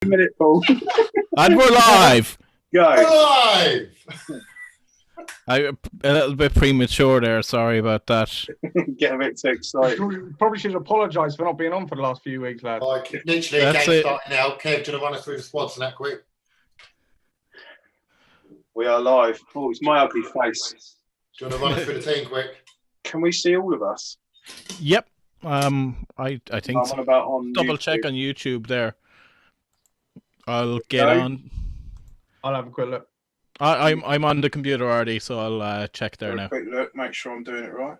A minute, Paul. And we're live. Go. Live! A little bit premature there. Sorry about that. Get a bit too excited. Probably should apologise for not being on for the last few weeks, lad. Like, literally, That's game it. starting now. Kev, do you want to run us through the squads and that quick? We are live. Oh, it's my ugly face. Do you want to run us through the team quick? Can we see all of us? Yep. I think I'm so. on about on Double YouTube. check on YouTube there. I'll get Go. on. I'll have a quick look. I'm on the computer already, so I'll check there Have a now. quick look. Make sure I'm doing it right.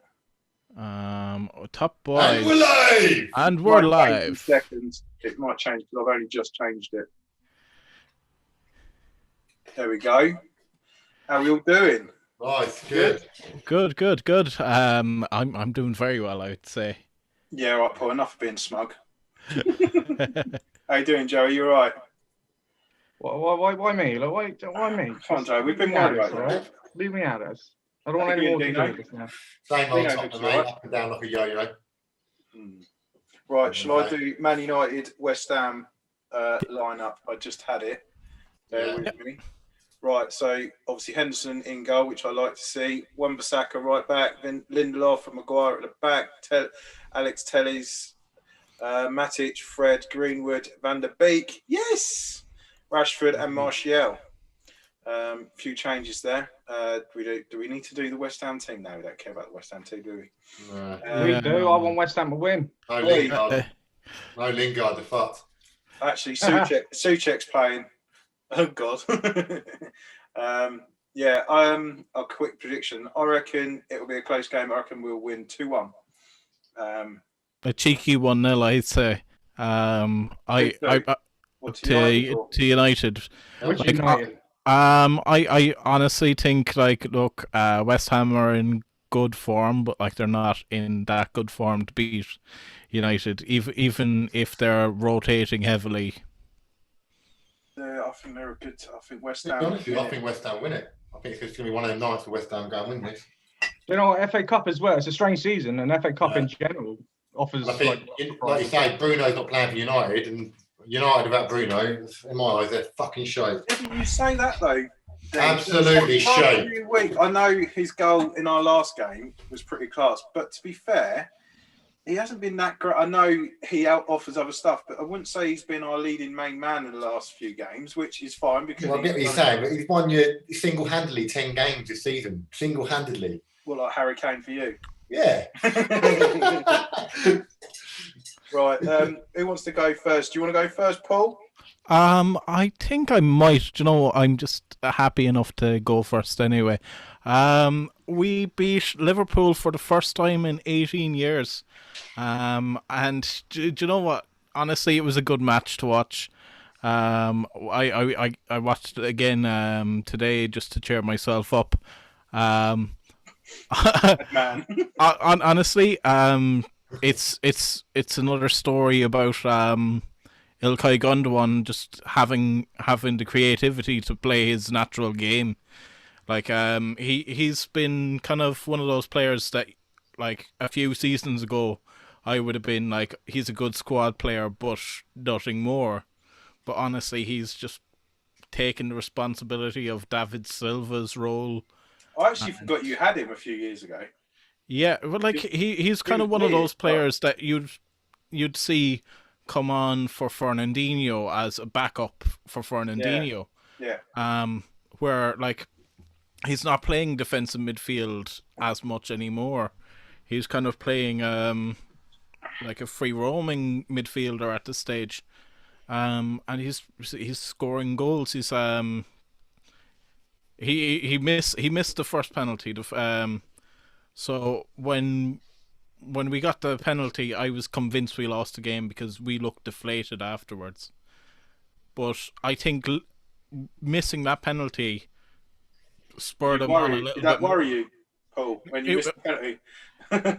Top And we're boys. live! And we're Might take some live. seconds. It might change because I've only just changed it. There we go. How are we all doing? Nice, good. Good. I'm doing very well, I would say. Yeah, right, Paul. Enough of being smug. How you doing, Joey? You all right? Why me? Like, why me? Come on, Joe. We've been Leave me out worried of this, about alright? Leave me out of this. I don't want Thank any you, more to do Dino. with this now. Same old Dino, top, looks mate. alright. Up and down like a yo-yo. Right, shall I do Man United, West Ham lineup? I just had it. Bear with me. Right, so obviously Henderson in goal, which I like to see. Wan-Bissaka right back, then Lindelof and Maguire at the back. Alex Telles, Matic, Fred, Greenwood, Van der Beek. Yes! Rashford and Martial. Few changes there. Do we need to do the West Ham team? No, we don't care about the West Ham team, do we? No. We do. I want West Ham to win. No Lingard. No Lingard, the fuck. Actually, Souček's playing. Oh God. A quick prediction. I reckon it will be a close game. I reckon we'll win 2-1. A cheeky 1-0, I'd say. To United. Which Like, United? I honestly think West Ham are in good form, but they're not in that good form to beat United, even if they're rotating heavily. I think they're a good. I think West To be Ham. honest with you, I think West Ham win it. I think it's going to be one of them nights for West Ham going win this. You know, FA Cup as well. It's a strange season, and FA Cup Yeah. in general offers I think, like you say, Bruno's not playing for United, and United without Bruno, in my eyes, they're fucking shite. You say that though. Absolutely shite. I know his goal in our last game was pretty class, but to be fair, he hasn't been that great. I know he out offers other stuff, but I wouldn't say he's been our leading main man in the last few games, which is fine because Well, I get what you're saying, but he's won you single-handedly 10 games this season. Single-handedly. Well, like Harry Kane for you. Yeah. Right. Who wants to go first? Do you want to go first, Paul? I think I might. You know, I'm just happy enough to go first anyway. We beat Liverpool for the first time in 18 years. And do you know what? Honestly, it was a good match to watch. I watched it again today just to cheer myself up. Man. Honestly, it's another story about Ilkay Gundogan just having the creativity to play his natural game. Like he's been kind of one of those players that, like, a few seasons ago I would have been like, he's a good squad player but nothing more. But honestly, he's just taken the responsibility of David Silva's role. I actually forgot you had him a few years ago. Yeah, but like he's kind of one of those players that you'd see come on for Fernandinho as a backup for Fernandinho. Yeah. Where like he's not playing defensive midfield as much anymore. He's kind of playing like a free roaming midfielder at this stage. And he's scoring goals. He's he missed the first penalty. So when we got the penalty, I was convinced we lost the game because we looked deflated afterwards. But I think missing that penalty spurred him on a little bit. Did that worry you, Paul, when you missed the penalty?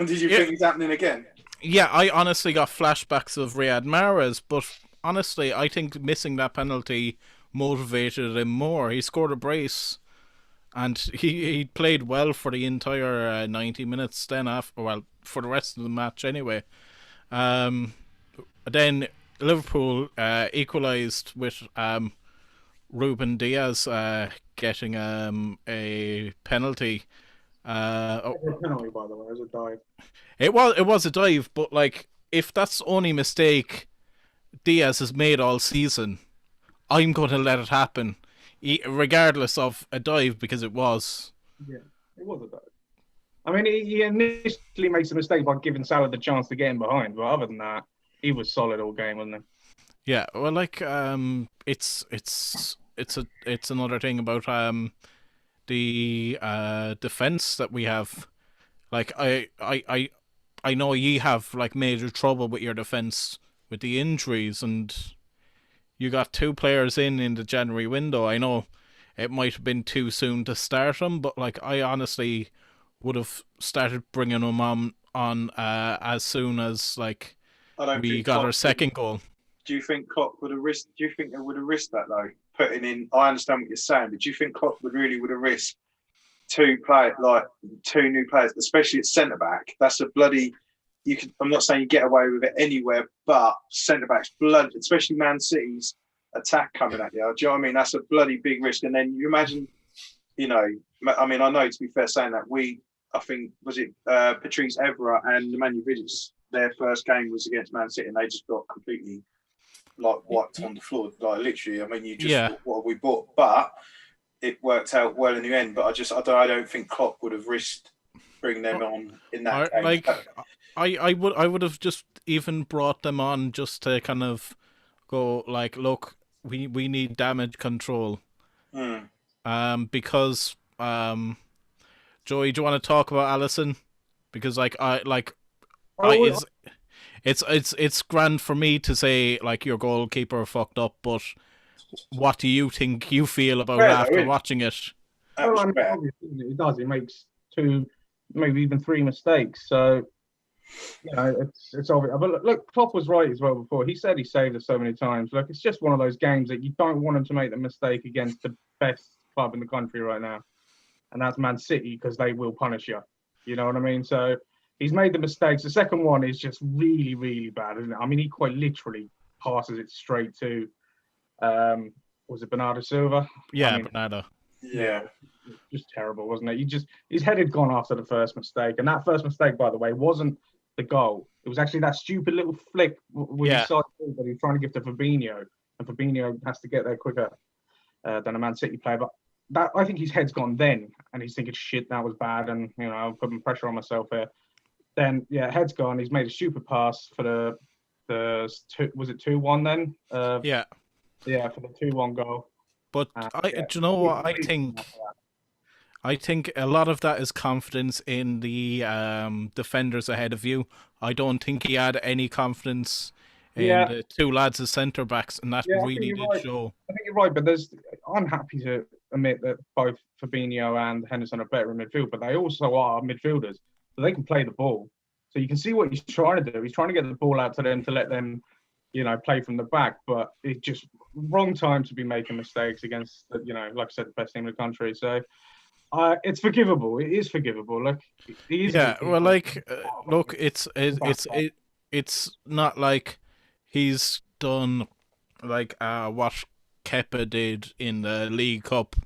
Did you think it's happening again? Yeah, I honestly got flashbacks of Riyad Mahrez, but honestly, I think missing that penalty motivated him more. He scored a brace, and he played well for the entire 90 minutes. Then for the rest of the match anyway. Then Liverpool equalised with Ruben Diaz getting a penalty. A penalty, by the way, as a dive. It was a dive, but like if that's the only mistake Diaz has made all season, I'm going to let it happen, regardless of a dive, because it was. Yeah, it was a dive. I mean, he initially makes a mistake by giving Salah the chance to get in behind, but other than that, he was solid all game, wasn't he? Yeah, well, like it's another thing about the defense that we have. Like I know you have like major trouble with your defense with the injuries, and you got 2 players in the January window. I know it might have been too soon to start them, but like I honestly would have started bringing them on as soon as like we got our second goal. Do you think Klopp would have risked? Do you think they would have risked that though? Putting in, I understand what you're saying, but do you think Klopp would have risked 2 new players, especially at centre back? That's a bloody. I'm not saying you get away with it anywhere, but centre backs, blood, especially Man City's attack coming at you. Do you know what I mean? That's a bloody big risk. And then you imagine, I know to be fair saying that I think was it Patrice Evra and Nemanja Vidic, their first game was against Man City, and they just got completely wiped on the floor. Like literally, I mean, what have we bought? But it worked out well in the end. But I don't think Klopp would have risked bringing them on in that game. Like, I would have just even brought them on just to kind of go like, look, we need damage control. Because Joey, do you want to talk about Alisson? Because it's grand for me to say like your goalkeeper fucked up, but what do you think you feel about after watching it? Well, I mean, obviously it does. He makes 2, maybe even 3 mistakes. So, it's obvious. But look, Klopp was right as well before. He said he saved us so many times. Look, it's just one of those games that you don't want him to make the mistake against the best club in the country right now. And that's Man City, because they will punish you. You know what I mean? So he's made the mistakes. The second one is just really, really bad, isn't it? I mean, he quite literally passes it straight to, was it Bernardo Silva? Yeah, Bernardo. Yeah. Just terrible, wasn't it? His head had gone after the first mistake. And that first mistake, by the way, wasn't the goal. It was actually that stupid little flick with his side that he was trying to give to Fabinho. And Fabinho has to get there quicker than a Man City player. But that, I think his head's gone then, and he's thinking, shit, that was bad, and I'm putting pressure on myself here. Then head's gone. He's made a stupid pass for the was it 2-1 then? For the 2-1 goal. But do you know what I think? I think a lot of that is confidence in the defenders ahead of you. I don't think he had any confidence in the 2 lads as centre backs, and that really did show. I think you're right, but I'm happy to admit that both Fabinho and Henderson are better in midfield, but they also are midfielders, so they can play the ball. So you can see what he's trying to do. He's trying to get the ball out to them to let them, play from the back, but it's just wrong time to be making mistakes against, like I said, the best team in the country. So it's forgivable. It is forgivable. Look, look, it's not like he's done like what Kepa did in the League Cup,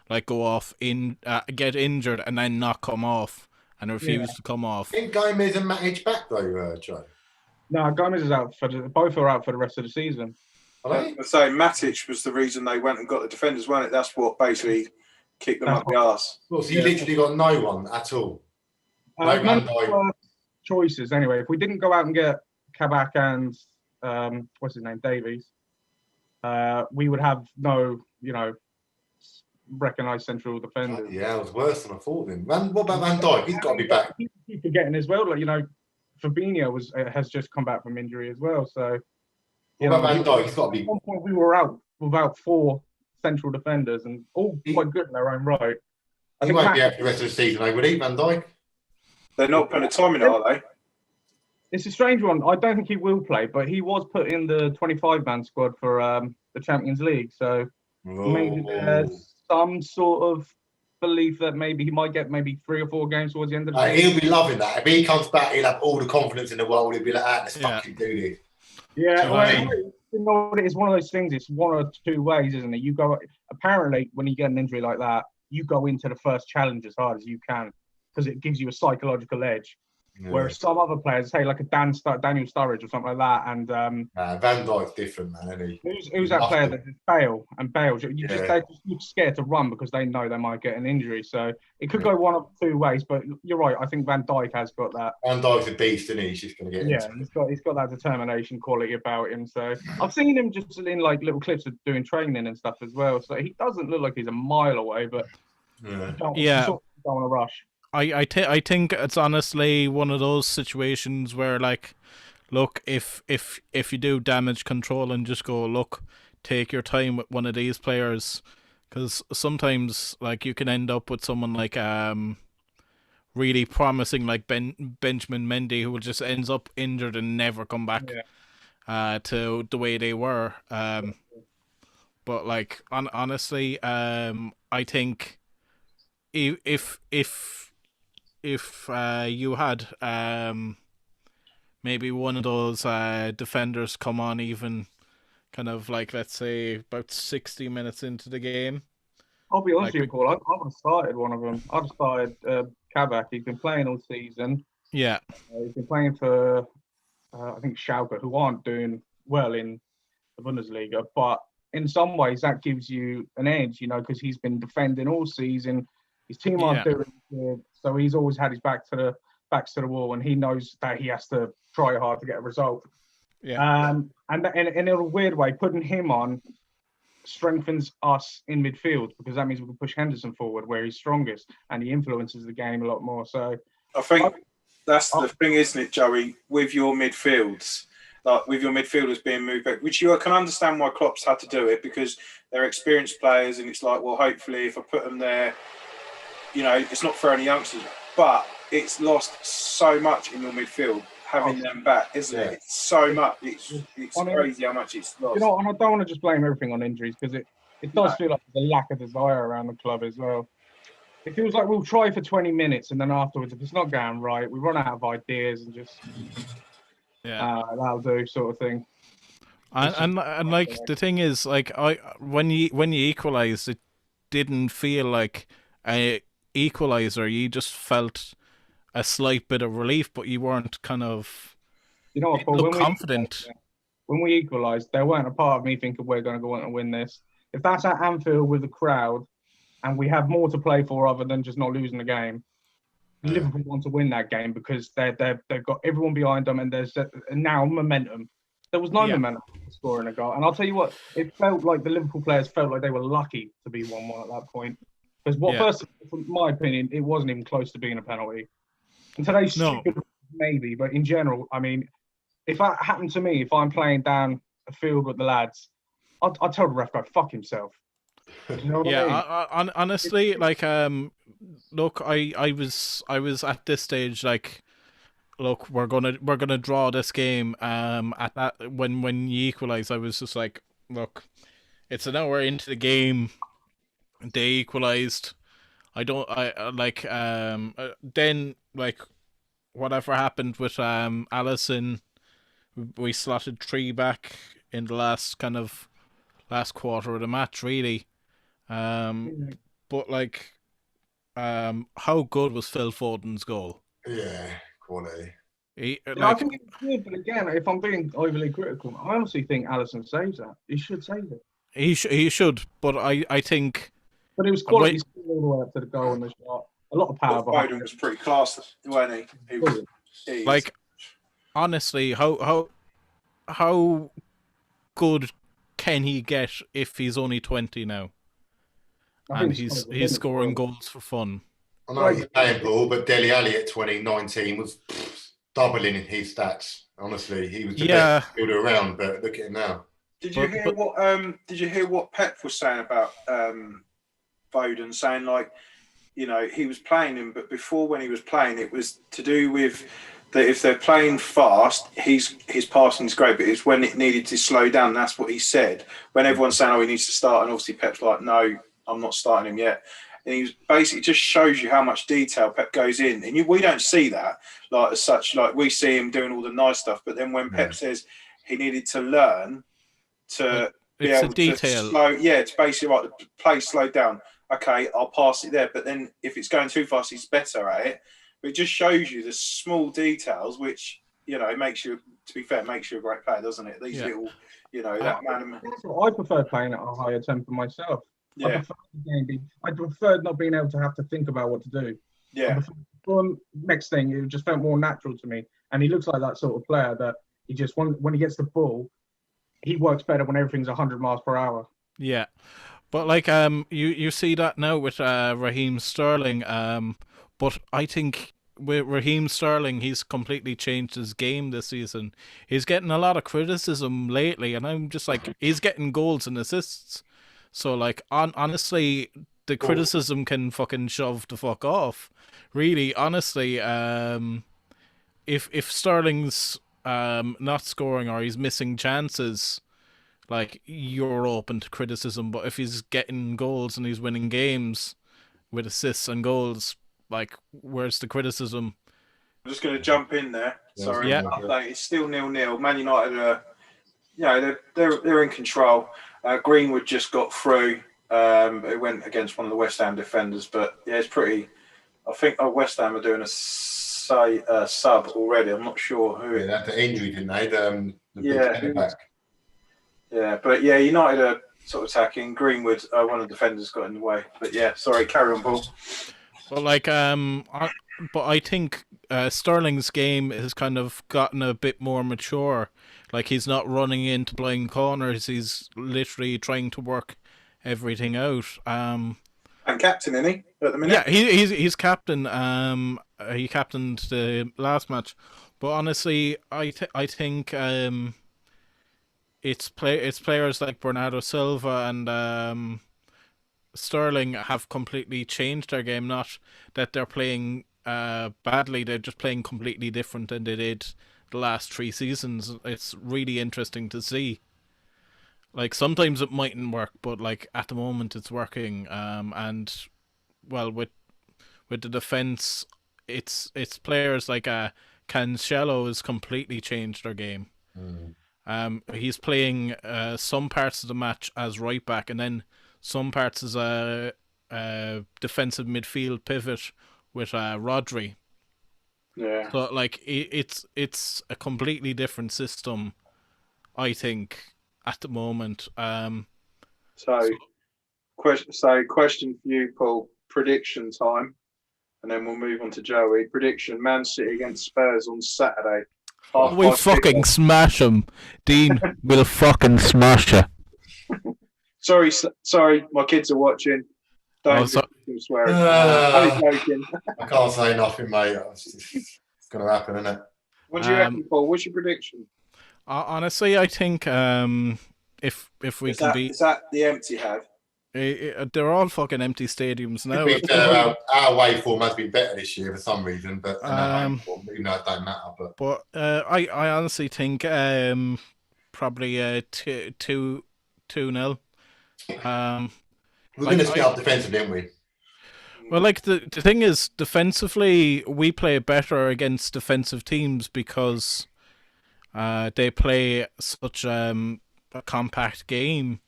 like go off get injured and then not come off and refuse to come off. I think Gomez and Matic back though, Joe. No, Gomez is out both are out for the rest of the season. So Matic was the reason they went and got the defenders, wasn't it? That's what basically kicked them up the arse. Well, so you literally got no one at all. No choices anyway. If we didn't go out and get Kabak and what's his name, Davies, we would have no, recognised central defenders. Yeah, it was worse than I thought. What about Van Dijk? He's got to be back. Keep forgetting as well. Fabinho has just come back from injury as well. So, what about Van Dijk? He's got to be. At one point, we were out without 4 central defenders, and all quite good in their own right. He won't be out for the rest of the season, would he, Van Dijk? They're not putting a time in it, are they? It's a strange one. I don't think he will play, but he was put in the 25-man squad for the Champions League. So maybe there's some sort of belief that maybe he might get 3 or 4 games towards the end of the season. He'll be loving that. If he comes back, he'll have all the confidence in the world. He'll be like, let's fucking do this. Yeah, You know what it is? One of those things. It's one or two ways, isn't it? You go. Apparently, when you get an injury like that, you go into the first challenge as hard as you can because it gives you a psychological edge. Yeah. Whereas some other players, say like a Daniel Sturridge or something like that, and Van Dijk's different, man. Isn't he? who's that player that just bails? They're just scared to run because they know they might get an injury. So it could go one of two ways. But you're right. I think Van Dijk has got that. Van Dijk's a beast, isn't he? He's just going to get. Yeah, he's got that determination quality about him. So I've seen him just in like little clips of doing training and stuff as well. So he doesn't look like he's a mile away, but Yeah. don't want to rush. I think it's honestly one of those situations where, like, look, if you do damage control and just go, look, take your time with one of these players, because sometimes, like, you can end up with someone like really promising, like Benjamin Mendy, who just ends up injured and never come back to the way they were. But like, honestly, I think if you had maybe one of those defenders come on, even kind of like, let's say, about 60 minutes into the game. I'll be honest with you, Paul. I would have started one of them. I'd have started Kabak. He's been playing all season. Yeah. He's been playing for, I think, Schalke, who aren't doing well in the Bundesliga. But in some ways, that gives you an edge, because he's been defending all season. His team aren't doing good, so he's always had his backs to the wall, and he knows that he has to try hard to get a result. Yeah. And in a weird way, putting him on strengthens us in midfield, because that means we can push Henderson forward where he's strongest, and he influences the game a lot more. So I think that's the thing, isn't it, Joey? With your midfields, like with your midfielders being moved back, which you can understand why Klopp's had to do it, because they're experienced players, and it's like, well, hopefully, if I put them there, it's not for any youngsters, but it's lost so much in your midfield having them back, isn't it? It's so much. It's crazy how much it's lost. And I don't want to just blame everything on injuries, because it does feel like there's a lack of desire around the club as well. It feels like we'll try for 20 minutes, and then afterwards, if it's not going right, we run out of ideas and just that'll do, sort of thing. And like, the thing is, like, when you equalised, it didn't feel like a equaliser. You just felt a slight bit of relief, but you weren't kind of Paul, confident. When we equalised, there weren't a part of me thinking we're going to go on and win this. If that's at Anfield with the crowd, and we have more to play for other than just not losing the game, Liverpool want to win that game because they've got everyone behind them, and there's now momentum. There was no momentum for scoring a goal, and I'll tell you what, it felt like the Liverpool players felt like they were lucky to be 1-1 at that point. Because first, from my opinion, it wasn't even close to being a penalty. And today's stupid, maybe, but in general, I mean, if that happened to me, if I'm playing down a field with the lads, I'd tell the ref, go fuck himself. You know what I mean? Honestly, like, look, I was at this stage, like, look, we're gonna draw this game. At that, when you equalise, I was just like, look, it's an hour into the game. They equalised. Then, like, whatever happened with Alisson, we slotted 3 back in the last quarter of the match, really. But like, how good was Phil Foden's goal? Yeah, quality. I think it's good, but again, if I'm being overly critical, I honestly think Alisson saves that. He should save it. He should, but I think. But it was quality all the way up to the goal and the shot. A lot of power behind Foden was pretty class, wasn't he? Like, honestly, how good can he get if he's only 20 now? And he's scoring goals for fun. I know he's playing ball, but Dele Alli at 2019 was doubling his stats. Honestly, he was the best fielder around. But look at him now. Did you hear what Pep was saying about Foden? Saying, like, he was playing him, but before, when he was playing, it was to do with that if they're playing fast, his passing is great, but it's when it needed to slow down. That's what he said. When everyone's saying, he needs to start, and obviously Pep's like, no, I'm not starting him yet. And he basically just shows you how much detail Pep goes in. And we don't see that, like, as such. Like, we see him doing all the nice stuff. But then when Pep says he needed to learn, to be it's a able detail. to slow. Yeah, it's basically like the play slowed down. Okay, I'll pass it there, but then if it's going too fast, he's better at it. But it just shows you the small details, which makes you. To be fair, makes you a great player, doesn't it? These little, that man. That's what I prefer playing at a higher tempo myself. Yeah. I prefer not being able to have to think about what to do. Yeah. Next thing, it just felt more natural to me. And he looks like that sort of player that he just, when he gets the ball, he works better when everything's 100 miles per hour. Yeah. But like you see that now with Raheem Sterling. But I think with Raheem Sterling, he's completely changed his game this season. He's getting a lot of criticism lately, and I'm just like, he's getting goals and assists. So like, honestly, the criticism can fucking shove the fuck off. Really, honestly, if Sterling's not scoring or he's missing chances, like, you're open to criticism. But if he's getting goals and he's winning games with assists and goals, like, where's the criticism? I'm just going to jump in there. Sorry, yeah. It's still 0-0. Man United they're in control. Greenwood just got through. It went against one of the West Ham defenders, but yeah, it's pretty. I think West Ham are doing a sub already. I'm not sure who. Yeah, they had the injury, didn't they? The back. Yeah, but yeah, United are sort of attacking. Greenwood, one of the defenders got in the way. But yeah, sorry, carry on, Paul. Well, like, but I think Sterling's game has kind of gotten a bit more mature. Like, he's not running into blind corners. He's literally trying to work everything out. And captain, isn't he, at the minute? Yeah, he's captain. He captained the last match. But honestly, I think it's players like Bernardo Silva and Sterling have completely changed their game. Not that they're playing badly, they're just playing completely different than they did the last 3 seasons. It's really interesting to see. Like, sometimes it mightn't work, but like at the moment it's working. And well, with the defense, it's players like Cancelo has completely changed their game. He's playing some parts of the match as right back, and then some parts as a defensive midfield pivot with Rodri. Yeah. So like, it's a completely different system, I think, at the moment. Question for you, Paul. Prediction time, and then we'll move on to Joey. Prediction: Man City against Spurs on Saturday. We'll fucking smash them, Dean. We'll fucking smash you. Sorry, my kids are watching. Don't swear. I'm joking. I can't say nothing, mate. It's going to happen, isn't it? What do you reckon, Paul? What's your prediction? Honestly, I think if we can beat... Is that the empty have? They're all fucking empty stadiums now. Our way form has been better this year for some reason, but it don't matter. But I honestly think probably 2-0. We're going to split up defensively, didn't we? Well, like, the thing is, defensively, we play better against defensive teams because they play such a compact game.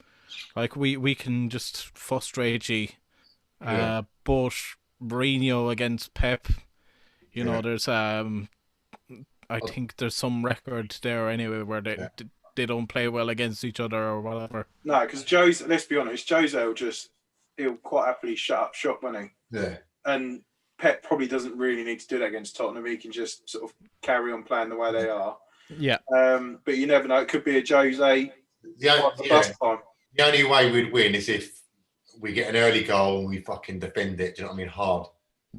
Like, we can just frustrate you. But Mourinho against Pep, there's I think there's some record there anyway where they don't play well against each other or whatever. No, because let's be honest, Jose he'll quite happily shut up shop, won't he? Yeah. And Pep probably doesn't really need to do that against Tottenham. He can just sort of carry on playing the way they are. Yeah. But you never know. It could be a Jose. The only way we'd win is if we get an early goal and we fucking defend it. Do you know what I mean? Hard.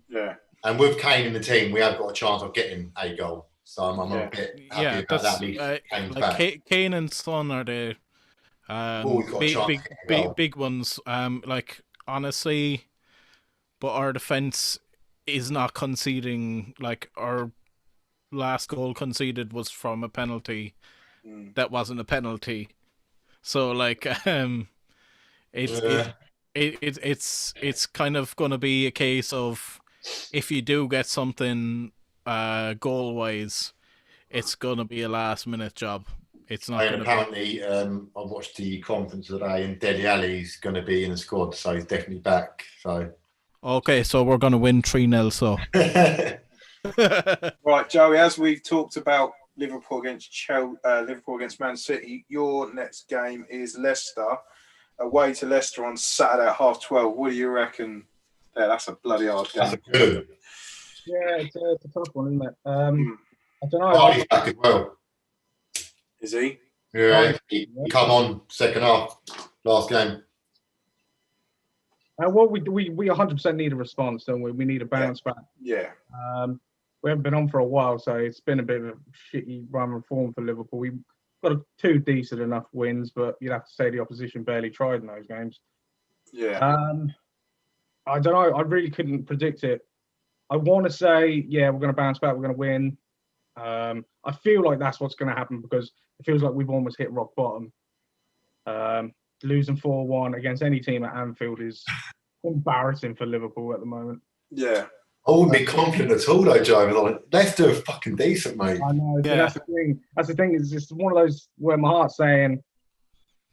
Yeah. And with Kane in the team, we have got a chance of getting a goal. So I'm a bit happy about that. Kane and Son are the big ones. Like, honestly, but our defense is not conceding. Like, our last goal conceded was from a penalty that wasn't a penalty. So like, it's kind of gonna be a case of, if you do get something goal wise, it's gonna be a last minute job. it's not going to. Apparently, I watched the conference today, and Dele Alli's going to be in the squad, so he's definitely back. So okay, so we're going to win 3-0. So right, Joey, as we've talked about Liverpool against Man City, your next game is Leicester, away to Leicester on Saturday at 12:30. What do you reckon? Yeah, that's a bloody hard game. That's a good one. Yeah, it's a tough one, isn't it? I don't know. Hardy's back as well. Is he? Yeah, he come on second half, last game. Well, we 100% need a response, don't we? We need a bounce back. Yeah. We haven't been on for a while, so it's been a bit of a shitty run of form for Liverpool. We've got 2 decent enough wins, but you'd have to say the opposition barely tried in those games. Yeah. I don't know. I really couldn't predict it. I want to say, yeah, we're going to bounce back. We're going to win. I feel like that's what's going to happen because it feels like we've almost hit rock bottom. Losing 4-1 against any team at Anfield is embarrassing for Liverpool at the moment. Yeah. I wouldn't be confident at all, though, Joe. Like, Leicester are fucking decent, mate. I know. Yeah. That's the thing. That's the thing. It's just one of those where my heart's saying,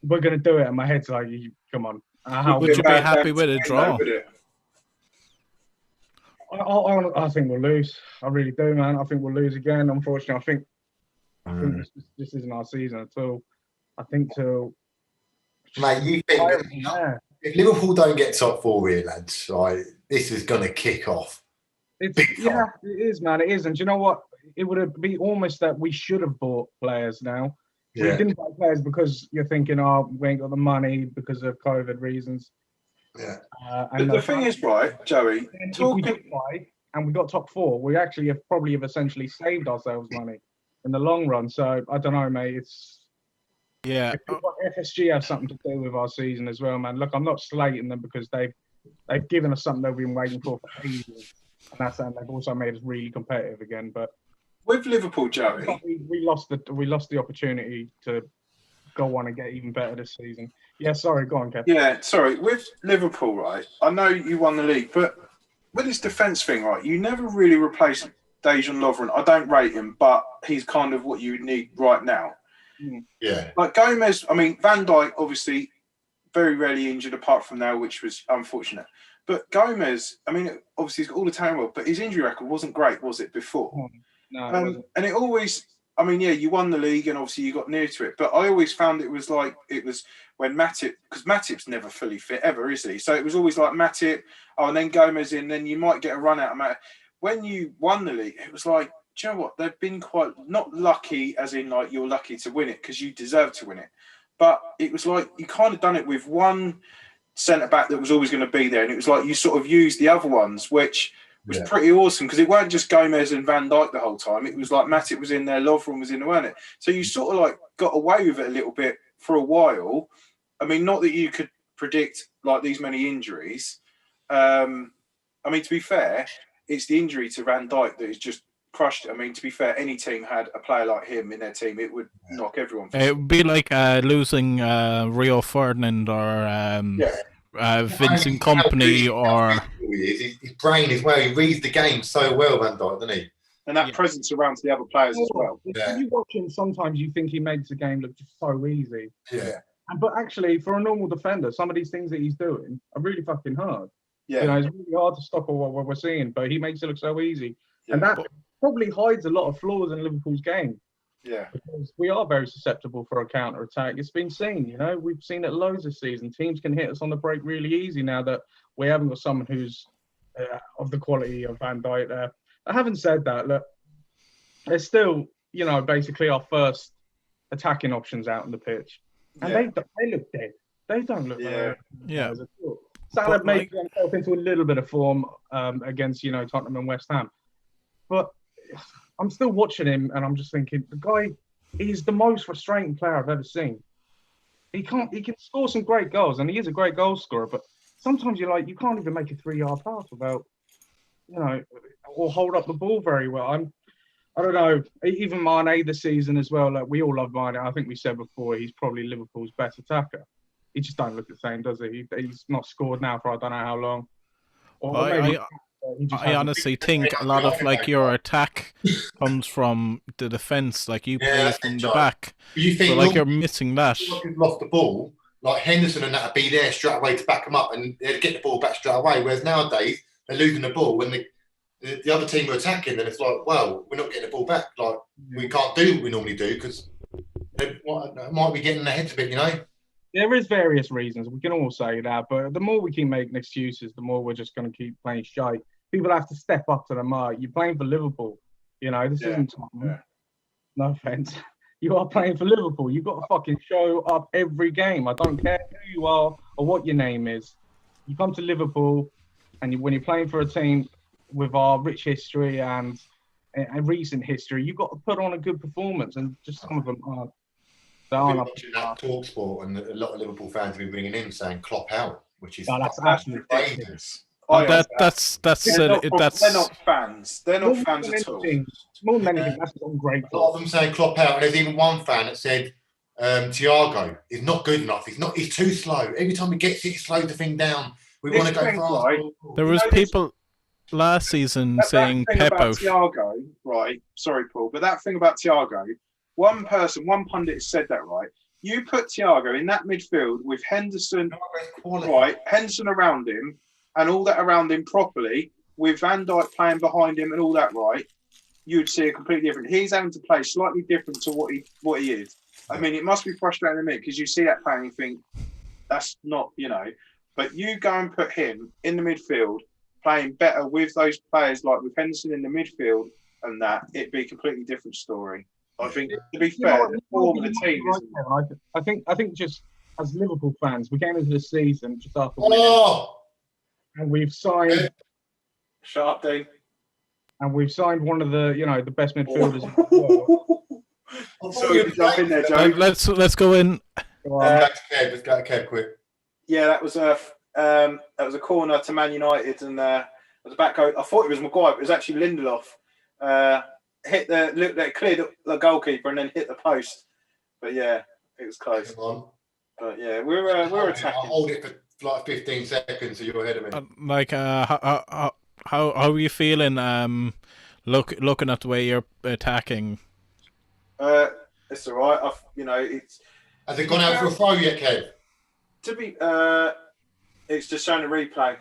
we're going to do it. And my head's like, come on. Would you be happy with a draw? I think we'll lose. I really do, man. I think we'll lose again. Unfortunately, I think this isn't our season at all. I think till... Mate, you think if Liverpool don't get top 4 here, lads, like, this is going to kick off. It is, man. It is. And do you know what? It would be almost that we should have bought players now. We didn't buy players because you're thinking, we ain't got the money because of COVID reasons. Yeah. And the thing is, right, Joey, if we did buy and we got top 4, we actually have essentially saved ourselves money in the long run. So I don't know, mate. FSG has something to do with our season as well, man. Look, I'm not slating them because they've given us something that we've been waiting for ages. And they've also made us really competitive again. But with Liverpool, Joey, we lost the opportunity to go on and get even better this season. Yeah, sorry, go on, Kev. Yeah, sorry. With Liverpool, right, I know you won the league, but with this defence thing, right, you never really replaced Dejan Lovren. I don't rate him, but he's kind of what you need right now. Yeah. Like Gomez, I mean, Van Dijk, obviously, very rarely injured apart from now, which was unfortunate. But Gomez, I mean, obviously he's got all the talent well, but his injury record wasn't great, was it, before? No, it wasn't. And it always... I mean, yeah, you won the league and obviously you got near to it. But I always found it was when Matip, because Matip's never fully fit ever, is he? So it was always like Matip, and then Gomez in, then you might get a run out of Matip. When you won the league, it was like, do you know what? They've been quite, not lucky as in like you're lucky to win it because you deserve to win it. But it was like you kind of done it with one centre-back that was always going to be there. And it was like you sort of used the other ones, which... was pretty awesome because it weren't just Gomez and Van Dijk the whole time. It was like Matip was in there, Lovren was in there, weren't it? So you sort of like got away with it a little bit for a while. I mean, not that you could predict like these many injuries. I mean, to be fair, it's the injury to Van Dijk that has just crushed it. I mean, to be fair, any team had a player like him in their team, it would knock everyone. It would be like losing Rio Ferdinand or Vincent Kompany or... His brain is where he reads the game so well, Van Dijk, doesn't he? And that presence around to the other players as well. When you watch him, sometimes you think he makes the game look just so easy. Yeah. But actually, for a normal defender, some of these things that he's doing are really fucking hard. Yeah. You know, it's really hard to stop what we're seeing, but he makes it look so easy. Yeah. And that probably hides a lot of flaws in Liverpool's game. Yeah. Because we are very susceptible for a counter-attack. It's been seen, you know. We've seen it loads this season. Teams can hit us on the break really easy now that we haven't got someone who's of the quality of Van Dijk there. I haven't said that. Look, there's still, you know, basically our first attacking options out on the pitch. And they look dead. They don't look at all. Salah made himself into a little bit of form against, you know, Tottenham and West Ham. But I'm still watching him and I'm just thinking, the guy, he's the most frustrating player I've ever seen. He can score some great goals and he is a great goal scorer, but sometimes you're like, you can't even make a 3-yard pass without, you know, or hold up the ball very well. I don't know, even Mane this season as well, like we all love Mane. I think we said before, he's probably Liverpool's best attacker. He just don't look the same, does he? He's not scored now for I don't know how long. I honestly think a lot of like your attack comes from the defense, like you play from the back. You think so like you're missing that. You've lost the ball, like Henderson and that would be there straight away to back them up, and they'd get the ball back straight away. Whereas nowadays they're losing the ball when the other team are attacking, then it's like, well, we're not getting the ball back. Like we can't do what we normally do because they might be getting their heads a bit, you know. There is various reasons. We can all say that, but the more we keep making excuses, the more we're just going to keep playing shite. People have to step up to the mark. You're playing for Liverpool. You know, this isn't Tottenham. Yeah. No offense. You are playing for Liverpool. You've got to fucking show up every game. I don't care who you are or what your name is. You come to Liverpool, and when you're playing for a team with our rich history and recent history, you've got to put on a good performance, and just some of them aren't. I've been watching that Talk Sport, and a lot of Liverpool fans have been bringing in saying Klopp out, which is that's absolutely ridiculous. They're not fans. They're not fans at all. More than anything, that's ungrateful. A lot of them saying Klopp out, and there's even one fan that said Thiago is not good enough. He's too slow. Every time he gets it, he slows the thing down. We want to go fast. Right? There was people last season saying Pep out. Thiago, right? Sorry, Paul, but that thing about Thiago, one pundit said that, right? You put Thiago in that midfield with Henderson, right? Henderson around him and all that around him properly, with Van Dijk playing behind him and all that, right? You'd see a completely different. He's having to play slightly different to what he is. I mean, it must be frustrating to me because you see that play and you think that's not, you know. But you go and put him in the midfield, playing better with those players, like with Henderson in the midfield and that, it'd be a completely different story. I think, to be fair, the form of the team. I think just as Liverpool fans, we came into the season just after winning, and we've signed. Shut up, Dean. And we've signed one of the, the best midfielders in the world. Sorry to jump in there, Joe. Let's go in. Let's go to Kev quick. Yeah, that was a corner to Man United, and it was a back go. I thought it was Maguire, but it was actually Lindelof. Cleared the goalkeeper and then hit the post. But yeah, it was close. But yeah, we're attacking. I'll hold it for like 15 seconds so you're ahead of me. How are you feeling? Looking at the way you're attacking. It's all right. It's. Has it gone out for a throw yet, Kev? To be, it's just showing a replay.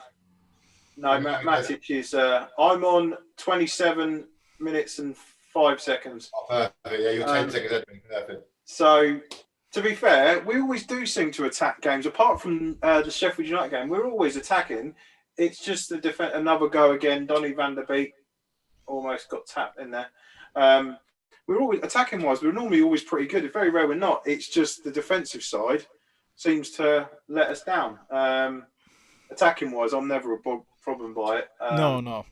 No, Matic is. I'm on 27 minutes and 5 seconds. Oh, perfect. Yeah, you're 10 seconds ahead of me. Perfect. So, to be fair, we always do seem to attack games. Apart from the Sheffield United game, we're always attacking. It's just the another go again. Donny van der Beek almost got tapped in there. We're always attacking wise. We're normally always pretty good. It's very rare we're not. It's just the defensive side seems to let us down. Attacking wise, I'm never a problem by it. No.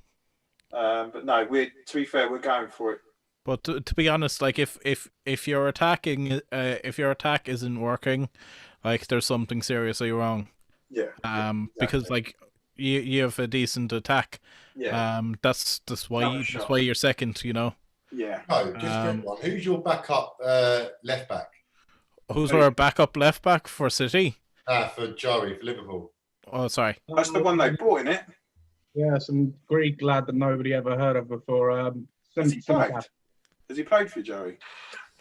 But no, to be fair, we're going for it. But to be honest, like if your attacking, if your attack isn't working, like there's something seriously wrong. Yeah. Exactly. Because like you have a decent attack. Yeah. That's why you're second. You know. Yeah. No, just one. Who's your backup left back? Who's our backup left back for City? For Joey, for Liverpool. Oh, sorry. That's the one they brought in it. Yeah, some Greek lad that nobody ever heard of before. Has he played for Joey?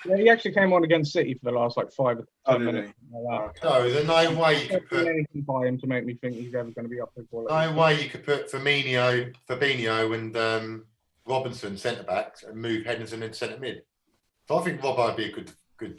Yeah, he actually came on against City for the last 5 or 10 minutes. No, there's no way you could put anything by him to make me think he's ever going to be up there. No way you could put Fabinho and Robinson centre backs and move Henderson into centre mid. So I think Robbo would be a good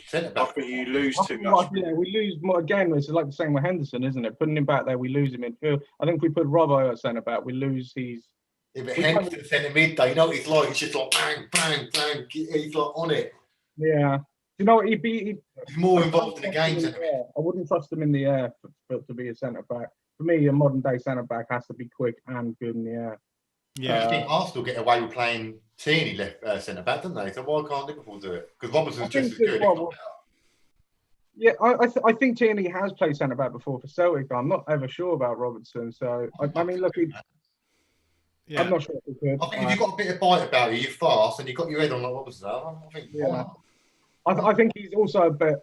centre back. I think you lose too much. Yeah, we lose more again. It's like the same with Henderson, isn't it? Putting him back there, we lose him in midfield. I think if we put Robbo at centre back, we lose his. Yeah, but Henderson centre mid, though, you know what he's like. He's just like bang, bang, bang. He's like on it. Yeah. You know what? He's more involved in the game. I wouldn't trust him in the air to be a centre back. For me, a modern day centre back has to be quick and good in the air. Yeah, I think Arsenal get away with playing Tierney left centre back, don't they? So why can't Liverpool do it? Because Robertson's just as good. Yeah, I think Tierney has played centre back before for Celtic. I'm not ever sure about Robertson. So I mean, look, I'm not sure if he could. I think if you've got a bit of bite about you, you're fast, and you've got your head on like Robertson. I think. Yeah. I think he's also a bit.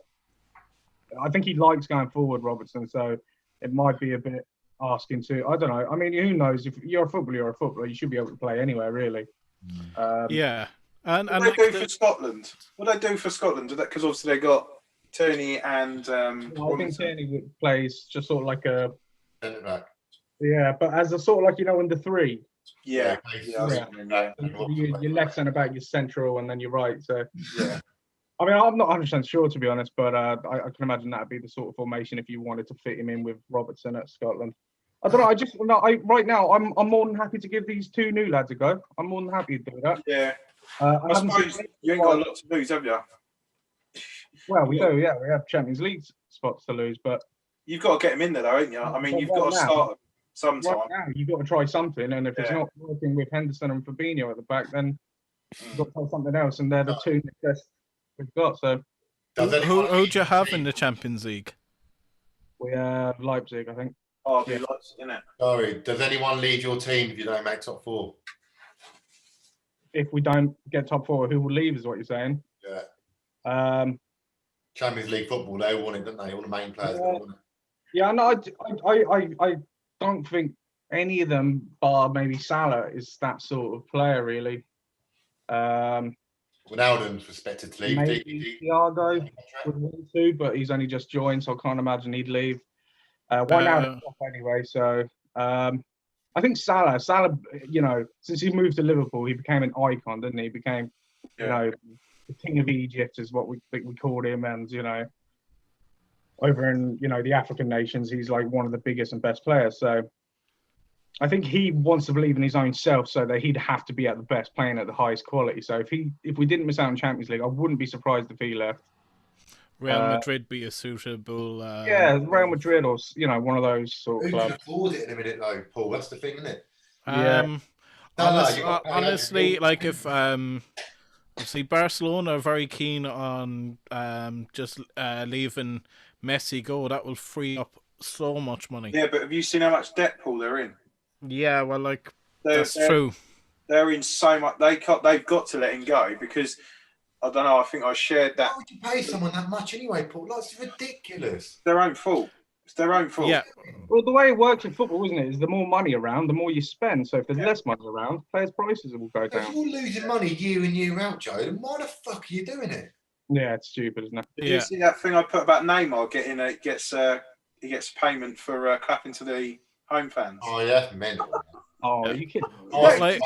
I think he likes going forward, Robertson. So it might be a bit. asking to. I don't know. I mean, who knows? If you're a footballer, you're a footballer. You should be able to play anywhere, really. Yeah. And What like do they do for Scotland? What do they do for Scotland? Because obviously they got Turney and I think Robinson. Tierney plays just sort of like a Centre back. but as a sort of like in the three. Yeah, Yeah, yeah. Your left centre back, your central, and then your right. So Yeah. I mean, I'm not 100% sure to be honest, but I can imagine that'd be the sort of formation if you wanted to fit him in with Robertson at Scotland. I don't know. Right now, I'm more than happy to give these two new lads a go. I'm more than happy to do that. Yeah. I I suppose you ain't got a lot to lose, have you? Well, we do. Yeah, we have Champions League spots to lose, but You've got to get him in there, though, ain't you? I mean, you've got to start sometime. right now you've got to try something, and if it's Yeah. not working with Henderson and Fabinho at the back, then you've got to try something else, and they're the two best we've got. So who do you have in the Champions League? we have Leipzig, I think. Oh, yeah. Leipzig, innit? Sorry, does anyone leave your team if you don't make top 4? If we don't get top 4, who will leave? Is what you're saying? Yeah. Champions League football, they want it, don't they? All the main players want it. Yeah, no, I don't think any of them, bar maybe Salah, is that sort of player really. Ronaldo's expected to leave. Maybe Thiago would want to, but he's only just joined, so I can't imagine he'd leave. Wijnaldum's off anyway, so I think Salah, since he moved to Liverpool, he became an icon, didn't he? He became, the King of Egypt is what we called him, and over in the African nations, he's like one of the biggest and best players. So I think he wants to believe in his own self, so that he'd have to be at the best, playing at the highest quality. So if we didn't miss out on Champions League, I wouldn't be surprised if he left. Real Madrid be a suitable. Real Madrid or one of those sort of Who can clubs. afford it in a minute, though, Paul? That's the thing, isn't it? Honestly, like if obviously Barcelona are very keen on just leaving Messi go, that will free up so much money. Yeah, but have you seen how much debt pool they're in? Yeah, well, like that's true. They're in so much. They've got to let him go because I don't know. I think I shared that. Why would you pay someone that much anyway, Paul? That's ridiculous. Their own fault. It's their own fault. Yeah. Well, the way it works in football, isn't it, is the more money around, the more you spend. So if there's less money around, players' prices will go down. If you're losing money year in, year out, Joe, then why the fuck are you doing it? Yeah, it's stupid, isn't it? Did you see that thing I put about Neymar getting he gets payment for clapping to the home fans? Oh yeah, mental. Oh, you kidding? Like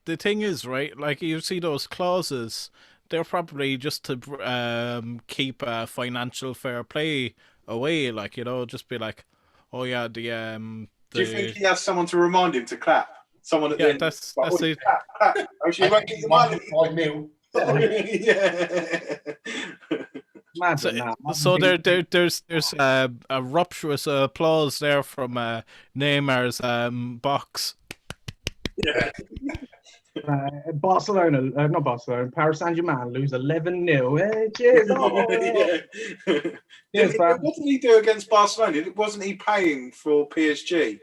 the thing is, right? Like you see those clauses, they're probably just to keep financial fair play away. Like just be like, oh yeah, Do you think he has someone to remind him to clap? Someone at the end. That's it. Clap. Oh, she won't get your money. 5 mil. Yeah. So there's a rapturous applause there from Neymar's box. Yeah. Not Barcelona, Paris Saint-Germain lose 11-0. Hey, cheers! What did he do against Barcelona? Wasn't he paying for PSG?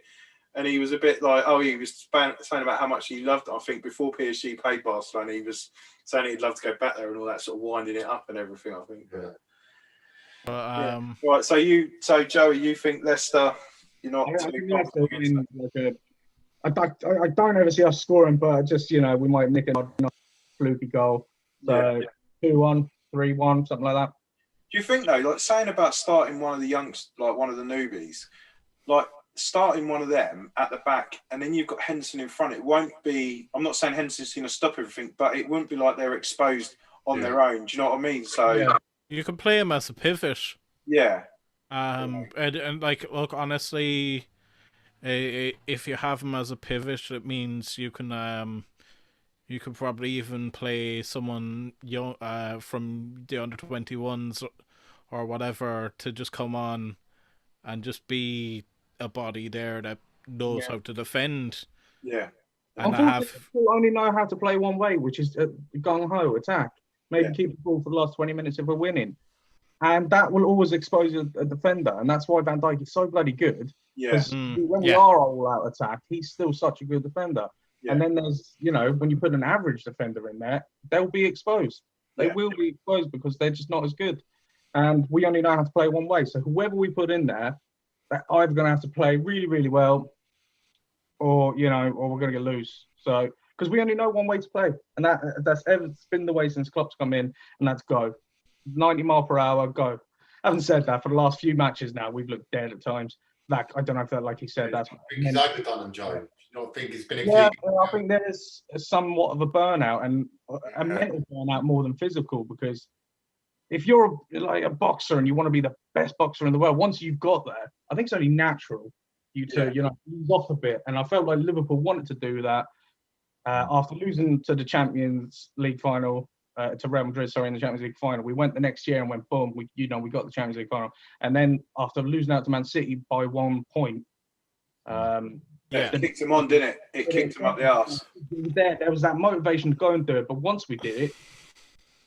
And he was a bit like, he was saying about how much he loved it. I think before PSG played Barcelona, he was saying he'd love to go back there and all that, sort of winding it up and everything, I think. Right, so Joey, you think Leicester, you're not too confident against that? I don't ever see us scoring, but just, we might nick a fluky goal. So 2-1, 3-1, something like that. Do you think, though, like saying about starting one of the youngsters, like one of the newbies, like starting one of them at the back and then you've got Henderson in front, it won't be, I'm not saying Henderson's going to stop everything, but it wouldn't be like they're exposed on their own. Do you know what I mean? So you can play him as a pivot. Yeah. And like, look, honestly, if you have him as a pivot, it means you can probably even play someone young from the under-21s or whatever to just come on and just be a body there that knows how to defend. Yeah. And people only know how to play one way, which is gung-ho attack. Maybe keep the ball for the last 20 minutes if we're winning. And that will always expose a defender. And that's why Van Dijk is so bloody good. Because when we are all-out attack, he's still such a good defender. Yeah. And then there's, when you put an average defender in there, they'll be exposed. They will be exposed because they're just not as good. And we only know how to play one way. So whoever we put in there, they're either going to have to play really, really well, or or we're going to get loose. So because we only know one way to play, and that's been the way since Klopp's come in, and that's go 90 mile per hour, go. Having said that, for the last few matches now, we've looked dead at times. Like I don't know if that, like you said, that's. I think he's overdone them, Joe. You don't think it's been a Yeah, I think there's somewhat of a burnout and a Yeah. mental burnout more than physical, because if you're like a boxer and you want to be the best boxer in the world, once you've got there, I think it's only natural you to ease off a bit. And I felt like Liverpool wanted to do that after losing to the Champions League final to Real Madrid. Sorry, in the Champions League final, we went the next year and went boom. We got the Champions League final, and then after losing out to Man City by 1 point. It kicked him on, didn't it? It kicked him up the arse. There was that motivation to go and do it, but once we did it,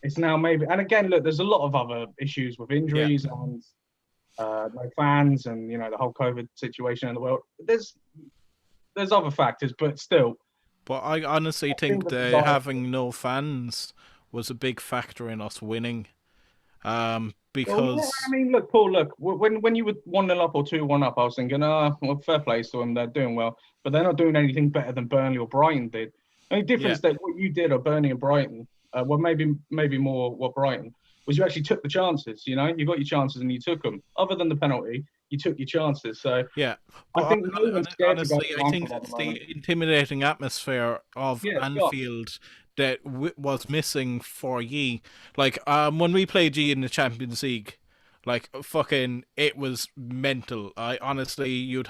it's now maybe. And again, look, there's a lot of other issues with injuries and no fans, and the whole COVID situation in the world. There's other factors, but still. But I honestly think that having no fans was a big factor in us winning. Because I mean, look, Paul. Look, when you were 1-0 up or 2-1 up, I was thinking, well, fair play to them. They're doing well, but they're not doing anything better than Burnley or Brighton did. The only difference that what you did, or Burnley and Brighton, well, maybe more what Brighton was, you actually took the chances. You got your chances and you took them. Other than the penalty, you took your chances. So yeah, I think honestly, I think it's the intimidating atmosphere of Anfield that was missing for ye. Like when we played ye in the Champions League, like fucking it was mental. I honestly,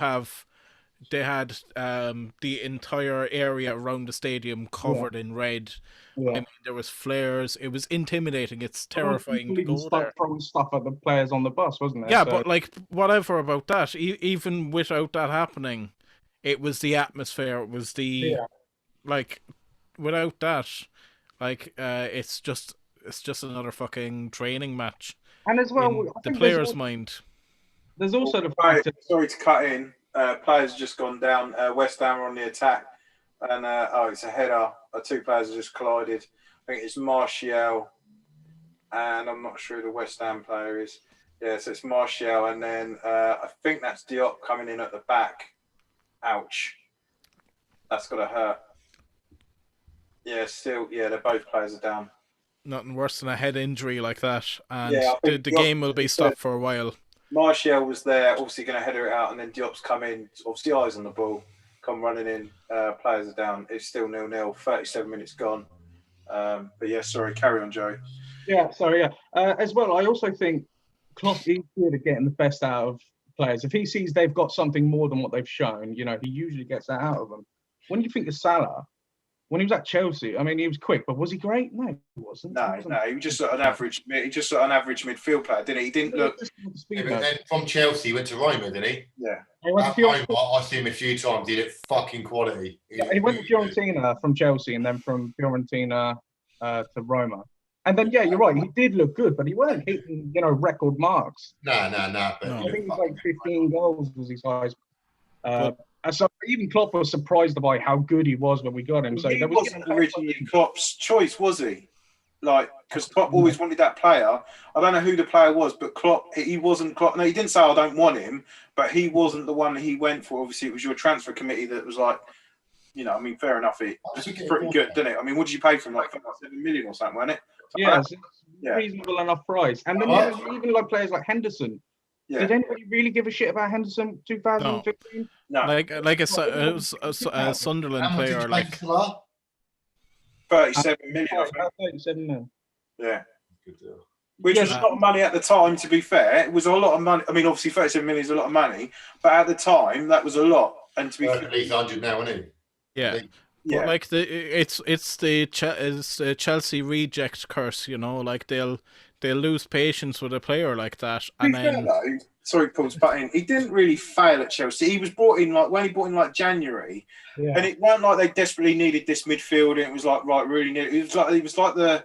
they had the entire area around the stadium covered in red. I mean, there was flares. It was intimidating. It's terrifying to go there. Throwing stuff at the players on the bus, wasn't there? Yeah, but like whatever about that. Even without that happening, it was the atmosphere. It was the like. Without that, like it's just another fucking training match. And as well, in the players' mind. There's also the fact that, sorry to cut in. Players just gone down. West Ham are on the attack, and it's a header. 2 players have just collided. I think it's Martial, and I'm not sure who the West Ham player is. Yeah, so it's Martial, and then I think that's Diop coming in at the back. Ouch, that's gotta hurt. Yeah, they're both players are down. Nothing worse than a head injury like that, and the Diop, game will be stopped for a while. Martial was there, obviously going to header it out, and then Diop's come in, obviously eyes on the ball, come running in, players are down. It's still 0-0, 37 minutes gone. But yeah, sorry, carry on, Joe. Yeah, sorry, yeah. As well, I also think Klopp is good at getting the best out of players. If he sees they've got something more than what they've shown, he usually gets that out of them. When you think of Salah, when he was at Chelsea, I mean, he was quick, but was he great? No, he wasn't. No, he was just an average. He just an average midfield player, didn't he? He didn't look. Yeah, but then from Chelsea, he went to Roma, didn't he? Yeah. I've seen him a few times. He looked fucking quality. He went to Fiorentina from Chelsea, and then from Fiorentina to Roma. And then, you're right. He did look good, but he weren't hitting, record marks. No. I think it was like 15 goals was his highest. And so even Klopp was surprised by how good he was when we got him. So he wasn't originally Klopp's choice, was he? Like, because Klopp always wanted that player. I don't know who the player was, but Klopp, he wasn't Klopp. No, he didn't say I don't want him, but he wasn't the one he went for. Obviously, it was your transfer committee that was like, I mean, fair enough. It was pretty good, didn't it? I mean, what did you pay for him? Like 7 million or something, wasn't it? Yeah, it's reasonable enough price. And then even like players like Henderson. Yeah. Did anybody really give a shit about Henderson 2015? No. Like a Sunderland player, like 37 million. I think. 37 million. Yeah. Good deal. Which was a lot of money at the time, to be fair. It was a lot of money. I mean, obviously 37 million is a lot of money, but at the time, that was a lot. And to be fair, at least 100 now, isn't he? Yeah. Yeah. But like it's the Chelsea reject curse, like they'll lose patience with a player like that, and then. Sorry, Paul's butting. He didn't really fail at Chelsea. He was brought in January, and it weren't like they desperately needed this midfield. And it was like really needed. It was like the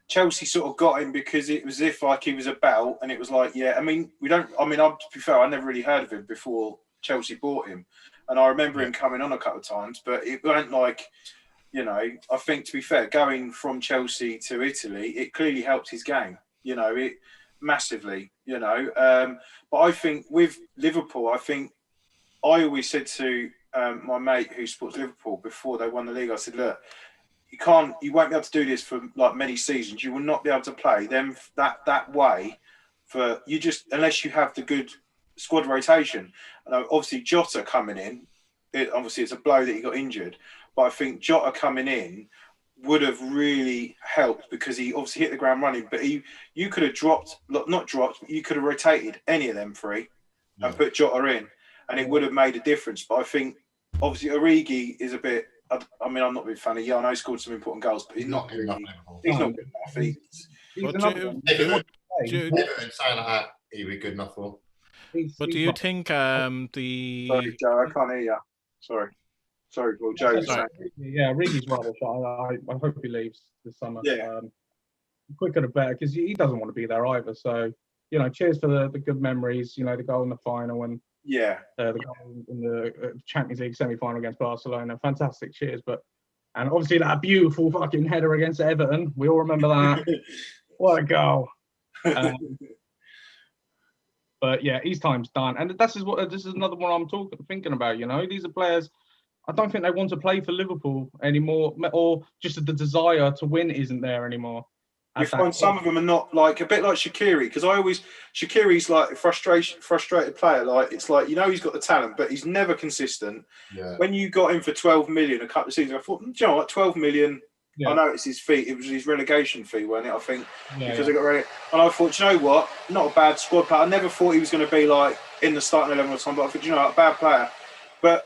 Chelsea sort of got him because it was if like he was about, and it was like I mean to be fair, I never really heard of him before Chelsea bought him, and I remember him coming on a couple of times, but it weren't like. I think to be fair, going from Chelsea to Italy, it clearly helped his game. massively, you know. But I think with Liverpool, I always said to my mate who supports Liverpool before they won the league, I said, look, you won't be able to do this for like many seasons. You will not be able to play them that way for you just unless you have the good squad rotation. And obviously Jota coming in, obviously it's a blow that he got injured, but I think Jota coming in would have really helped because he obviously hit the ground running. But you could have not dropped, but you could have rotated any of them three and put Jota in, and it would have made a difference. But I think obviously Origi is a bit. I mean, I'm not a big fan of. Yeah, I know he scored some important goals, but he's not good enough. He's not good enough. He's another one. Everton saying that he'd be good enough for. But do you think the... Sorry, Joe, I can't hear you. Sorry, Paul. Joe. Yeah, Rigi's rubbish. I hope he leaves this summer. Yeah. Quicker the better, because he doesn't want to be there either. So, you know, cheers for the good memories. You know, the goal in the final and the goal in the Champions League semi-final against Barcelona. Fantastic, cheers. And obviously that beautiful fucking header against Everton. We all remember that. What a goal. But yeah, his time's done. And this is another one I'm thinking about, you know. These are players, I don't think they want to play for Liverpool anymore, or just the desire to win isn't there anymore. You find some of them are not, like a bit like Shaqiri, because Shaqiri's like a frustrated player. Like it's like, you know, he's got the talent, but he's never consistent. Yeah. When you got him for 12 million a couple of seasons, I thought, do you know what, 12 million. Yeah. I know it's his fee. It was his relegation fee, wasn't it? I think because they got ready. And I thought, you know what, not a bad squad player. I never thought he was going to be like in the starting 11 or something. But I thought, you know, a bad player. But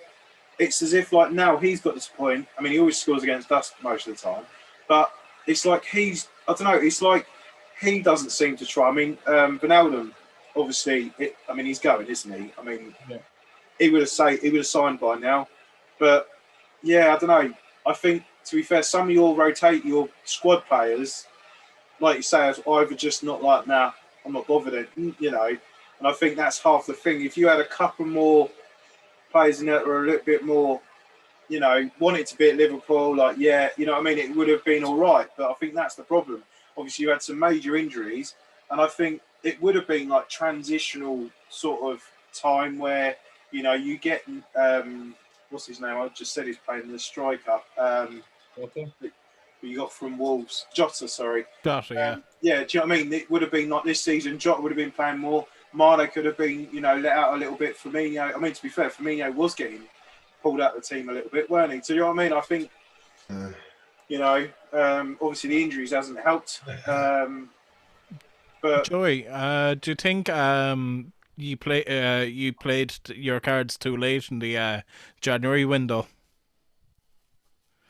it's as if like now he's got this point. I mean, he always scores against us most of the time, but it's like I don't know. It's like he doesn't seem to try. I mean, Wijnaldum, obviously. He's going, isn't he? I mean, he would have signed by now. But yeah, I don't know. I think, to be fair, some of your squad players, like you say, are either just not like, nah, I'm not bothered, you know. And I think that's half the thing. If you had a couple more players in there that were a little bit more, you know, wanted to be at Liverpool, like, yeah, you know what I mean, it would have been all right. But I think that's the problem. Obviously, you had some major injuries, and I think it would have been like transitional sort of time where, you know, you get, what's his name? I just said he's playing the striker. You got from Wolves, Jota, sorry. Jota, yeah. Yeah, do you know what I mean? It would have been like this season, Jota would have been playing more. Mane could have been, you know, let out a little bit. Firmino, I mean, to be fair, Firmino was getting pulled out of the team a little bit, weren't he? So, you know what I mean? I think, you know, obviously the injuries hasn't helped. But Joey, do you think you played your cards too late in the January window?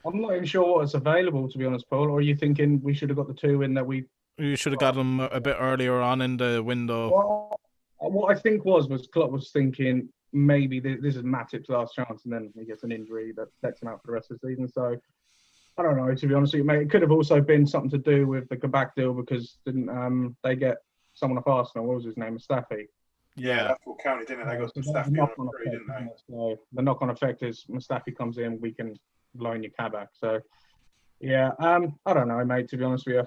I'm not even sure what's available, to be honest, Paul. Or are you thinking we should have got the two in that we... You should have got them a bit earlier on in the window. Well, what I think was Klopp was thinking maybe this is Matip's last chance, and then he gets an injury that lets him out for the rest of the season. So I don't know, to be honest with you, mate. It could have also been something to do with the Kabak deal, because didn't they get someone off Arsenal? What was his name? Mustafi. Yeah, that's what counted, didn't it? They got Mustafi on the free, didn't they? So the knock-on effect is Mustafi comes in, we can loan you Kabak. So yeah, I don't know, mate. To be honest with you.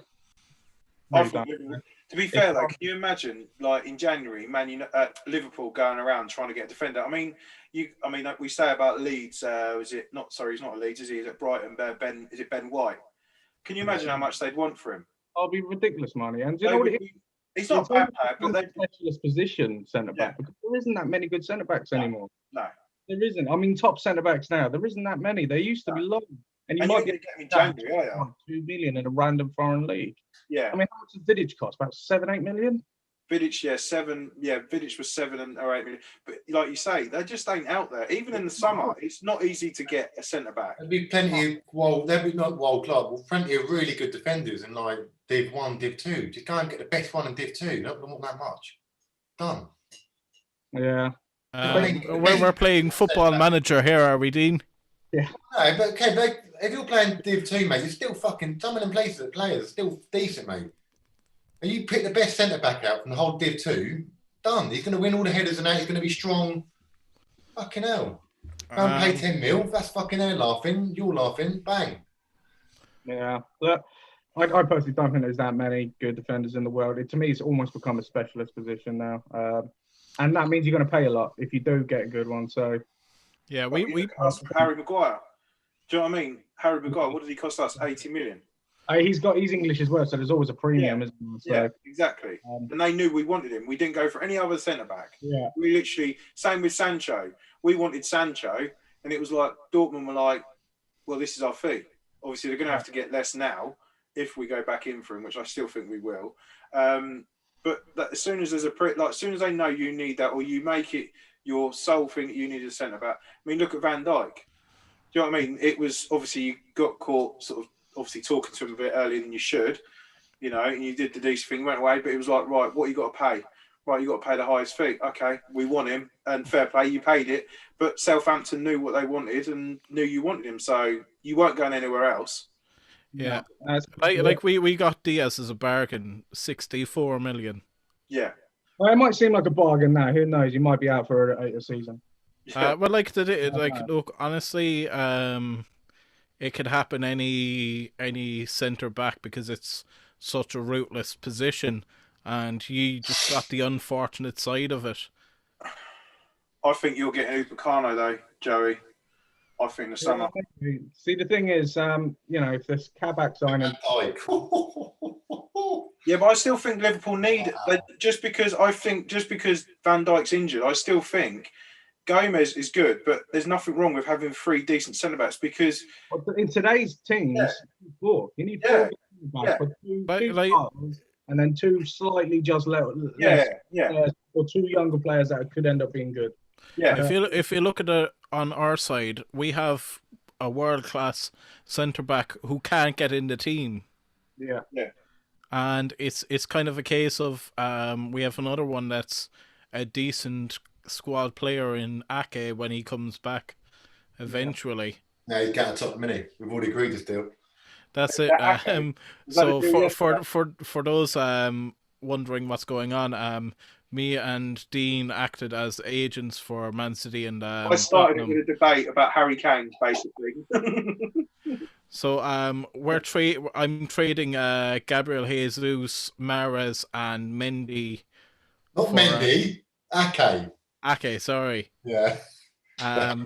To be fair, though, can you imagine, like in January, Liverpool going around trying to get a defender? I mean, like we say about Leeds. He's not at Leeds, is he? He's at Brighton. Is it Ben White? Can you imagine how much they'd want for him? It'll be ridiculous money. And do you know what it is? He's not a bad player, but they specialist position centre back, because there isn't that many good centre backs anymore. No, there isn't. I mean, top centre backs now, there isn't that many. There used to be loads. And you might get him in January, are you? 2 million in a random foreign league. Yeah. I mean, how much does Vidic cost? About 7-8 million? Vidic, 7. Yeah, Vidic was 7 or 8 million. But like you say, they just ain't out there. Even in the summer, it's not easy to get a centre back. There'd be plenty plenty of really good defenders in like Div 1, Div 2. Just go and get the best one in Div 2. Don't want that much. Done. Yeah. We're playing Football Manager here, are we, Dean? Yeah. No, but okay, if you're playing Div 2, mate, you're still fucking... Some of them players are still decent, mate. And you pick the best centre-back out from the whole Div 2, done. He's going to win all the headers and that. He's going to be strong. Fucking hell. Go and pay 10 mil. That's fucking hell laughing. You're laughing. Bang. Yeah. But I personally don't think there's that many good defenders in the world. To me, it's almost become a specialist position now, and that means you're going to pay a lot if you do get a good one. So, yeah, we asked for Harry Maguire. Do you know what I mean? Harry Maguire. What did he cost us? 80 million. he's English as well, so there's always a premium, isn't there? So, yeah, exactly. And they knew we wanted him. We didn't go for any other centre back. Yeah, we literally same with Sancho. We wanted Sancho, and it was like Dortmund were like, "Well, this is our fee. Obviously, they're going to have to get less now if we go back in for him, which I still think we will." But as soon as there's as soon as they know you need that, or you make it your sole thing that you need a centre back. I mean, look at Van Dijk. Do you know what I mean? It was obviously you got caught sort of obviously talking to him a bit earlier than you should, you know, and you did the decent thing, went away, but it was like, right, what you got to pay? Right, you got to pay the highest fee. Okay, we want him, and fair play, you paid it. But Southampton knew what they wanted and knew you wanted him, so you weren't going anywhere else. Yeah, like we got Diaz as a bargain, 64 million. Yeah. Well, it might seem like a bargain now. Who knows? You might be out for a season. Yeah. Well, look, honestly, it could happen any centre back because it's such a rootless position, and you just got the unfortunate side of it. I think you're getting Upamecano though, Joey. I think the summer. See, the thing is, you know, if this Kabak signing. Yeah, but I still think Liverpool need just because Van Dijk's injured. I still think Gomez is good, but there's nothing wrong with having 3 decent centre backs because in today's teams, you need 4 back, and then 2 slightly just less, or 2 younger players that could end up being good. Yeah, if you look at it on our side, we have a world class centre back who can't get in the team. Yeah. And it's kind of a case of we have another one that's a decent squad player in Ake when he comes back eventually. Yeah, he's got a top minute. We've already agreed this deal. That's it. So for those wondering what's going on, me and Dean acted as agents for Man City and I started it with a debate about Harry Kane, basically. So I'm trading Gabriel Jesus, Mahrez, and Mendy. Not Mendy, Ake. Ake, sorry. Yeah.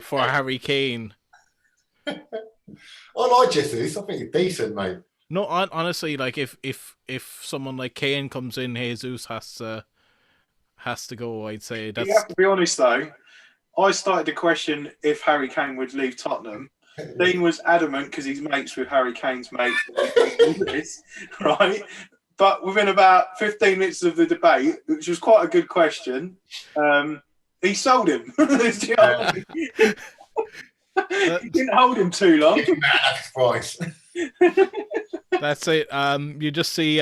For Harry Kane. I like Jesus. I think he's decent, mate. No, honestly, like if someone like Kane comes in, Jesus has to go. I'd say that's. You have to be honest though. I started to question if Harry Kane would leave Tottenham. Dean was adamant because he's mates with Harry Kane's mates, right? But within about 15 minutes of the debate, which was quite a good question, he sold him. He didn't hold him too long. Price. That's it. You just see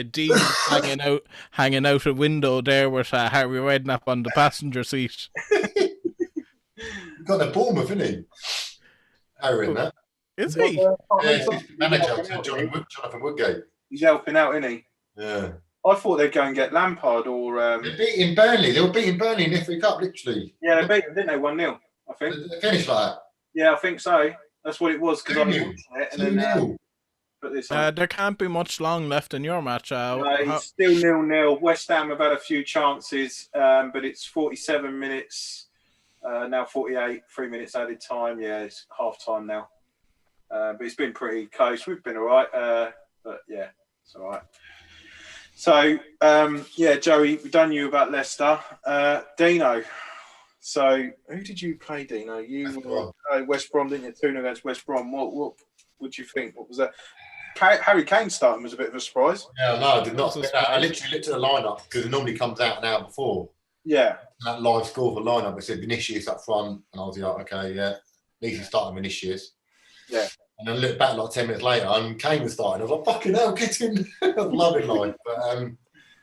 Dean hanging out a window there with Harry Redknapp on the passenger seat. Got a Bournemouth, isn't he? Harry Redknapp. Is he? Yeah, he's manager to Jonathan Woodgate. He's helping out, isn't he? Yeah. I thought they'd go and get Lampard or. They're beating Burnley. They were beating Burnley in the FA Cup, literally. Yeah, they beat them, didn't they? 1-0, I think. They finished like that. Yeah, I think so. That's what it was because I was watching it and then put this on. There can't be much long left in your match. It's still 0-0. West Ham have had a few chances, but it's 47 minutes. Now 48, 3 minutes added time. Yeah, it's half time now. But it's been pretty close. We've been all right. But yeah, it's all right. So, Joey, we've done you about Leicester. Dino. So, who did you play, Dino? You were West Brom, didn't you? 2-0 against West Brom. What would you think? What was that? Harry Kane starting was a bit of a surprise. Yeah, no, I did not expect that. I literally looked at the lineup because it normally comes out an hour before. Yeah. That live score for lineup, it said Vinicius up front, and I was like, okay, yeah, at least he's starting Vinicius. Yeah. And then I looked back like 10 minutes later, and Kane was starting. I was like, fucking hell, get him. I was loving life. But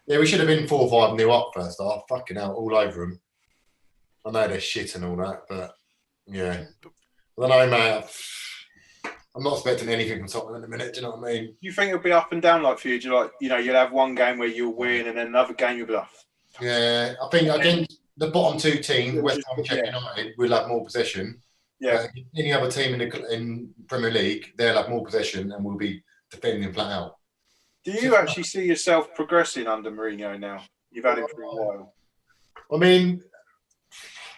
yeah, we should have been 4-5-0 up first half. Fucking hell, all over them. I know they're shit and all that, but yeah. I don't know, mate. I'm not expecting anything from Tottenham in a minute. Do you know what I mean? You think it'll be up and down like for you? Do you like, you'll have one game where you'll win, and then another game you'll be like. Yeah, I think against the bottom 2 teams, West Ham and Sheffield United, will have more possession. Yeah. Any other team in Premier League, they'll have more possession and we'll be defending flat out. Do you actually see yourself progressing under Mourinho now? You've had him for a while. I mean,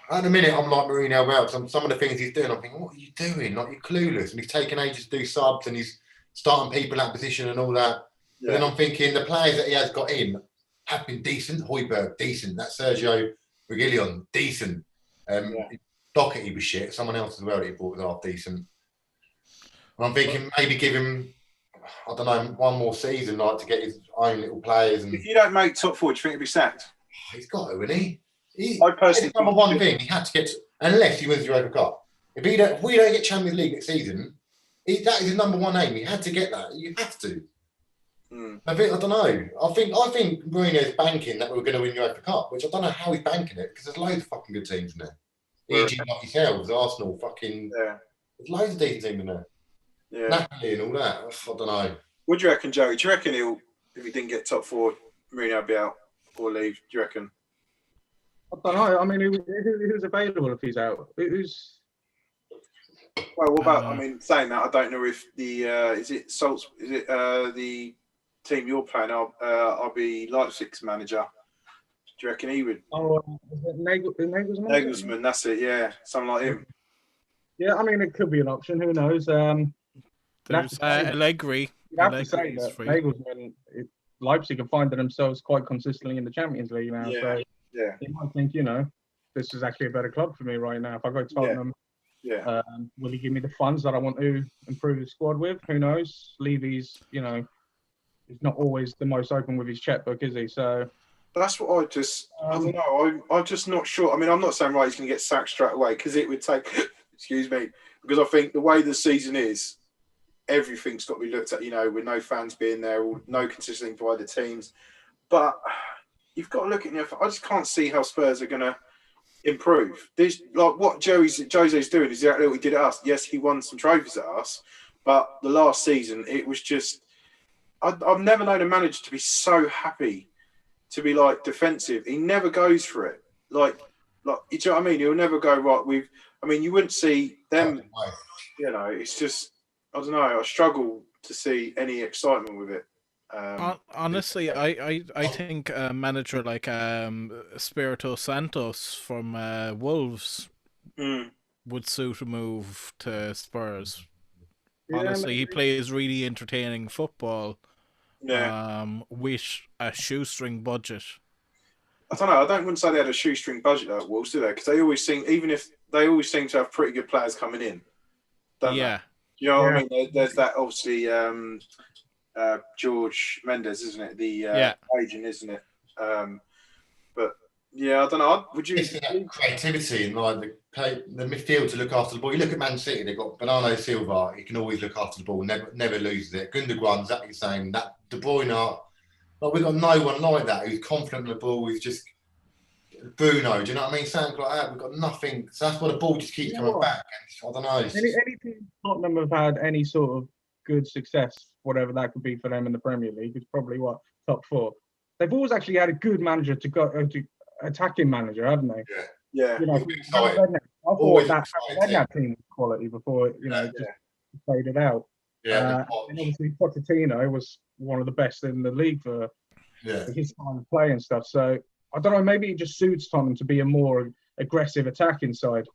at the minute, I'm like Mourinho well. Some of the things he's doing, I'm thinking, what are you doing? Like, you're clueless. And he's taking ages to do subs and he's starting people out of position and all that. Yeah. But then I'm thinking the players that he has got in have been decent. Højbjerg, decent. That Sergio Reguilón, decent. Doherty was shit. Someone else as well that he brought was half decent. And I'm thinking maybe give him, I don't know, one more season like to get his own little players. And if you don't make top four, do you think he'll be sacked? He's got to, isn't he? I personally number one thing he had to get, unless he wins the Europa Cup. If we don't get Champions League next season, that is his number one aim. He had to get that. You have to. I don't know. I think Mourinho's banking that we're going to win the Europa Cup, which I don't know how he's banking it because there's loads of fucking good teams in there. E.g. like yourselves, Arsenal, fucking. Yeah. There's loads of decent teams in there. Yeah. Napoli and all that. I don't know. What do you reckon, Joey? Do you reckon if he didn't get top four, Mourinho would be out or leave? Do you reckon? I don't know. I mean, who's available if he's out? Who's? Well, what about? I mean, saying that, I don't know if the is it the team you're playing? I'll be Leipzig's manager. Do you reckon he would? Oh, is it Nagelsmann? Nagelsmann, that's it. Yeah, something like him. Yeah, I mean, it could be an option. Who knows? There's Allegri. You have to say that Nagelsmann, Leipzig are finding themselves quite consistently in the Champions League now. Yeah. So yeah, you might think, this is actually a better club for me right now. If I go to Tottenham, will he give me the funds that I want to improve the squad with? Who knows? Levy's, he's not always the most open with his checkbook, is he? So that's what I don't know. I'm just not sure. I mean, I'm not saying he's going to get sacked straight away because it would take. Excuse me, because I think the way the season is, everything's got to be looked at. With no fans being there, or no consistency by the teams, but you've got to look at. I just can't see how Spurs are going to improve. This, like what Jose's doing, is exactly what he did at us. Yes, he won some trophies at us, but the last season it was just. I've never known a manager to be so happy to be like defensive. He never goes for it. Like you know what I mean? He'll never go right. You wouldn't see them. It's just I don't know. I struggle to see any excitement with it. Honestly, I think a manager like Espirito Santos from Wolves would suit a move to Spurs. Yeah, honestly, he plays really entertaining football. Yeah. With a shoestring budget. I don't know. I wouldn't say they had a shoestring budget at Wolves, do they? Because they always seem to have pretty good players coming in. Yeah. They? You know what I mean? There's that obviously George Mendes, isn't it? The agent, isn't it? But yeah, I don't know. Would you? It's that creativity and like the midfield to look after the ball. You look at Man City; they've got Bernardo Silva. He can always look after the ball, never loses it. Gundogan, exactly the same. That De Bruyne, we've got no one like that who's confident in the ball. Who's just Bruno. Do you know what I mean? Something like that. We've got nothing. So that's why the ball just keeps coming back. And I don't know. Any team Tottenham have had any sort of good success, whatever that could be for them in the Premier League, is probably top four. They've always actually had a good manager to go to attacking manager, haven't they? Yeah. I thought that team was quality before just faded out. Yeah. And obviously Pochettino was one of the best in the league for his time of play and stuff. So I don't know, maybe it just suits Tottenham to be a more aggressive attacking side.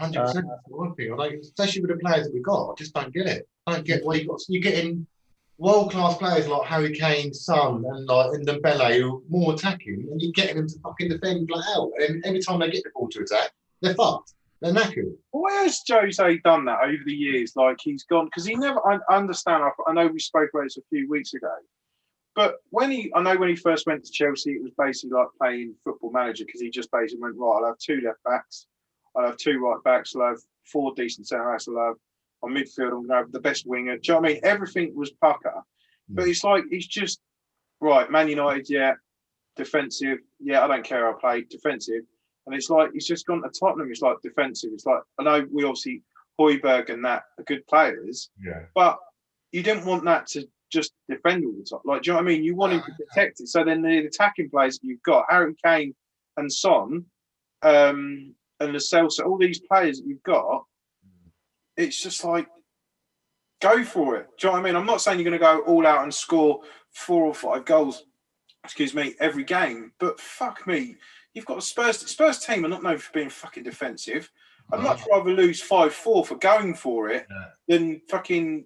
100%. One thing, especially with the players that we've got, I just don't get it. I don't get why you're getting world-class players like Harry Kane, Son, and Dembele who are more attacking, and you're getting them to fucking defend flat out. And every time they get the ball to attack, they're fucked. They're knackered. Why has Jose done that over the years? Like he's gone because he never. I understand. I know we spoke about this a few weeks ago, but when he first went to Chelsea, it was basically like playing Football Manager because he just basically went right. I'll have 2 left backs, I'll have 2 right backs, I'll have 4 decent centre backs, I'll have on midfield, I'm going to have the best winger. Do you know what I mean? Everything was pucker, but it's like he's just right. Man United, defensive. I don't care. I'll play defensive. And it's like he's just gone to Tottenham. It's like defensive. It's like I know we obviously Højbjerg and that are good players, but you didn't want that to just defend all the time. Like, do you know what I mean? You want him to protect it. So then the attacking players you've got Harry Kane and Son, and the Celso, all these players that you've got, it's just like Go for it. Do you know what I mean? I'm not saying you're going to go all out and score 4 or 5 goals, every game. But fuck me, you've got a Spurs team are not known for being fucking defensive. I'd much rather lose 5-4 for going for it than fucking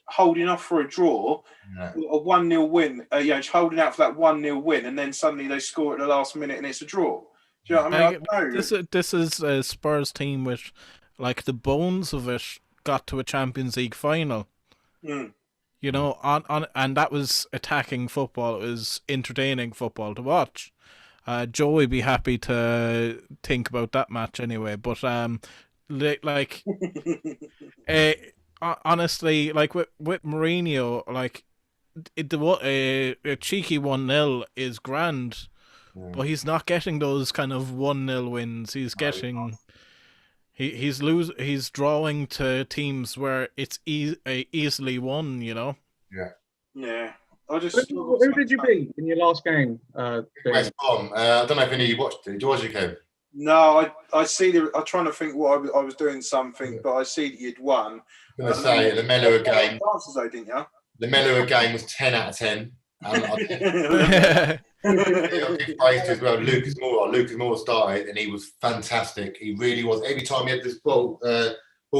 holding off for a draw, a 1-0 win. Holding out for that 1-0 win, and then suddenly they score at the last minute and it's a draw. Do you know what I mean? I know. This is a Spurs team which, like, the bones of it got to a Champions League final. You know, and that was attacking football. It was entertaining football to watch. Joe would be happy to think about that match anyway. But honestly, like with Mourinho, like a cheeky 1-0 is grand, but he's not getting those kind of 1-0 wins. He's getting. He's drawing to teams where it's easily won, you know. Yeah. Who did you beat in your last game? West Ham. I don't know if any of you watched it. Did you watch it, Kev? No, I see. I'm trying to think what I was doing something, but I see that you'd won. I'm going to say the Melua game. Chances though, didn't you? The Melua game was 10 out of 10. I give praise to as well. Lucas Moura started and he was fantastic. He really was. Every time he had this ball to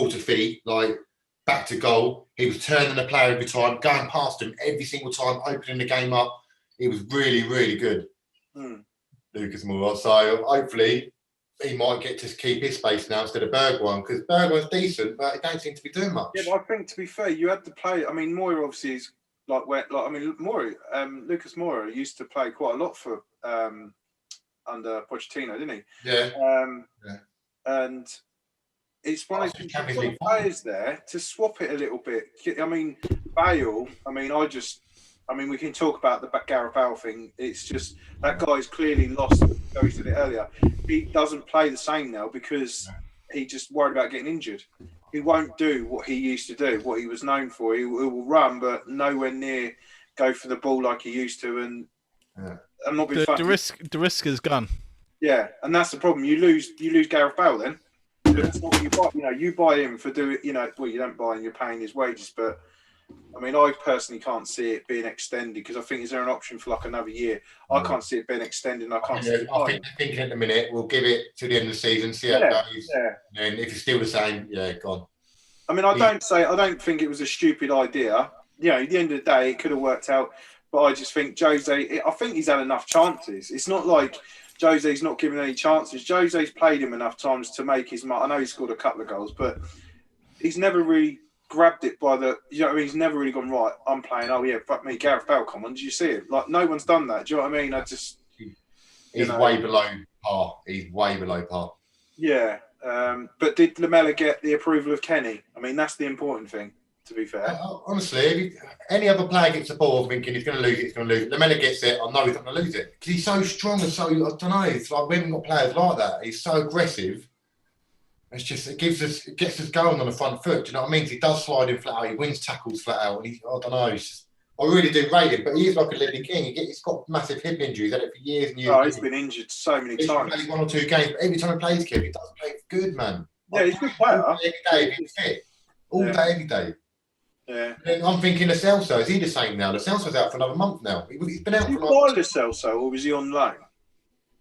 feet, like back to goal, he was turning the player every time, going past him every single time, opening the game up. He was really, really good. Lucas Moura. So hopefully he might get to keep his space now instead of Bergwijn, because Bergwijn's decent, but he don't seem to be doing much. Yeah, but I think, to be fair, you had to play. I mean, Moura obviously is Lucas Moura used to play quite a lot for under Pochettino, didn't he? Yeah. And it's one of those players there to swap it a little bit. I mean, Bale. We can talk about the Gareth Bale thing. It's just that guy's clearly lost. Gary said it earlier. He doesn't play the same now because he just worried about getting injured. He won't do what he used to do, what he was known for. He will run, but nowhere near go for the ball like he used to. And I'm not being funny. The risk is gone. Yeah, and that's the problem. You lose Gareth Bale then. That's not what you buy. You buy him for doing. Well, you don't buy him. You're paying his wages, but. I mean, I personally can't see it being extended because I think is there an option for like another year? I can't see it being extended. I think they're thinking at the minute we'll give it to the end of the season, see how it goes. Yeah. And if it's still the same, gone. I mean, I don't think it was a stupid idea. At the end of the day, it could have worked out. But I just think Jose. I think he's had enough chances. It's not like Jose's not given any chances. Jose's played him enough times to make his mark. I know he scored a couple of goals, but he's never really grabbed it by the, he's never really gone, right, I'm playing, fuck me, Gareth Bale, come on, did you see it? Like, no one's done that, do you know what I mean? He's way below par. He's way below par. Yeah, but did Lamella get the approval of Kenny? I mean, that's the important thing, to be fair. Honestly, if any other player gets the ball thinking he's going to lose it, Lamella gets it, I know he's not going to lose it. Because he's so strong and so, I don't know, it's like we haven't got players like that. He's so aggressive. It's just it gets us going on the front foot. Do you know what I mean? He does slide in flat out. He wins tackles flat out. And I don't know. I really do rate him, but he is like a living king. He's got massive hip injuries. He's had it for years and years. Oh, he's been injured so many times. He's played 1 or 2 games, but every time he plays, Kev, he doesn't play good, man. Yeah, he's a good player. Every day, he's fit. All day, every day. Yeah. And I'm thinking Lo Celso. Is he the same now? Lo Celso's out for another month now. He's been out for. Did you buy Lo Celso, or was he on loan?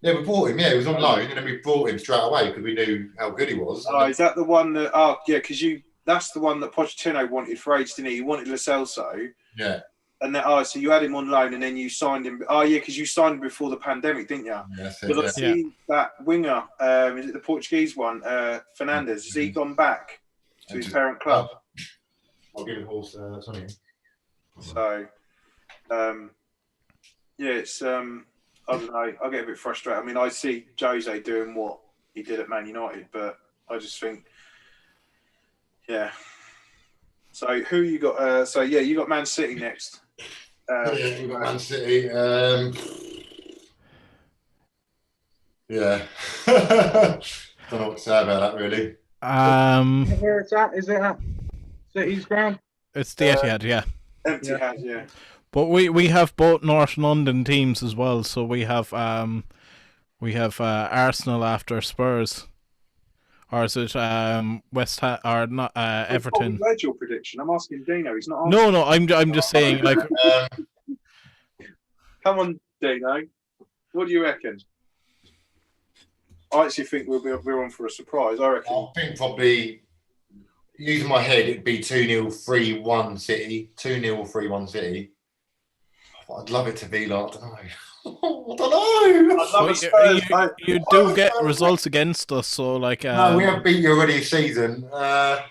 Yeah, we bought him. Yeah, he was on loan, and then we brought him straight away because we knew how good he was. Oh, is that the one that? Oh, yeah, because that's the one that Pochettino wanted for ages, didn't he? He wanted Lo Celso. Yeah. And then, so you had him on loan, and then you signed him. Oh, yeah, because you signed him before the pandemic, didn't you? Yeah, because I see that winger. Is it the Portuguese one? Fernandes. Has he gone back to his parent club? I'll give it a horse. Sonny. So, it's. I don't know. I get a bit frustrated. I mean, I see Jose doing what he did at Man United, but I just think, So who you got? You got Man City next. You got Man City. Don't know what to say about that really. Where it's at? Is it at City's ground? It's the Etihad, yeah. Etihad, yeah. But we have both North London teams as well, so we have Arsenal after Spurs. or is it West Ham or not Everton? You read your prediction. I'm asking Dino. He's not. No, I'm just saying like. Come on, Dino. What do you reckon? I actually think we're on for a surprise. I reckon. I think probably, using my head, it'd be 2-0, 3-1 City. 2-0 or 3-1 City. I'd love it to be like, I don't know. I don't know. I'd love a Spurs, you do get results against us, so like. No, we have beat you already this season.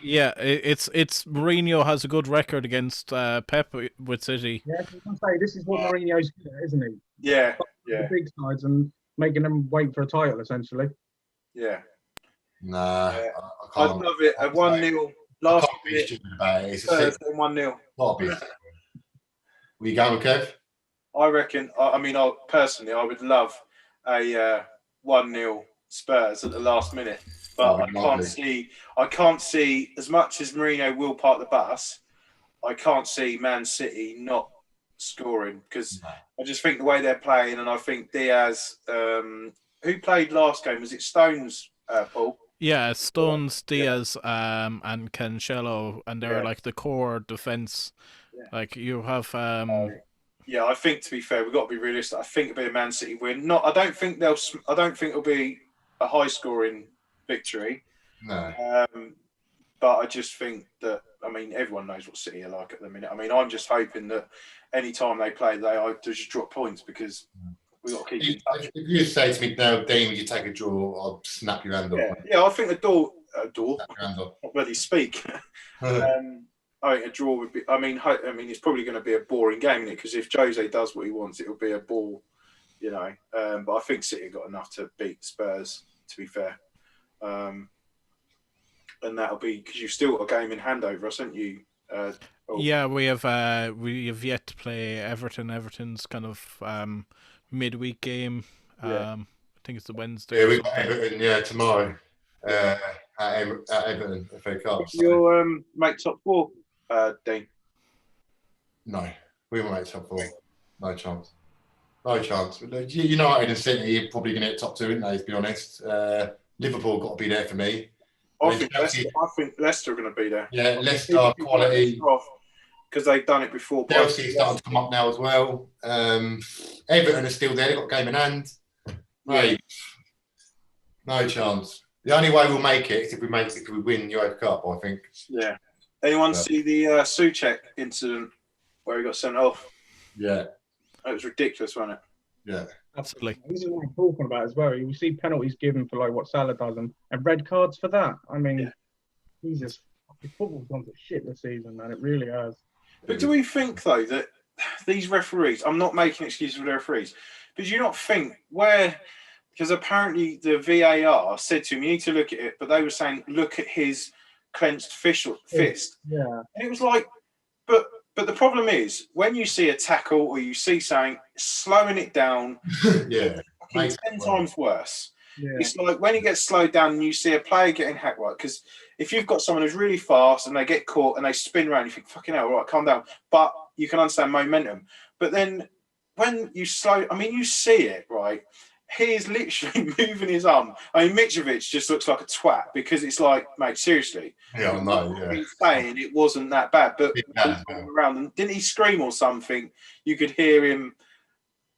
Yeah, it's Mourinho has a good record against Pep with City. Yeah, I was going to say, this is what Mourinho's good at, isn't he? Yeah. The big sides and making them wait for a title, essentially. Yeah. Nah, Yeah. I can't. I'd love it. A 1-0 last minute. It's Spurs 1-0. Will you going with Kev? I reckon. I mean, personally, I would love a 1-0 Spurs at the last minute, but I can't see as much as Mourinho will park the bus. I can't see Man City not scoring because I just think the way they're playing, and I think Diaz, who played last game, was it Stones, Paul? Yeah, Stones, Diaz, and Cancelo, and they're like the core defense. Yeah. Like you have. Yeah, I think to be fair, we've got to be realistic. I think it'll be a Man City win. I don't think it'll be a high-scoring victory. No. But I just think that, I mean, everyone knows what City are like at the minute. I mean, I'm just hoping that any time they play, they just drop points because we've got to keep in touch. If you say to me, no, Dean, would you take a draw? I'll snap your hand off. Yeah, I think a door. Not really speak. I think a draw would be. I mean, it's probably going to be a boring game, isn't it? Because if Jose does what he wants, it will be a ball, you know. But I think City got enough to beat Spurs. To be fair, and that'll be because you've still got a game in hand over us, haven't you? Yeah, we have yet to play Everton. Everton's kind of midweek game. Yeah. I think it's the Wednesday. Yeah, we got Everton. Tomorrow. At Everton, FA Cup. You'll make top four, Dean? No, we won't make top four. No chance. No chance. United and City are probably going to get top two, aren't they? To be honest, Liverpool got to be there for me. I think Leicester are going to be there. Yeah, Leicester quality because they've done it before. Chelsea's starting to come up now as well. Everton are still there. They've got a game in hand. Mate, no chance. The only way we'll make it is if we win the Europa Cup, I think. Yeah. Anyone see the Souček incident where he got sent off? Yeah. It was ridiculous, wasn't it? Yeah. Absolutely. This is what I'm talking about as well. You see penalties given for like what Salah does and red cards for that. I mean, Jesus, football's gone to shit this season, man. It really has. But do we think though that these referees? I'm not making excuses for the referees, but do you not think because apparently the VAR said to him, you need to look at it, but they were saying, look at his clenched fist. Yeah. And it was like, but the problem is, when you see a tackle or you see something, slowing it down, 10 times worse. Yeah. It's like when it gets slowed down and you see a player getting hacked, right? Because if you've got someone who's really fast and they get caught and they spin around, you think, fucking hell, right, calm down. But you can understand momentum. But then when you you see it, right? He is literally moving his arm. I mean, Mitrovic just looks like a twat because it's like, mate, seriously. Yeah, I know. Yeah. He's saying it wasn't that bad, but around and didn't he scream or something? You could hear him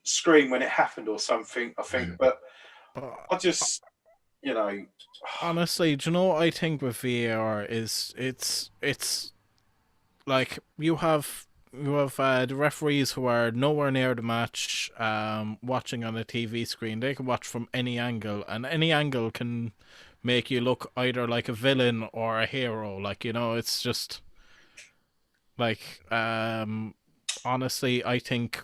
scream when it happened or something. I think, but I just, honestly, do you know what I think with VAR is? It's like you have the referees who are nowhere near the match, watching on a TV screen. They can watch from any angle, and any angle can make you look either like a villain or a hero. Like, it's just like, honestly, I think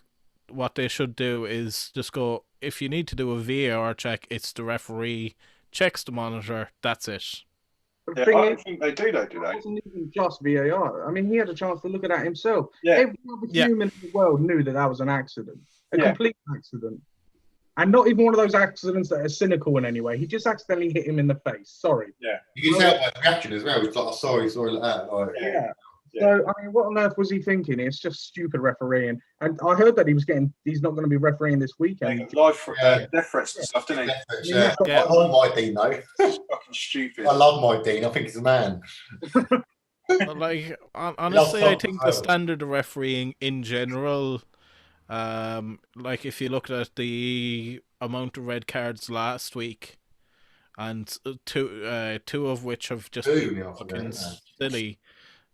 what they should do is just go, if you need to do a VAR check, it's the referee checks the monitor. That's it. Yeah, I don't think they do, though, do they? It wasn't even just VAR. I mean, he had a chance to look at that himself. Yeah. Every other human in the world knew that was an accident, a complete accident. And not even one of those accidents that are cynical in any way. He just accidentally hit him in the face. Sorry. Yeah. You can tell by the reaction as well. It's like, sorry, like that. Like, yeah. So, I mean, what on earth was he thinking? It's just stupid refereeing. And I heard that he's not going to be refereeing this weekend. Live death threats and stuff, didn't he? Yeah. Yeah. I like my Dean though. Fucking stupid. I love my Dean. I think he's a man. But, like, honestly, I Lots think of the power. standard of refereeing in general, like if you looked at the amount of red cards last week, and two of which have just been fucking silly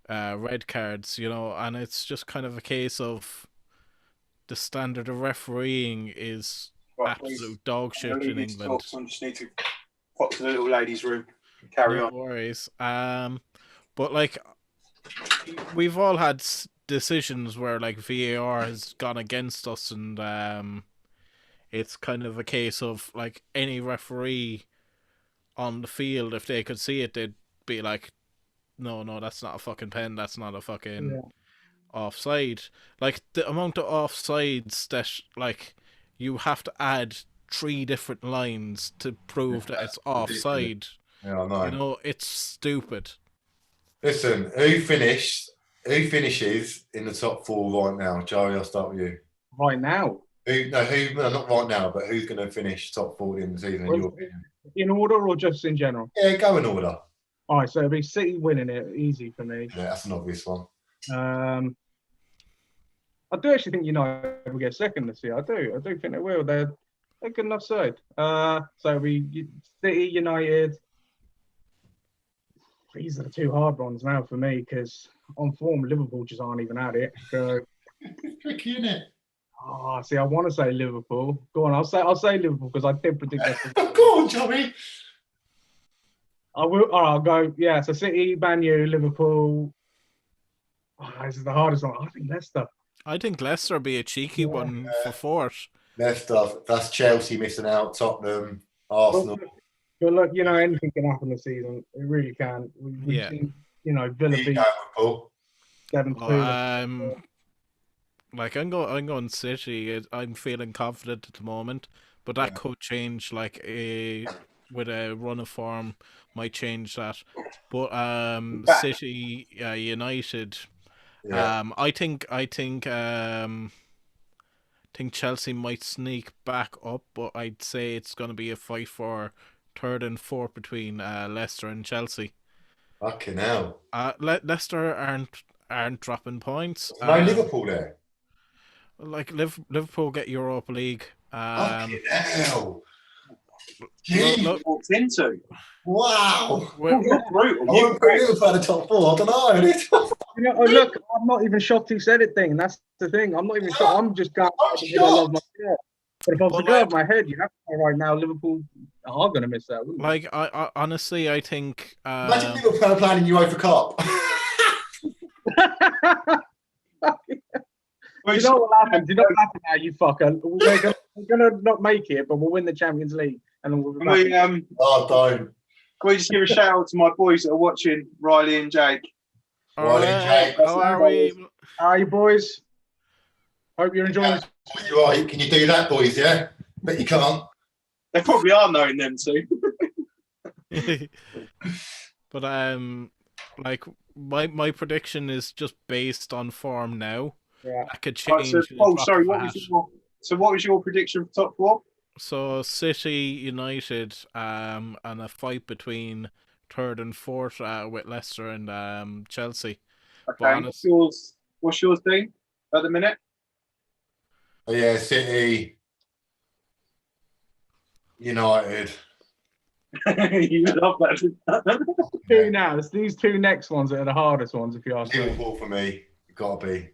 red cards, you know, and it's just kind of a case of the standard of refereeing is absolute dog shit in England. I just need to pop to the little ladies' room and carry No on. worries. But like, we've all had decisions where like VAR has gone against us, and it's kind of a case of like any referee on the field, if they could see it, they'd be like, no, that's not a fucking pen, that's not a fucking offside. Like the amount of offsides that like you have to add 3 different lines to prove that it's offside. Yeah, I know. You know, it's stupid. Listen, who finishes in the top 4 right now? Joey, I'll start with you. Right now? No, not right now, but who's going to finish top 40 in the season, in your opinion? In order or just in general? Yeah, go in order. All right, so it'll be City winning it, easy for me. Yeah, that's an obvious one. I do actually think United will get second this year. I do think they will. They're a good enough side. So it'll be City, United. These are the 2 hard ones now for me because on form, Liverpool just aren't even at it. So, It's tricky, isn't it? see, I want to say Liverpool. Go on, I'll say Liverpool because I did predict that. Go on, Joey. I will. All right, I'll go. Yeah, so City, Man U, Liverpool. This is the hardest one. I think Leicester. I think Leicester be a cheeky one for 4th. Leicester, that's Chelsea missing out, Tottenham, Arsenal. But look, anything can happen this season. It really can. We've seen, Villa beat Liverpool. 7-2. Like I'm going City. I'm feeling confident at the moment, but that could change. Like with a run of form, might change that. But City, United. Yeah. I think Chelsea might sneak back up, but I'd say it's going to be a fight for 3rd and 4th between Leicester and Chelsea. Fucking hell. Leicester aren't dropping points. No Liverpool there. Like Liverpool get Europa League. Fucking hell. Look, Walked into. Wow. You're brutal. I wouldn't put Liverpool in the top 4. I don't know. Look, I'm not even shocked he said it. That's the thing. I'm not even shocked. I'm just going. I love my shirt. But if I was to go off my head, you have to say right now, Liverpool are going to miss that. Like, I honestly, I think. Imagine Liverpool playing in UEFA Cup. You know what happens? You know what happens now, you fucker. We're gonna not make it, but we'll win the Champions League, and then we'll be back. Oh, don't. Can we just give a shout out to my boys that are watching, Riley and Jake? Riley and Jake. How are we? Hi, you boys. Hope you're enjoying this. You're right. Can you do that, boys? Yeah. Bet you can't. They probably are knowing them too. But like my prediction is just based on form now. Yeah. That could change. Sorry. What was your prediction for top 4? So City, United, and a fight between 3rd and 4th with Leicester and Chelsea. Okay. What's yours, Dean? At the minute. Oh, yeah, City, United. You love that. Now, it's these 2 next ones that are the hardest ones, if you ask me. Liverpool for me. Gotta be.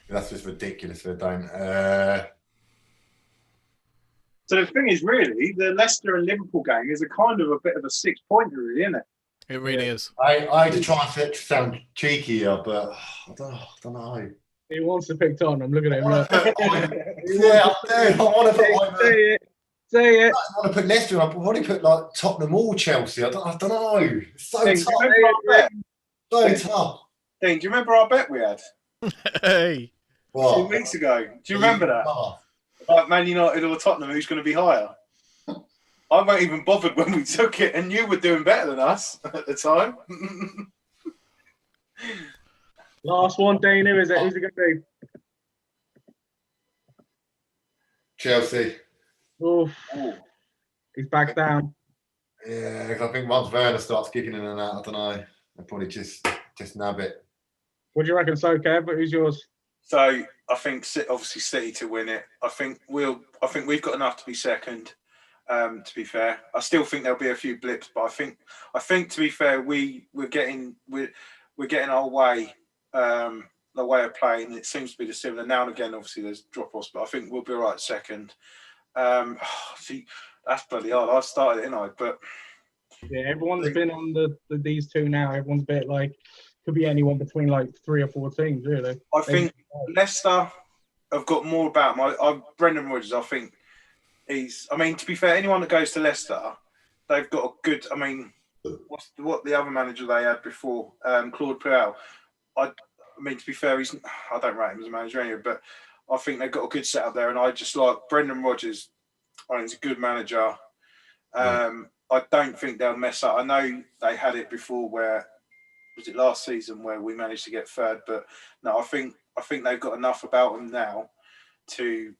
That's just ridiculous if they don't. So the thing is, really, the Leicester and Liverpool game is a kind of a bit of a 6-pointer, really, isn't it? It really is. I had to try and sound cheekier, but I don't know. He wants to pick Tottenham. Look at him. Yeah, I do. I want to put Say it. I want to put Leicester up. I want to put like Tottenham or Chelsea. I don't know. It's so Dean, tough. So tough. Dean, do you remember our bet we had Hey. 2 weeks ago? Do you remember that? Like Man United or Tottenham, who's going to be higher? I weren't even bothered when we took it, and you were doing better than us at the time. Last one, Dane. Who is it? Who's it going to Chelsea. be? Oof. Ooh. He's back down. Yeah, 'cause I think once Werner starts kicking in and out, I don't know. They'll probably just nab it. What do you reckon, so Kev? Who's yours? So I think obviously City to win it. I think we've got enough to be second. To be fair, I still think there'll be a few blips, but I think to be fair, we're getting our way, the way of playing. It seems to be the similar. Now and again, obviously there's drop-offs, but I think we'll be all right second. See, that's bloody hard. I started it, didn't I? But Yeah, everyone's been on these two now. Everyone's a bit like could be anyone between like 3 or 4 teams, really. I think Leicester have got more about Brendan Rodgers. I think he's. I mean, to be fair, anyone that goes to Leicester, they've got a good. I mean, what the other manager they had before, Claude Puel. I mean, to be fair, I don't rate him as a manager anyway, but I think they've got a good setup there, and I just like Brendan Rodgers. I think he's a good manager. I don't think they'll mess up. I know they had it before where. Was it last season where we managed to get third? But no, I think they've got enough about them now to.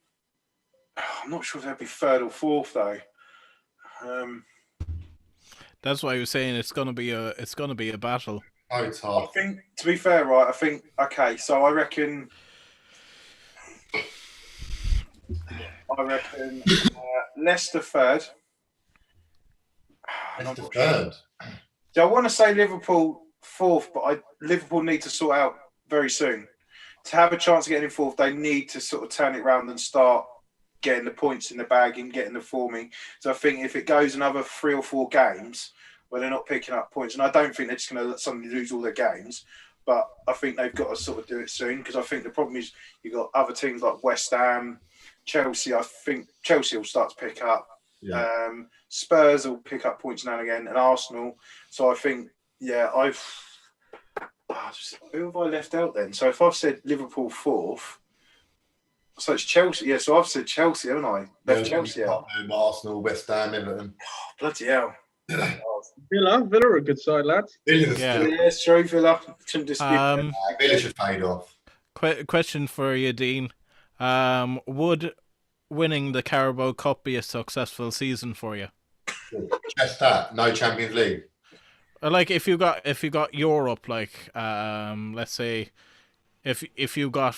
I'm not sure if they'll be third or fourth though. That's why I was saying it's gonna be a battle. Oh, it's hard. I think, to be fair, right? I think okay. So I reckon Leicester third. Leicester third. So I want to say Liverpool fourth, but Liverpool need to sort out very soon. To have a chance of getting in fourth, they need to sort of turn it around and start getting the points in the bag and getting the forming. So I think if it goes another 3 or 4 games where they're not picking up points, and I don't think they're just going to let somebody lose all their games, but I think they've got to sort of do it soon because I think the problem is you've got other teams like West Ham, Chelsea. I think Chelsea will start to pick up. Yeah. Spurs will pick up points now and again, and Arsenal. So I think, yeah, who have I left out then? So if I've said Liverpool fourth, so it's Chelsea. Yeah, so I've said Chelsea, haven't I? Left Chelsea out. Arsenal, West Ham, Everton. Oh, bloody hell. Villa are a good side, lads. Yeah, it's true, Villa. Couldn't dispute Villa should fade off. Question for you, Dean. Would winning the Carabao Cup be a successful season for you? Just that. No Champions League. Like if you got Europe, like let's say if you got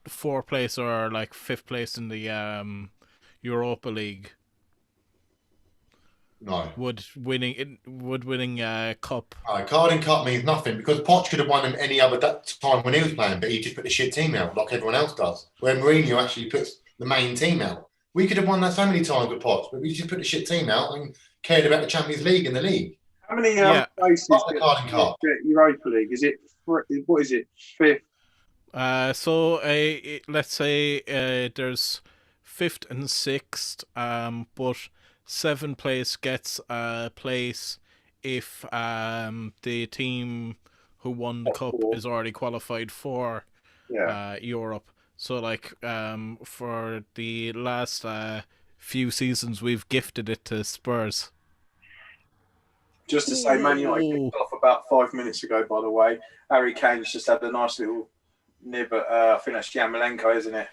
4th place or like 5th place in the Europa League, no. Would winning cup? Carling Cup means nothing because Poch could have won them any other time when he was playing, but he just put the shit team out like everyone else does. Where Mourinho actually puts the main team out. We could have won that so many times with Poch, but we just put the shit team out and cared about the Champions League and the league. How many places Europa League? Is it what is it? 5th? So let's say there's 5th and 6th, but 7th place gets a place if the team who won the cup is already qualified for Europe. So like for the last few seasons, we've gifted it to Spurs. Just to say, Man United kicked off about 5 minutes ago, by the way. Harry Kane's just had a nice little nib at, I think that's Yarmolenko, isn't it?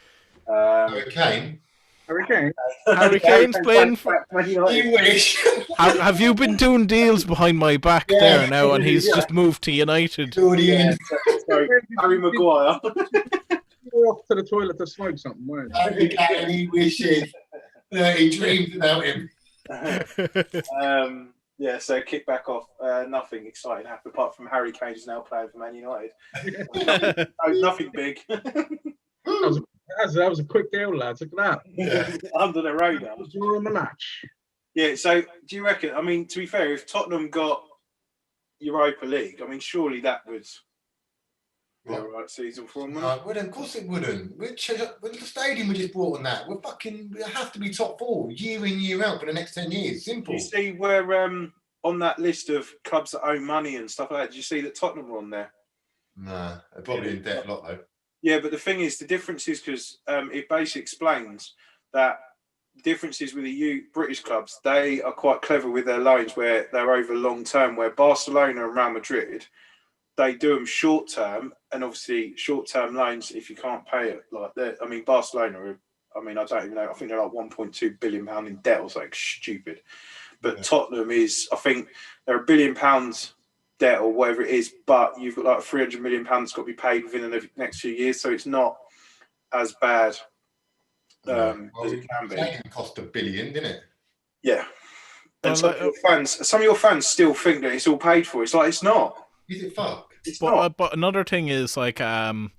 Harry Kane? Harry Kane's playing for Man United. You wish. have you been doing deals behind my back there now, and he's just moved to United? Yeah, so Harry Maguire. You're off to the toilet to smoke something, weren't you? Harry Kane, he wishes. He dreams about him. Yeah, so kick back off. Nothing exciting happened apart from Harry Kane is now playing for Man United. Nothing big. That was a quick deal, lads. Look at that. Under the radar. You're on the match. Yeah, so do you reckon, I mean, to be fair, if Tottenham got Europa League, I mean, surely that would be the right season for them. Of course it wouldn't. With the stadium we just brought on that, we have to be top 4 year in, year out for the next 10 years. Simple. You see where on that list of clubs that own money and stuff like that, did you see that Tottenham were on there? Nah, they're probably in debt a lot though. Yeah, but the thing is, the difference is because it basically explains that the differences with the British clubs, they are quite clever with their loans where they're over long term, where Barcelona and Real Madrid, they do them short term and obviously short-term loans, if you can't pay it, like I mean, Barcelona, I mean, I don't even know. I think they're like £1.2 billion in debt or something stupid. But Tottenham is, I think they're £1 billion debt or whatever it is, but you've got like £300 million that's got to be paid within the next few years. So it's not as bad as it can be. It cost $1 billion, didn't it? Yeah. And some of your fans still think that it's all paid for. It's like, it's not. Is it fuck? It's not. But another thing is like a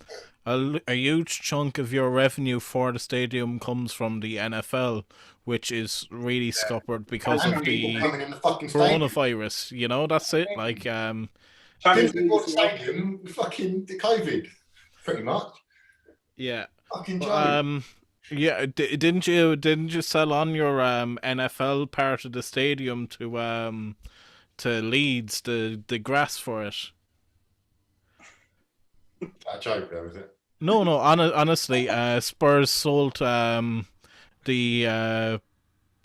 huge chunk of your revenue for the stadium comes from the NFL, which is really scuppered because of the coronavirus. You know, that's it. Like Stadium, fucking COVID, pretty much. Yeah. Fucking joke. Yeah, didn't you sell on your NFL part of the stadium to Leeds, the grass for it? A joke, though, is it? No. Honestly, Spurs sold the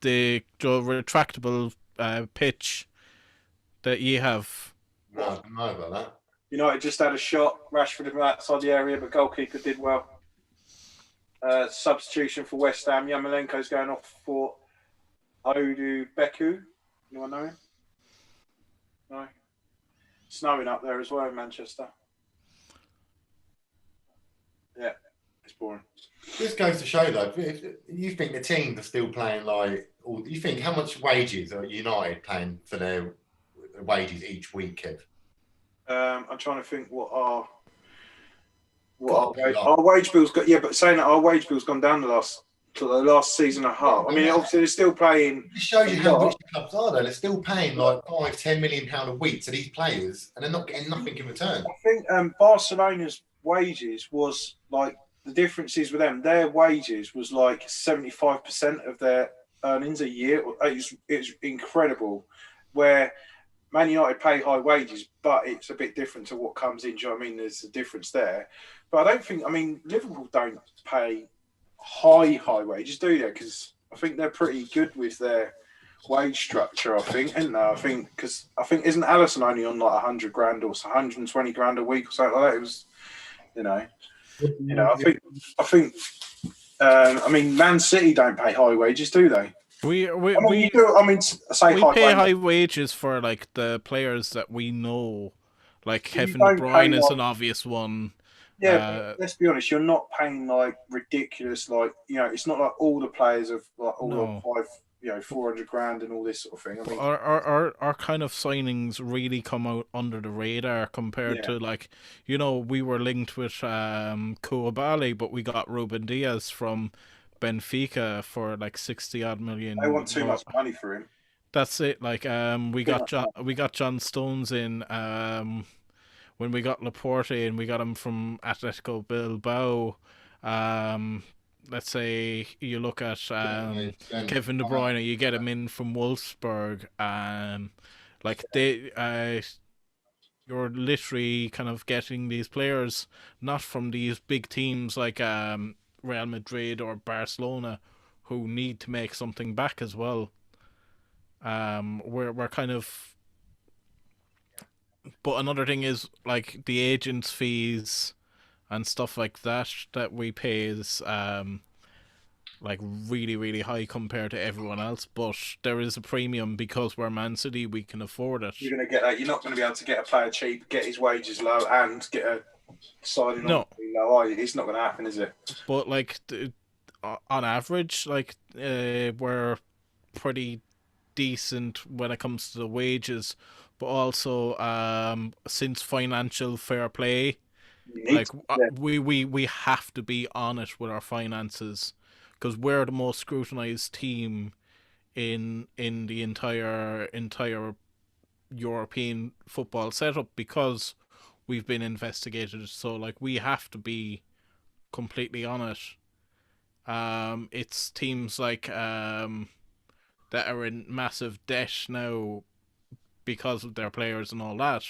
retractable pitch that you have. No, I don't know about that. United just had a shot. Rashford from outside the area, but goalkeeper did well. Substitution for West Ham. Yamalenko's going off for Odu Beku. Anyone know him? No. Snowing up there as well in Manchester. Yeah, it's boring. This goes to show, though, if you think the teams are still playing like, or you think how much wages are United paying for their wages each week, Kev? I'm trying to think what our wage bill's got. Yeah, but saying that our wage bill's gone down the last season and a half. I mean, obviously they're still playing. It shows you how rich the clubs are, though. They're still paying like £5-10 million a week to these players, and they're not getting nothing in return. I think Barcelona's wages was like, the difference is with them. Their wages was like 75% of their earnings a year. It's incredible. Where Man United pay high wages, but it's a bit different to what comes in. Do you know what I mean? There's a difference there. But I don't think, Liverpool don't pay high wages, do they? Because I think they're pretty good with their wage structure, I think, isn't they? I think, isn't Alisson only on like 100 grand or 120 grand a week or something like that? It was, I think, Man City don't pay high wages, do they? We pay high wages for like the players that we know, like Kevin De Bruyne is an obvious one. Yeah, but let's be honest, you're not paying like ridiculous, like, it's not like all the players of like all the 400 grand and all this sort of thing. Our kind of signings really come out under the radar compared to like, we were linked with Koulibaly, but we got Ruben Diaz from Benfica for like 60 odd million. They want too much money for him. That's it. Like we got John Stones in when we got Laporte and we got him from Atletico Bilbao. Let's say you look at Kevin De Bruyne, you get him in from Wolfsburg. You're literally kind of getting these players not from these big teams like Real Madrid or Barcelona, who need to make something back as well. We're kind of. But another thing is like the agents' fees and stuff like that we pay is like really, really high compared to everyone else. But there is a premium because we're Man City, we can afford it. You're going to get that. You're not going to be able to get a player cheap, get his wages low, and get a signing on low. It's not going to happen, is it? But like on average, like we're pretty decent when it comes to the wages. But also, since financial fair play, we have to be on it with our finances, because we're the most scrutinized team in the entire European football setup, because we've been investigated. So like we have to be completely on it. It's teams like that are in massive debt now because of their players and all that.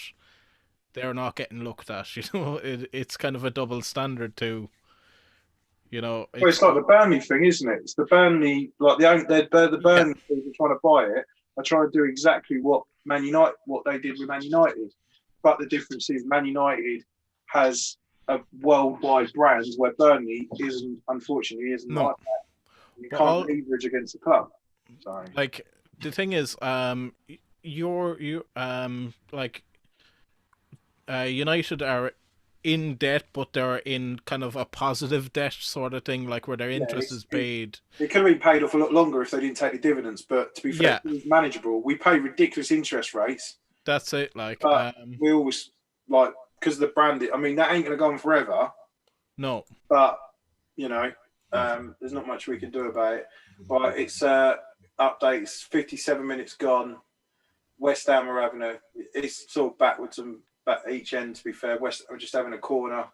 They're not getting looked at. It's kind of a double standard too. It's like the Burnley thing, isn't it? It's the Burnley, like the Burnley people trying to buy it are trying to do exactly what they did with Man United. But the difference is Man United has a worldwide brand where Burnley unfortunately isn't No. like that. You But can't leverage against the club. So like the thing is, like United are in debt, but they're in kind of a positive debt sort of thing, like where their yeah, interest is paid. it could have been paid off a lot longer if they didn't take the dividends. But to be fair, Yeah. it was manageable. We pay ridiculous interest rates, That's it. Like, but we always like because of the branding. I mean, that ain't going to go on forever. no. But you know, there's not much we can do about it. Right, it's updates. 57 minutes gone. West Ham are having it's sort of backwards and back each end. To be fair, West Ham are just having a corner.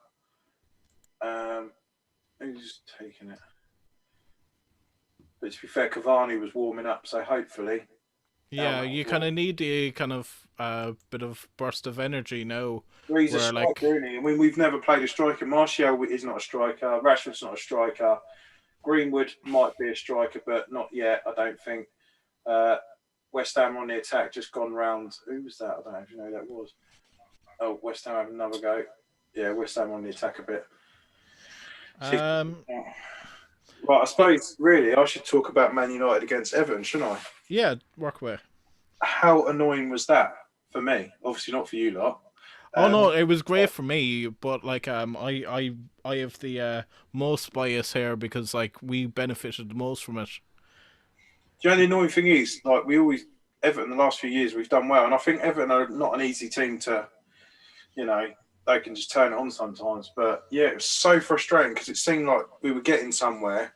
Who's taking it? But to be fair, Cavani was warming up, so hopefully. Yeah, you kind of need a kind of bit of burst of energy now. Well, he's a where, striker, like, isn't he? I mean, we've never played a striker. Martial is not a striker. Rashford's not a striker. Greenwood might be a striker, but not yet, I don't think. West Ham on the attack, just gone round. Who was that? I don't know if you know who that was. Oh, West Ham have another go. Yeah, West Ham on the attack a bit. Right, I suppose, really, I should talk about Man United against Everton, shouldn't I? Yeah, work with. How annoying was that for me? Obviously not for you lot. Oh no, it was great for me, but like I have the most bias here because like we benefited the most from it. The only annoying thing is, like Everton the last few years we've done well, and I think Everton are not an easy team to, they can just turn it on sometimes. But yeah, it was so frustrating because it seemed like we were getting somewhere,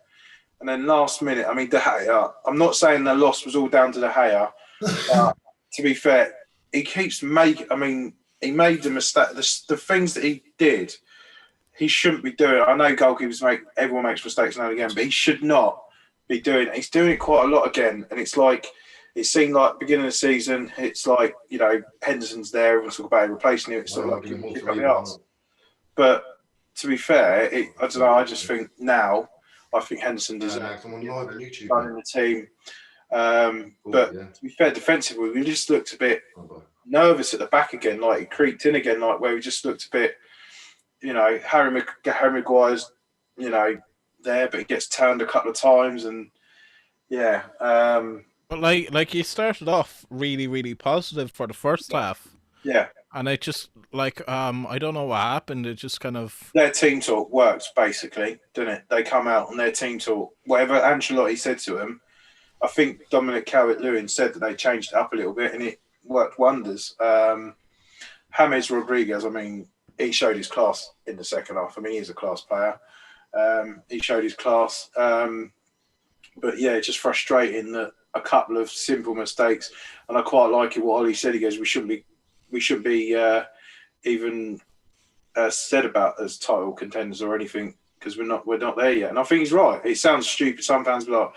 and then last minute, I mean, De Gea. I'm not saying the loss was all down to De Gea, but to be fair, he keeps making. I mean, he made the mistake. The things that he did, he shouldn't be doing. I know goalkeepers everyone makes mistakes now and again, but he should not be doing it. He's doing it quite a lot again, and it's like it seemed like beginning of the season. It's like Henderson's there. Everyone's talking about replacing him. It's sort of like kick up the arse. But to be fair, I don't know. I just think now, I think Henderson deserves to be in the team. But to be fair, defensively, we just looked a bit nervous at the back again. Like he creeped in again, like where we just looked a bit. Harry Maguire's, there, but he gets turned a couple of times, and yeah. But like you started off really, really positive for the first half. Yeah. And it just I don't know what happened. It just kind of their team talk works basically, doesn't it? They come out and their team talk, whatever Ancelotti said to them. I think Dominic Calvert-Lewin said that they changed it up a little bit, and it worked wonders. James Rodriguez, I mean, he showed his class in the second half. I mean, he's a class player. He showed his class. But yeah, it's just frustrating that a couple of simple mistakes. And I quite like it what Ollie said. He goes, we shouldn't be even said about as title contenders or anything because we're not there yet. And I think he's right. It sounds stupid. Some fans be like,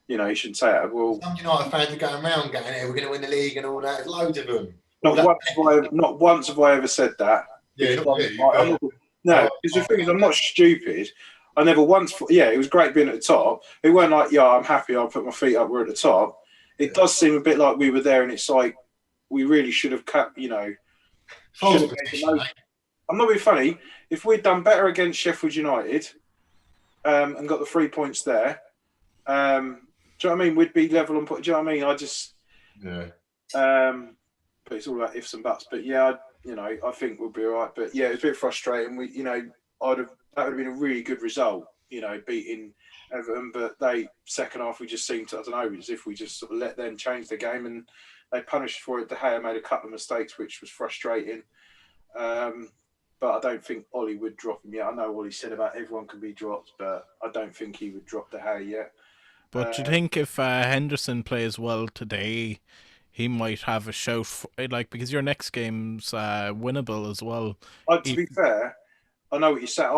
you shouldn't say it. Well, some United fans are going around going, "Hey, we're going to win the league and all that." There's loads of them. Not once have I ever said that. Yeah, no, because the thing is, I'm not stupid. I never once thought, it was great being at the top. It weren't like, I'm happy, I'll put my feet up, we're at the top. It does seem a bit like we were there, and it's like, we really should have cut, I'm not being funny. If we'd done better against Sheffield United and got the 3 points there, do you know what I mean? We'd be level on point. Do you know what I mean? But it's all about ifs and buts. But yeah, I think we'll be all right. But yeah, it's a bit frustrating. That would have been a really good result, beating Everton. But second half, we just seemed to, I don't know, as if we just sort of let them change the game, and they punished for it. De Gea made a couple of mistakes, which was frustrating. But I don't think Ollie would drop him yet. I know Ollie said about everyone can be dropped, but I don't think he would drop De Gea yet. But do you think if Henderson plays well today, he might have a shout because your next game's winnable as well? To be fair, I know what you said.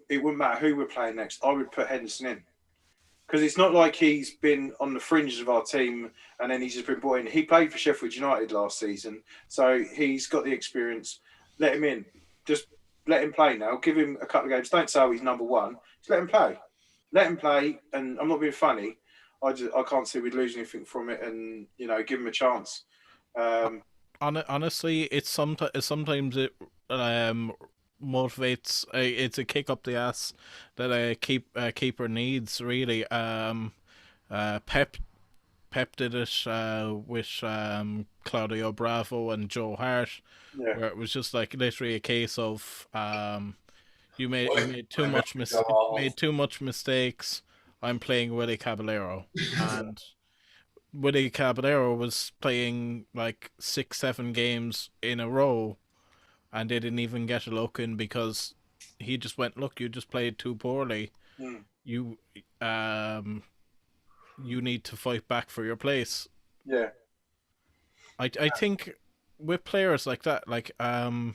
It wouldn't matter who we're playing next. I would put Henderson in because it's not like he's been on the fringes of our team and then he's just been brought in. He played for Sheffield United last season, so he's got the experience. Let him in. Just let him play now. Give him a couple of games. Don't say he's number one. Just let him play. Let him play. And I'm not being funny. I can't see we'd lose anything from it, and give him a chance. Honestly, it's sometimes it motivates. It's a kick up the ass that a keeper needs. Really, Pep did it with Claudio Bravo and Joe Hart, Yeah. where it was just like literally a case of you made too I remember much Joe made too much mistakes. I'm playing Willie Caballero, and Willie Caballero was playing like 6-7 games in a row, and they didn't even get a look in because he just went, look, you just played too poorly. Mm. You you need to fight back for your place. Yeah. I think with players like that, I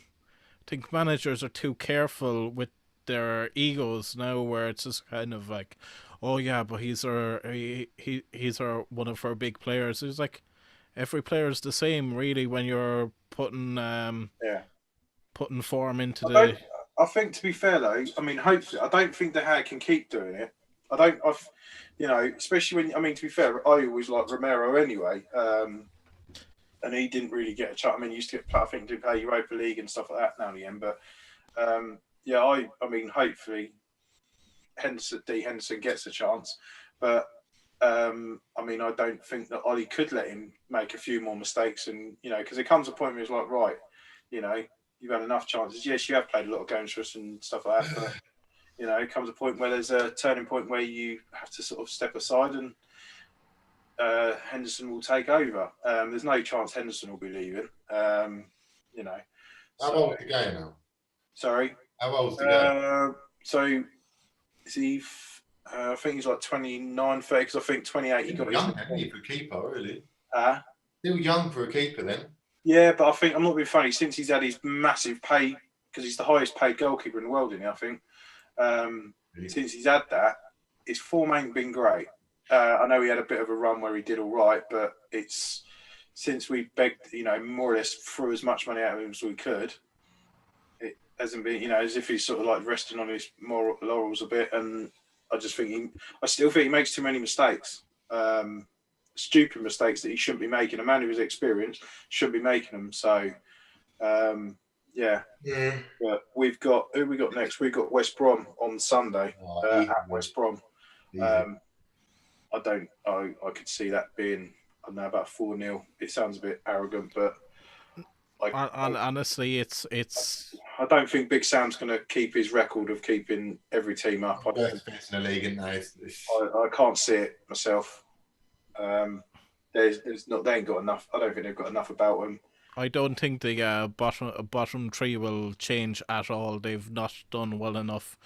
think managers are too careful with their egos now, where it's just kind of like, oh yeah, but he's our one of our big players. It's like every player is the same, really, when you're Yeah. putting form into I the. don't. I think to be fair though, I mean, hopefully, I don't think De Gea can keep doing it. I don't. You know, especially when I mean, to be fair, I always like Romero anyway. And he didn't really get a chance. I mean, he used to get, I think, to play Europa League and stuff like that now and again. But yeah, I mean, hopefully, Henderson gets a chance. But I mean, I don't think that Ollie could let him make a few more mistakes. And you know, because there comes a point where it's like, right, you know, you've had enough chances. Yes, you have played a lot of games for us and stuff like that. But you know, it comes a point where there's a turning point where you have to sort of step aside and. Henderson will take over. There's no chance Henderson will be leaving. You know. How old's the guy now? Sorry. How old's the guy? So is he? I think he's like 29, 30, because I think 28 he got young, isn't he, for a keeper, really? Still young for a keeper then. Yeah, but I think I'm not being funny. Since he's had his massive pay, because he's the highest paid goalkeeper in the world, isn't he? I think. Really? Since he's had that, his form ain't been great. I know he had a bit of a run where he did all right, but it's since we begged, you know, more or less threw as much money out of him as we could. It hasn't been, you know, as if he's sort of like resting on his laurels a bit. And I just think I still think he makes too many mistakes, stupid mistakes that he shouldn't be making. A man who is experienced shouldn't be making them. So, yeah. But who we got next? We've got West Brom on Sunday at West Brom. I could see that being, I don't know, about 4-0. It sounds a bit arrogant, but honestly, it's. I don't think Big Sam's going to keep his record of keeping every team up. Best defence in the league, isn't they? I can't see it myself. There's not. They ain't got enough. I don't think they've got enough about them. I don't think the bottom three will change at all. They've not done well enough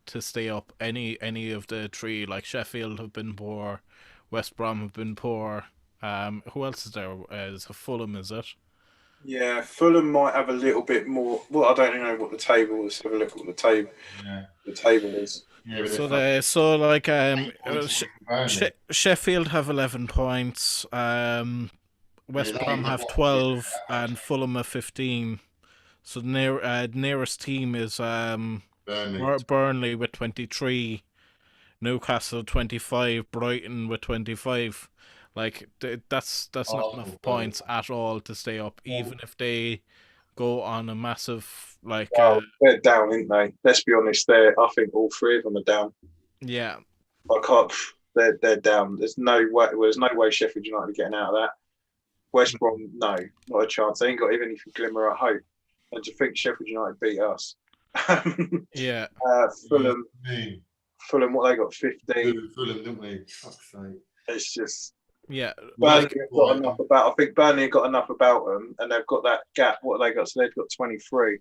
to stay up. Any of the three, like Sheffield have been poor, West Brom have been poor. Who else is there? Is Fulham? Is it? Yeah, Fulham might have a little bit more. Well, I don't know what the table is. Have a look at what the table. Yeah. The table is. Yeah, Sheffield have 11 points. West Brom have 12 and Fulham have 15. So the nearest team is Burnley with 23, Newcastle 25, Brighton with 25. Like that's not enough points at all to stay up, even if they go on a massive they're down, aren't they? Let's be honest. I think all three of them are down. Yeah, I can't. They're down. There's no way. There's no way Sheffield United are getting out of that. West Brom, no, not a chance. They ain't got even a glimmer of hope. And to think Sheffield United beat us. Yeah. Fulham, what they got? 15. Fulham, didn't we? Fuck's sake. It's just. Yeah. Burnley have got enough about. I think Burnley have got enough about them, and they've got that gap. What have they got? So they've got 23.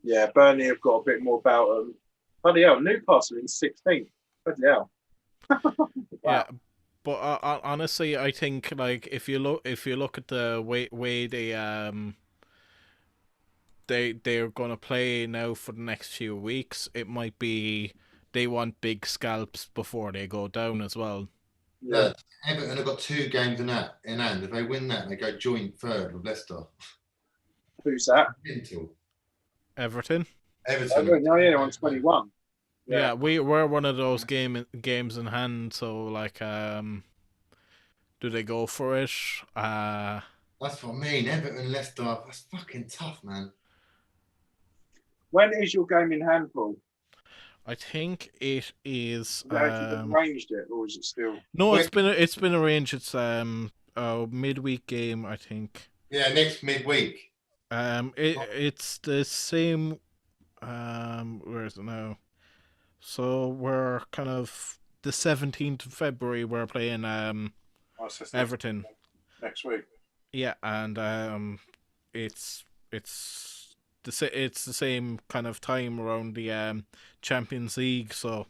Yeah, Burnley have got a bit more about them. Bloody hell, Newcastle in 16th. Bloody hell. Wow. Yeah. But honestly, I think like if you look at the way they're gonna play now for the next few weeks, it might be they want big scalps before they go down as well. Yeah, Everton have got 2 games in hand. If they win that, they go joint third with Leicester. Who's that? Everton. Everton. Oh yeah, on 21. Yeah, we're one of those games in hand. So like, do they go for it? That's what I mean. Everton, Leicester. That's fucking tough, man. When is your game in hand, Paul? I think it is. Have they actually arranged it, or is it still? No, it's been arranged. It's a midweek game, I think. Yeah, next midweek. It's the same. Where is it now? So we're kind of the 17th of February. We're playing Everton Next week. Yeah, and it's the same kind of time around the Champions League. So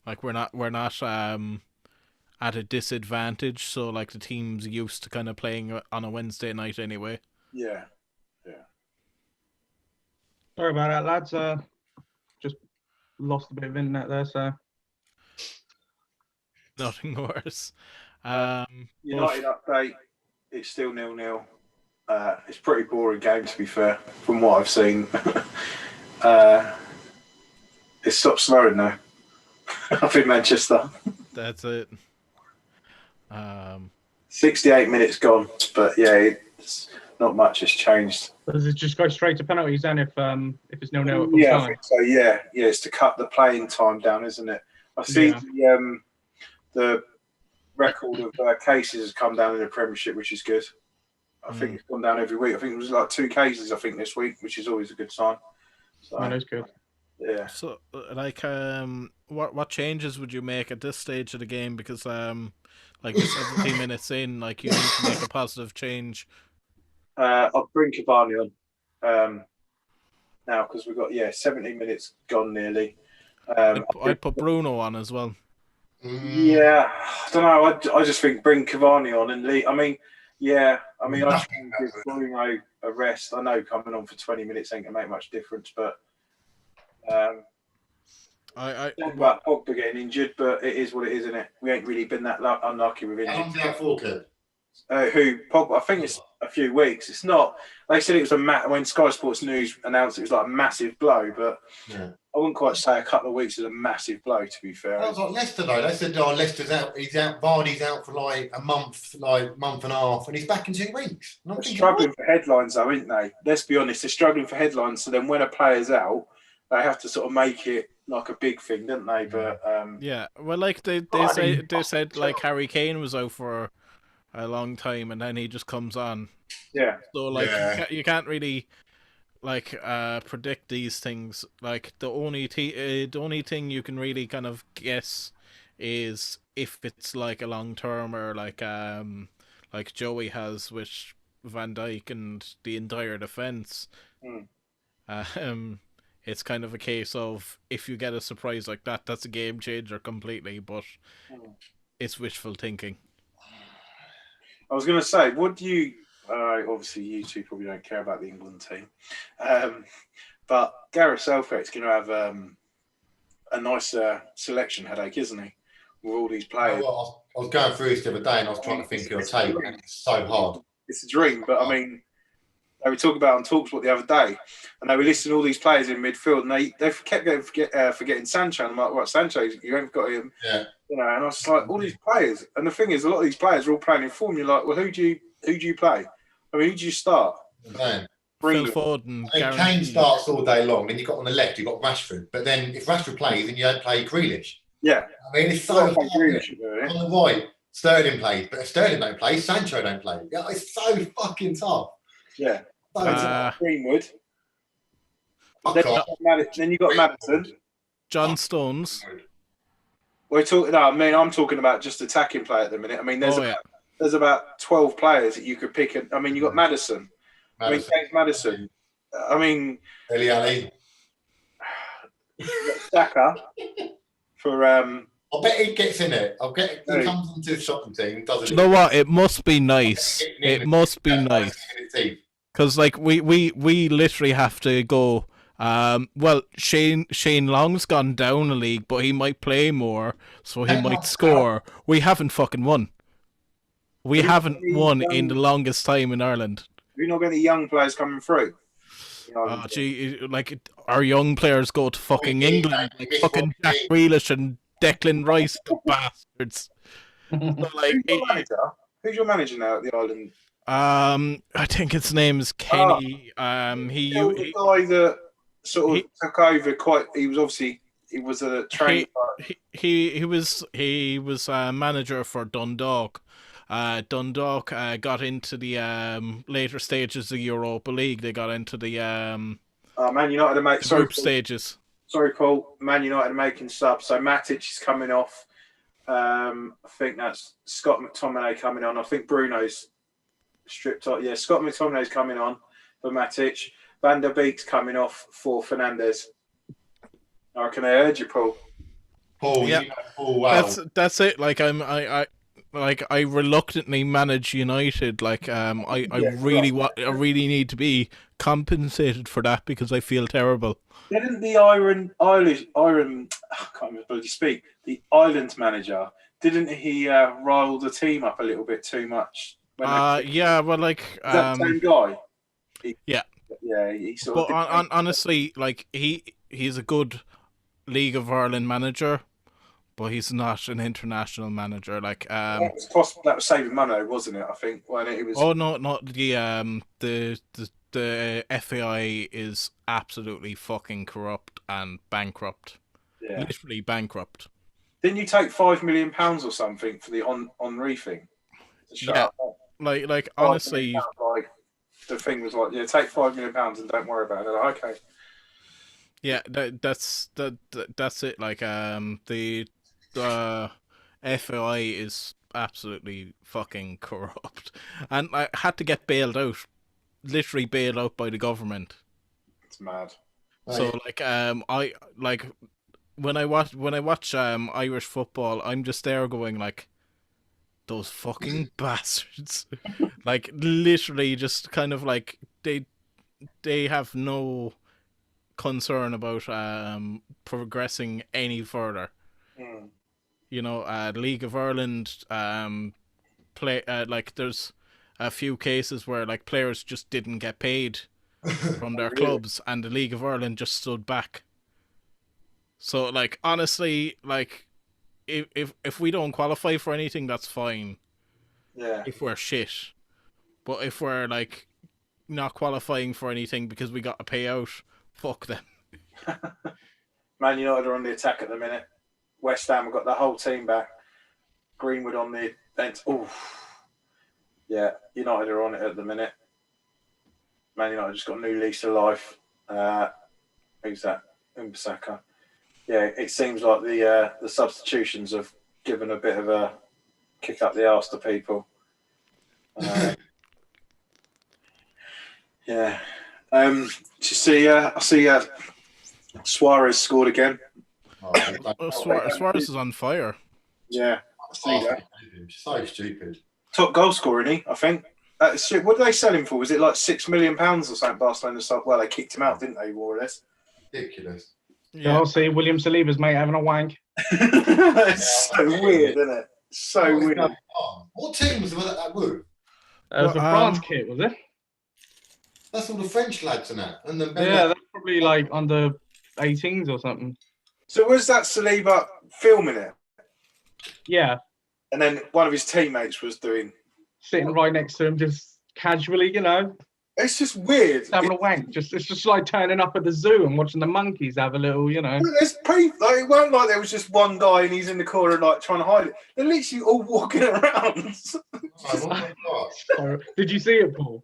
like we're not at a disadvantage. So like the team's used to kind of playing on a Wednesday night anyway. Yeah. Sorry about that, lads. Just lost a bit of internet there, so. Nothing worse. United update. It's still 0-0. It's a pretty boring game, to be fair, from what I've seen. It stopped snowing now. Up in Manchester. That's it. 68 minutes gone, but yeah, it's not much has changed. Does it just go straight to penalties then if it's 0-0 at full Yeah, time? I think so. Yeah, it's to cut the playing time down, isn't it? I see the record of cases has come down in the Premiership, which is good. I think it's gone down every week. I think it was like 2 cases, I think, this week, which is always a good sign. So, That is good. Yeah. So, like, what changes would you make at this stage of the game? Because, like, 17 minutes in, like, you need to make a positive change. I'll bring Cavani on now because we've got 17 minutes gone nearly. I'd put Bruno on as well. Yeah, I don't know. I just think bring Cavani on and leave. I mean, I just think give Bruno a rest. I know coming on for 20 minutes ain't gonna make much difference, but I talk about Pogba getting injured, but it is what it is, isn't it? We ain't really been that unlucky with injuries. How long's that for, Kurt? Who Pogba? I think it's a few weeks. It's not. They said it was when Sky Sports News announced it was like a massive blow, but I wouldn't quite say a couple of weeks is a massive blow. To be fair, that was like Leicester though. They said, Leicester's out. He's out. Vardy's out for like a month, month and a half, and he's back in 2 weeks. They're struggling for headlines, though, aren't they? Let's be honest. They're struggling for headlines. So then, when a player's out, they have to sort of make it like a big thing, don't they? But yeah, well, like they said like Harry Kane was out for a long time, and then he just comes on. Yeah. So like you can't really like predict these things. Like the only thing you can really kind of guess is if it's like a long term or like Joey has with Van Dijk and the entire defense. It's kind of a case of if you get a surprise like that, that's a game changer completely. But it's wishful thinking. I was going to say, what do you? Obviously, you two probably don't care about the England team, but Gareth Southgate's going to have a nice selection headache, isn't he? With all these players. Well, I was going through this the other day, and I was trying to think of a tape, and it's so hard. It's a dream, but I mean, they were talking about on TalkSport the other day, and they were listing all these players in midfield, and they kept forgetting Sancho. And I'm like, what, Sancho? You haven't got him. Yeah. You know, and I was like, all these players. And the thing is, a lot of these players are all playing in form. You're like, well, who do you play? I mean, who do you start? Man. Phil Foden. Kane starts all day long. Then you got on the left, you got Rashford. But then if Rashford plays, then you don't play Grealish. Yeah. I mean, it's so hard. On the right, Sterling plays, but if Sterling don't play, Sancho don't play. Yeah, it's so fucking tough. Yeah. Greenwood. Then you got Maddison. John Stones. I'm talking about just attacking play at the minute. I mean, there's about 12 players that you could pick. I mean, you got Maddison. I mean, James Maddison. I mean, Eli Ali. Saka for. I bet he gets in it. He comes into the shopping team. Doesn't you know what? It must be nice. It must be nice. Because like we literally have to go. Well, Shane Long's gone down a league, but he might play more, so he might score. We haven't fucking won. We haven't won in the longest time in Ireland. Have you not got any young players coming through? Oh, gee, like our young players go to fucking England, like fucking Jack Grealish and Declan Rice, the bastards. So, like, Who's your manager now at the Ireland? I think his name is Kenny. The guy that sort of took over quite. He was a trainer. He was a manager for Dundalk. Dundalk got into the later stages of the Europa League. They got into the Man United are making group stages. Sorry, Paul. Man United are making subs. So Matic is coming off. I think that's Scott McTominay coming on. I think Bruno's stripped off. Yeah, Scott McTominay's coming on for Matic. Van der Beek's coming off for Fernandes. I reckon I heard you, Paul. Paul, yeah. Oh wow. That's it. Like I reluctantly manage United. Like I really need to be compensated for that because I feel terrible. Didn't the I can't bloody speak. The Ireland manager, didn't he rile the team up a little bit too much? Yeah, well, like that same guy. Yeah, he sort but of. Honestly, like he's a good League of Ireland manager, but he's not an international manager. Like that was possible. That was saving money, wasn't it? I think when it was. Oh no, not the FAI is absolutely fucking corrupt and bankrupt. Yeah. Literally bankrupt. Didn't you take £5 million or something for the Henri thing? Yeah, like honestly, like the thing was like, yeah, take £5 million and don't worry about it. Like, okay. Yeah, that's it. Like the FAI is absolutely fucking corrupt, and I had to get bailed out, literally bailed out by the government. It's mad. So I like when I watch Irish football, I'm just there going like, those fucking bastards. Like literally just kind of like they have no concern about progressing any further. You know, League of Ireland play like there's a few cases where like players just didn't get paid from their clubs and the League of Ireland just stood back. So like honestly, like if we don't qualify for anything, that's fine. Yeah. If we're shit. But if we're like not qualifying for anything because we got to pay out, fuck them. Man United are on the attack at the minute. West Ham have got the whole team back. Greenwood on the bench. Yeah, United are on it at the minute. Man United just got a new lease of life. Who's that? Mbasaka. Yeah, it seems like the substitutions have given a bit of a kick up the arse to people. Yeah. Do you see? I see. Suarez scored again. Suarez is on fire. Yeah, I see that. So stupid. Top goal scorer, isn't he? I think. What did they sell him for? Was it like £6 million or something? Barcelona sold. Well, they kicked him out, didn't they? More or less. Ridiculous. Yeah. I'll see William Saliba's mate having a wank. It's so weird, isn't it? So weird. What team was that with? It was the France kit, was it? That's all the French lads and that. And then that's probably like under 18s or something. So was that Saliba filming it? Yeah. And then one of his teammates was sitting right next to him, just casually, you know. It's just weird. Having a wank. It's just like turning up at the zoo and watching the monkeys have a little, you know. It's pretty, like, it weren't like there was just one guy and he's in the corner like trying to hide it. They're literally all walking around. Oh my God. Did you see it, Paul?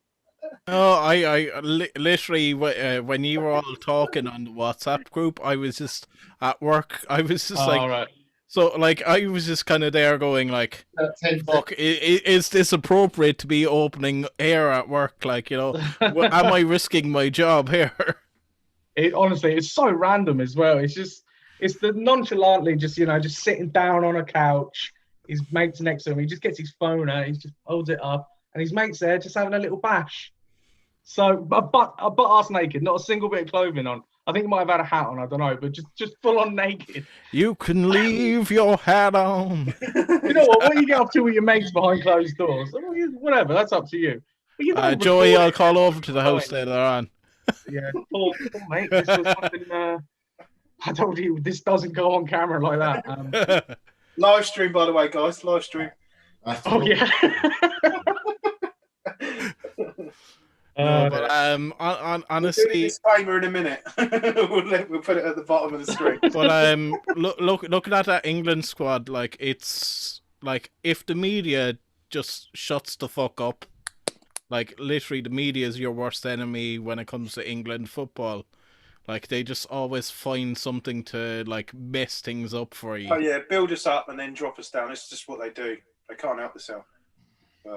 No, I literally when you were all talking on the WhatsApp group, I was just at work. I was just right. So like I was just kind of there going like, fuck, is this appropriate to be opening air at work? Like, you know, am I risking my job here? Honestly, it's so random as well. It's the nonchalantly just sitting down on a couch. His mate's next to him. He just gets his phone out. He just holds it up, and his mate's there just having a little bash. So, but ass naked, not a single bit of clothing on. I think he might have had a hat on, I don't know, but just full on naked. You can leave your hat on. You know what you get up to with your mates behind closed doors? Whatever, that's up to you. But Joey, I'll call over to the house later on. Yeah, Paul, mate, this was something, I told you, this doesn't go on camera like that. Live stream, by the way, guys, live stream. Oh, yeah. No, but We'll do a honestly, disclaimer in a minute. We'll put it at the bottom of the screen. but looking at that England squad, like it's like if the media just shuts the fuck up, like literally the media is your worst enemy when it comes to England football. Like they just always find something to like mess things up for you. Oh yeah, build us up and then drop us down. It's just what they do. They can't help themselves.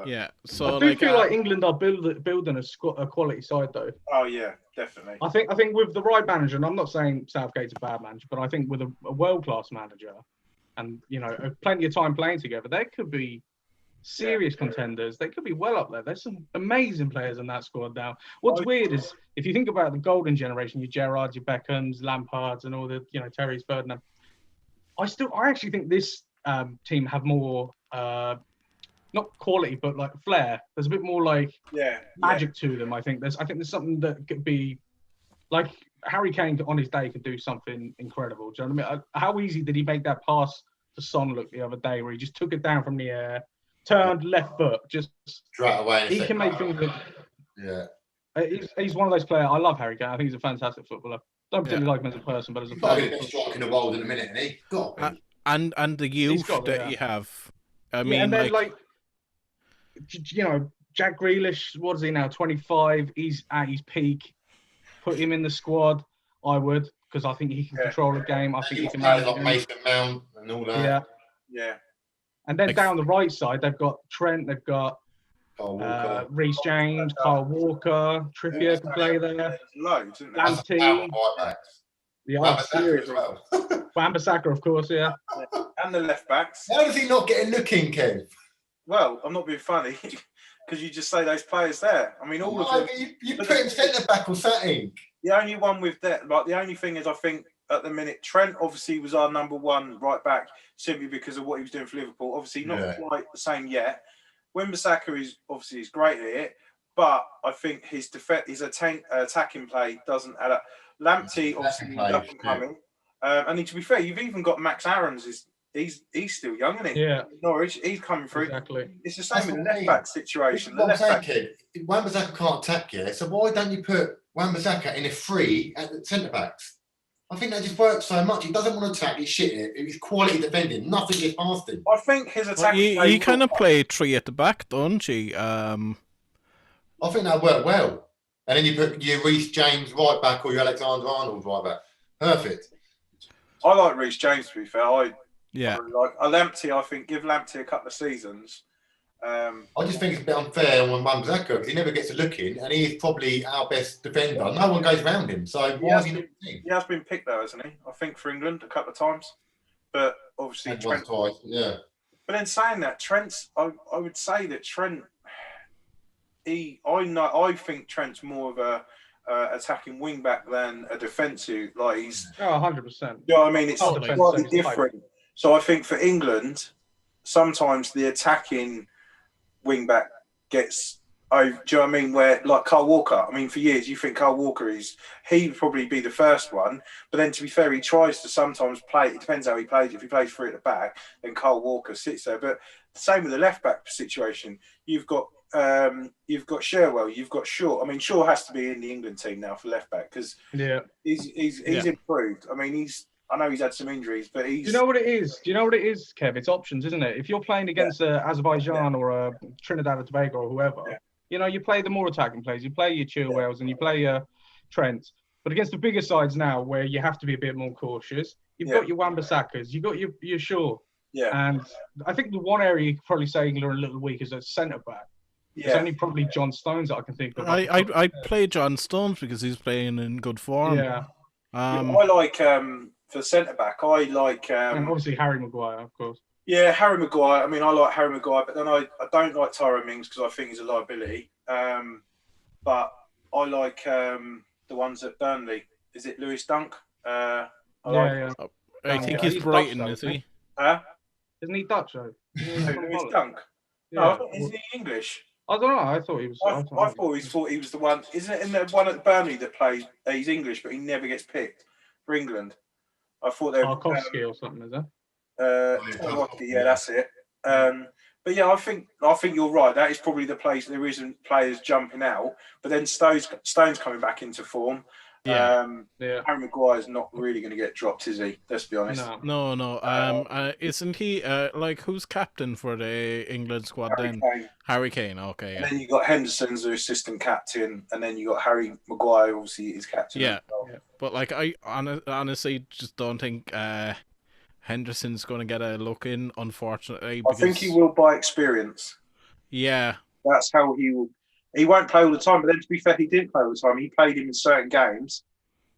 Yeah, so I do feel like England are building a quality side though. Oh yeah, definitely. I think with the right manager, and I'm not saying Southgate's a bad manager, but I think with a world-class manager, and plenty of time playing together, they could be serious contenders. They could be well up there. There's some amazing players in that squad now. What's weird is if you think about the golden generation, your Gerrards, your Beckhams, Lampards, and all the Terry's, Ferdinand. I actually think this team have more. Not quality, but like flair. There's a bit more like magic to them. I think there's something that could be like Harry Kane on his day could do something incredible. Do you know what I mean? How easy did he make that pass to Son look the other day, where he just took it down from the air, turned left foot, just straight away. He can make things look. Yeah. He's one of those players. I love Harry Kane. I think he's a fantastic footballer. Don't particularly like him as a person, but as a player, player, he's striker in the world in a minute, and he got and the youth that you have. I mean, and then like Jack Grealish, what is he now? 25. He's at his peak. Put him in the squad. I would, because I think he can control the game. I think he can manage like Mason Mount and all that. Yeah. And then down the right side, they've got Trent. They've got Reece James, Kyle Walker, Trippier can play there. Loads, isn't there? Lamptey. Wan-Bissaka as well. Wan-Bissaka, of course, yeah. And the left backs. How does he not get a look in, Kev? Well, I'm not being funny because you just say those players there. I mean, all of them. You put him centre back or something. The only one with that, like the only thing is, I think at the minute, Trent obviously was our number one right back simply because of what he was doing for Liverpool. Obviously, not quite the same yet. Wan-Bissaka is obviously great at it, but I think his attacking play doesn't add up. Lamptey obviously up and coming, and to be fair, you've even got Max Aarons. He's still young, isn't he? Yeah. Norwich, he's coming through. Exactly. It's the same with the left back situation. The left back, Wan-Bissaka can't attack, so why don't you put Wan-Bissaka in a free at the centre backs? I think that just works so much. He doesn't want to attack. He's shit it. He's quality defending. Nothing gets past him. I think his attack. You kind of play three at the back, don't you? I think that worked well. And then you put your Reece James right back or your Alexander-Arnold right back. Perfect. I like Reece James, to be fair. I really like Lamptey. I think give Lamptey a couple of seasons. I just think it's a bit unfair on Wan-Bissaka because he never gets a look in, and he is probably our best defender. No one goes around him, so why is he not? He has been picked though, hasn't he? I think for England a couple of times, but obviously Trent. Twice, yeah. But then saying that, Trent's, I would say that Trent. I think Trent's more of a attacking wing back than a defensive. Like he's 100%. You know what I mean? It's slightly different. So I think for England, sometimes the attacking wing back gets over. Do you know what I mean? Where like Kyle Walker, I mean, for years you think Kyle Walker he would probably be the first one, but then to be fair, he tries to sometimes play. It depends how he plays. If he plays three at the back, then Kyle Walker sits there. But the same with the left back situation. You've got Sherwell, you've got Shaw. I mean, Shaw has to be in the England team now for left back because he's improved. I mean, I know he's had some injuries, but he's. Do you know what it is? Kev? It's options, isn't it? If you're playing against Azerbaijan or Trinidad and Tobago or whoever, you play the more attacking players. You play your Chilwells and you play your Trent. But against the bigger sides now, where you have to be a bit more cautious, you've got your Wan-Bissakas, you've got your Shaw. Yeah. And I think the one area you could probably say England are a little weak is at centre back. Yeah. It's only probably John Stones that I can think of. I play John Stones because he's playing in good form. Yeah. I like for centre back. I like and obviously Harry Maguire, of course. Yeah, Harry Maguire. I mean, I like Harry Maguire, but then I don't like Tyrone Mings because I think he's a liability. But I like the ones at Burnley. Is it Lewis Dunk? I think he's Brighton, is he? Huh? Isn't he Dutch though? Lewis Dunk. Yeah. No, isn't he English? I don't know. I thought he was. I thought he was the one. Isn't it in the one at Burnley that plays? He's English, but he never gets picked for England. I thought they were Tarkowski or something, is that? Tarkowski, yeah, that's it. But yeah, I think you're right. That is probably the place there isn't players jumping out, but then Stone's coming back into form. Yeah. Harry Maguire's not really going to get dropped, is he? Let's be honest. No. Isn't he like who's captain for the England squad Harry then? Kane. Harry Kane. Okay, And yeah. then you got Henderson's the assistant captain, and then you got Harry Maguire, obviously is captain. Yeah. As well. But like I honestly just don't think Henderson's going to get a look in, unfortunately. I think he will by experience. Yeah. That's how he will. He won't play all the time, but then to be fair, he didn't play all the time. He played him in certain games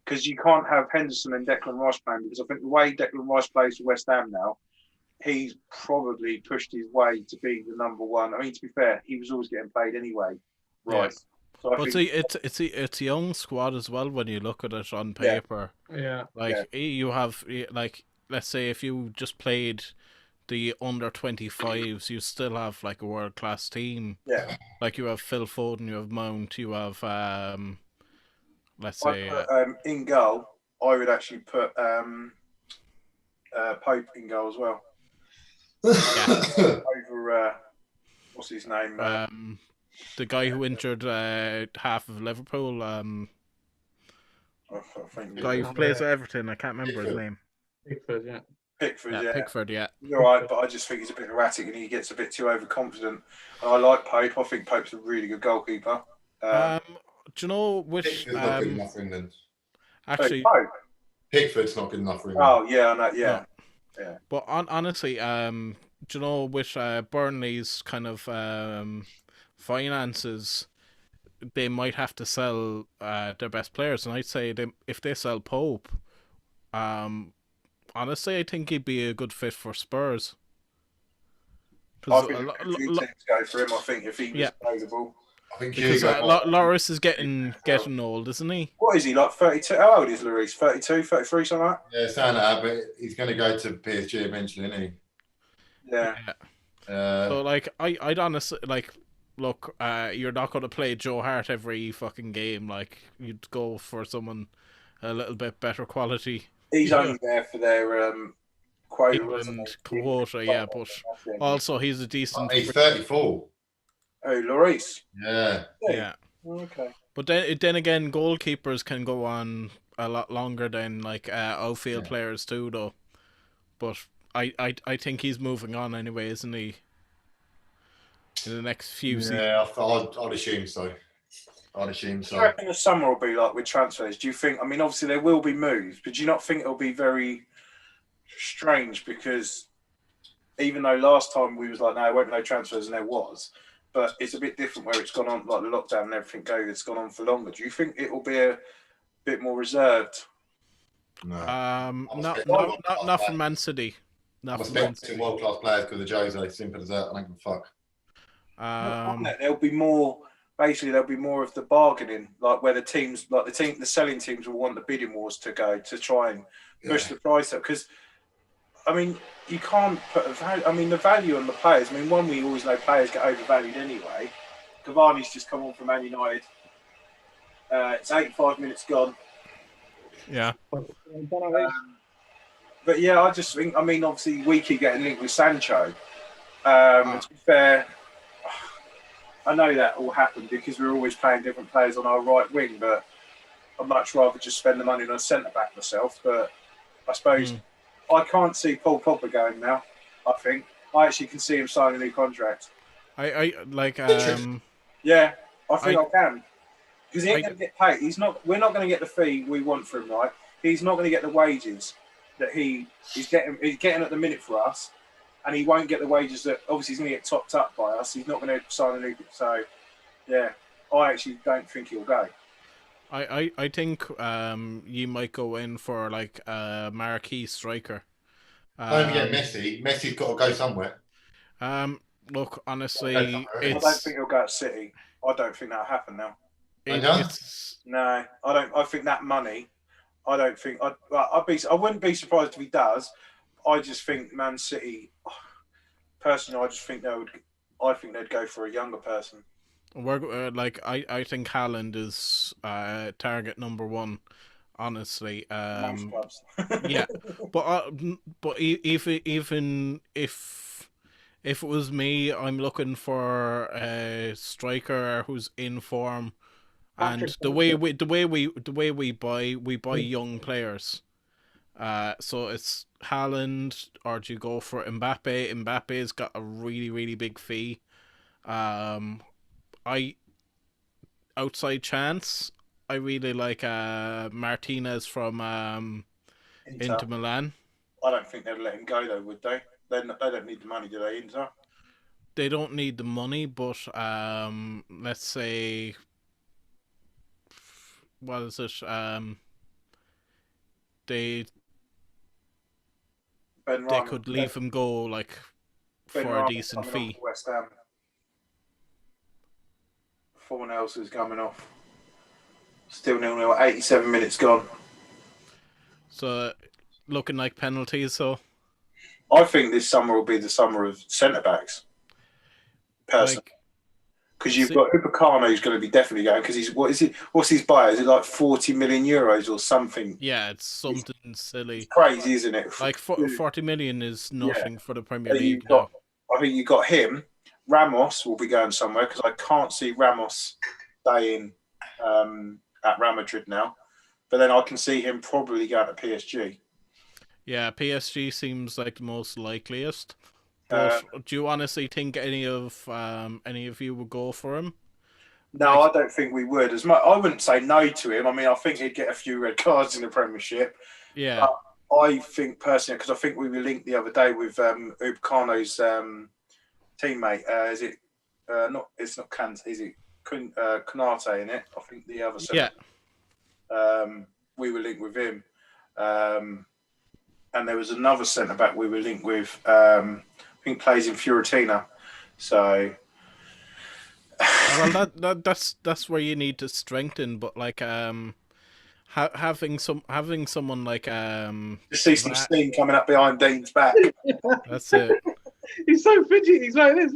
because you can't have Henderson and Declan Rice playing because I think the way Declan Rice plays for West Ham now, he's probably pushed his way to be the number one. I mean, to be fair, he was always getting played anyway. Right. Yeah. So I But think, see, it's a young squad as well when you look at it on paper. Yeah. Like you have like let's say if you just played the under 25s, you still have like a world class team. yeah. Like you have Phil Foden, you have Mount, you have let's say In goal, I would actually put Pope in goal as well. Over what's his name? the guy who injured half of Liverpool. I think Guy who plays for Everton. I can't remember his name. Pickford, yeah. Pickford, yeah. Pickford, yeah. You're right, but I just think he's a bit erratic and he gets a bit too overconfident. And I like Pope. I think Pope's a really good goalkeeper. Do you know which? Pickford's not good enough for England. Actually, Pope. Pickford's not good enough for England. Oh yeah, I know, yeah. No. Yeah. But honestly, do you know which Burnley's kind of finances? They might have to sell their best players, and I'd say if they sell Pope, honestly, I think he'd be a good fit for Spurs. I think if you go for him, I think if he was available. I think because Loris is getting old, isn't he? What is he, like 32? How old is Lloris? 32, 33, something like that? Yeah, saying that, but he's going to go to PSG eventually, isn't he? Yeah. So, like, I'd honestly, like, look, you're not going to play Joe Hart every fucking game. Like, you'd go for someone a little bit better quality. He's only there for their quota, yeah, but also he's a decent... He's 34. Oh, Lloris. Yeah. Yeah. Okay. But then again, goalkeepers can go on a lot longer than like outfield players too, though. But I think he's moving on anyway, isn't he? In the next few seasons. Yeah, I'd assume so. I'd assume so. What do you reckon the summer will be like with transfers? Do you think? I mean, obviously there will be moves, but do you not think it'll be very strange because even though last time we was like, no, there won't be no transfers, and there was. But it's a bit different where it's gone on, like the lockdown and everything it's gone on for longer. Do you think it will be a bit more reserved? No. Not from Man City. I'm expecting world-class players because of Jose. Simple as that. I don't give a fuck. There'll be more. Basically, there'll be more of the bargaining, like where the teams, like the selling teams, will want the bidding wars to go to try and push the price up. Because I mean, you can't put a value. I mean, the value on the players. I mean, one, we always know players get overvalued anyway. Cavani's just come on from Man United. It's 85 minutes gone. Yeah. But yeah, I just think. I mean, obviously, we keep getting linked with Sancho. To be fair, I know that all happened because we're always playing different players on our right wing. But I'd much rather just spend the money on a centre back myself. But I suppose. I can't see Paul Pogba going now. I think I actually can see him signing a new contract. I like yeah, I think I can because he ain't going to get paid. We're not going to get the fee we want for him, right? He's not going to get the wages that he's getting. He's getting at the minute for us, and he won't get the wages that obviously he's going to get topped up by us. He's not going to sign a new. So yeah, I actually don't think he'll go. I think you might go in for like a marquee striker. Don't forget Messi. Messi's got to go somewhere. Look, honestly, I don't think he'll go at City. I don't think that'll happen now. No, I don't. I think that money. I don't think. I wouldn't be surprised if he does. I just think Man City. Personally, I just think they would. I think they'd go for a younger person. We're I think Haaland is target number one, honestly. Yeah, but even if If it was me, I'm looking for a striker who's in form, and Patrick, the way we buy young players. So it's Haaland, or do you go for Mbappe? Mbappe's got a really big fee. I outside chance. I really like Martinez from Inter Milan. I don't think they'd let him go though, would they? They don't need the money, do they, Inter? They don't need the money, but let's say, what is it? They they could leave him go like for a decent fee. West Ham. 4-0 is coming off. Still 0-0. 87 minutes gone. So looking like penalties. So I think this summer will be the summer of centre backs. Personally, because you've got Upamecano who's going to be definitely going because he's what's his buy? Is it like 40 million euros or something? Yeah, it's something silly. It's crazy, isn't it? Like 40 million is nothing for the Premier So League. I think you got him. Ramos will be going somewhere because I can't see Ramos staying at Real Madrid now. But then I can see him probably going to PSG. Yeah, PSG seems like the most likeliest. But do you honestly think any of you would go for him? No, I don't think we would. As much, I wouldn't say no to him. I mean, I think he'd get a few red cards in the Premiership. Yeah. But I think personally, because I think we were linked the other day with Upamecano's teammate. Is it not? It's not Kante. Is it Konate in it? I think the other. Yeah. We were linked with him, and there was another centre back we were linked with. I think plays in Fiorentina. So. Well, that's where you need to strengthen, but like having someone like Just see some steam coming up behind Dean's back. That's it. He's so fidgety. He's like this.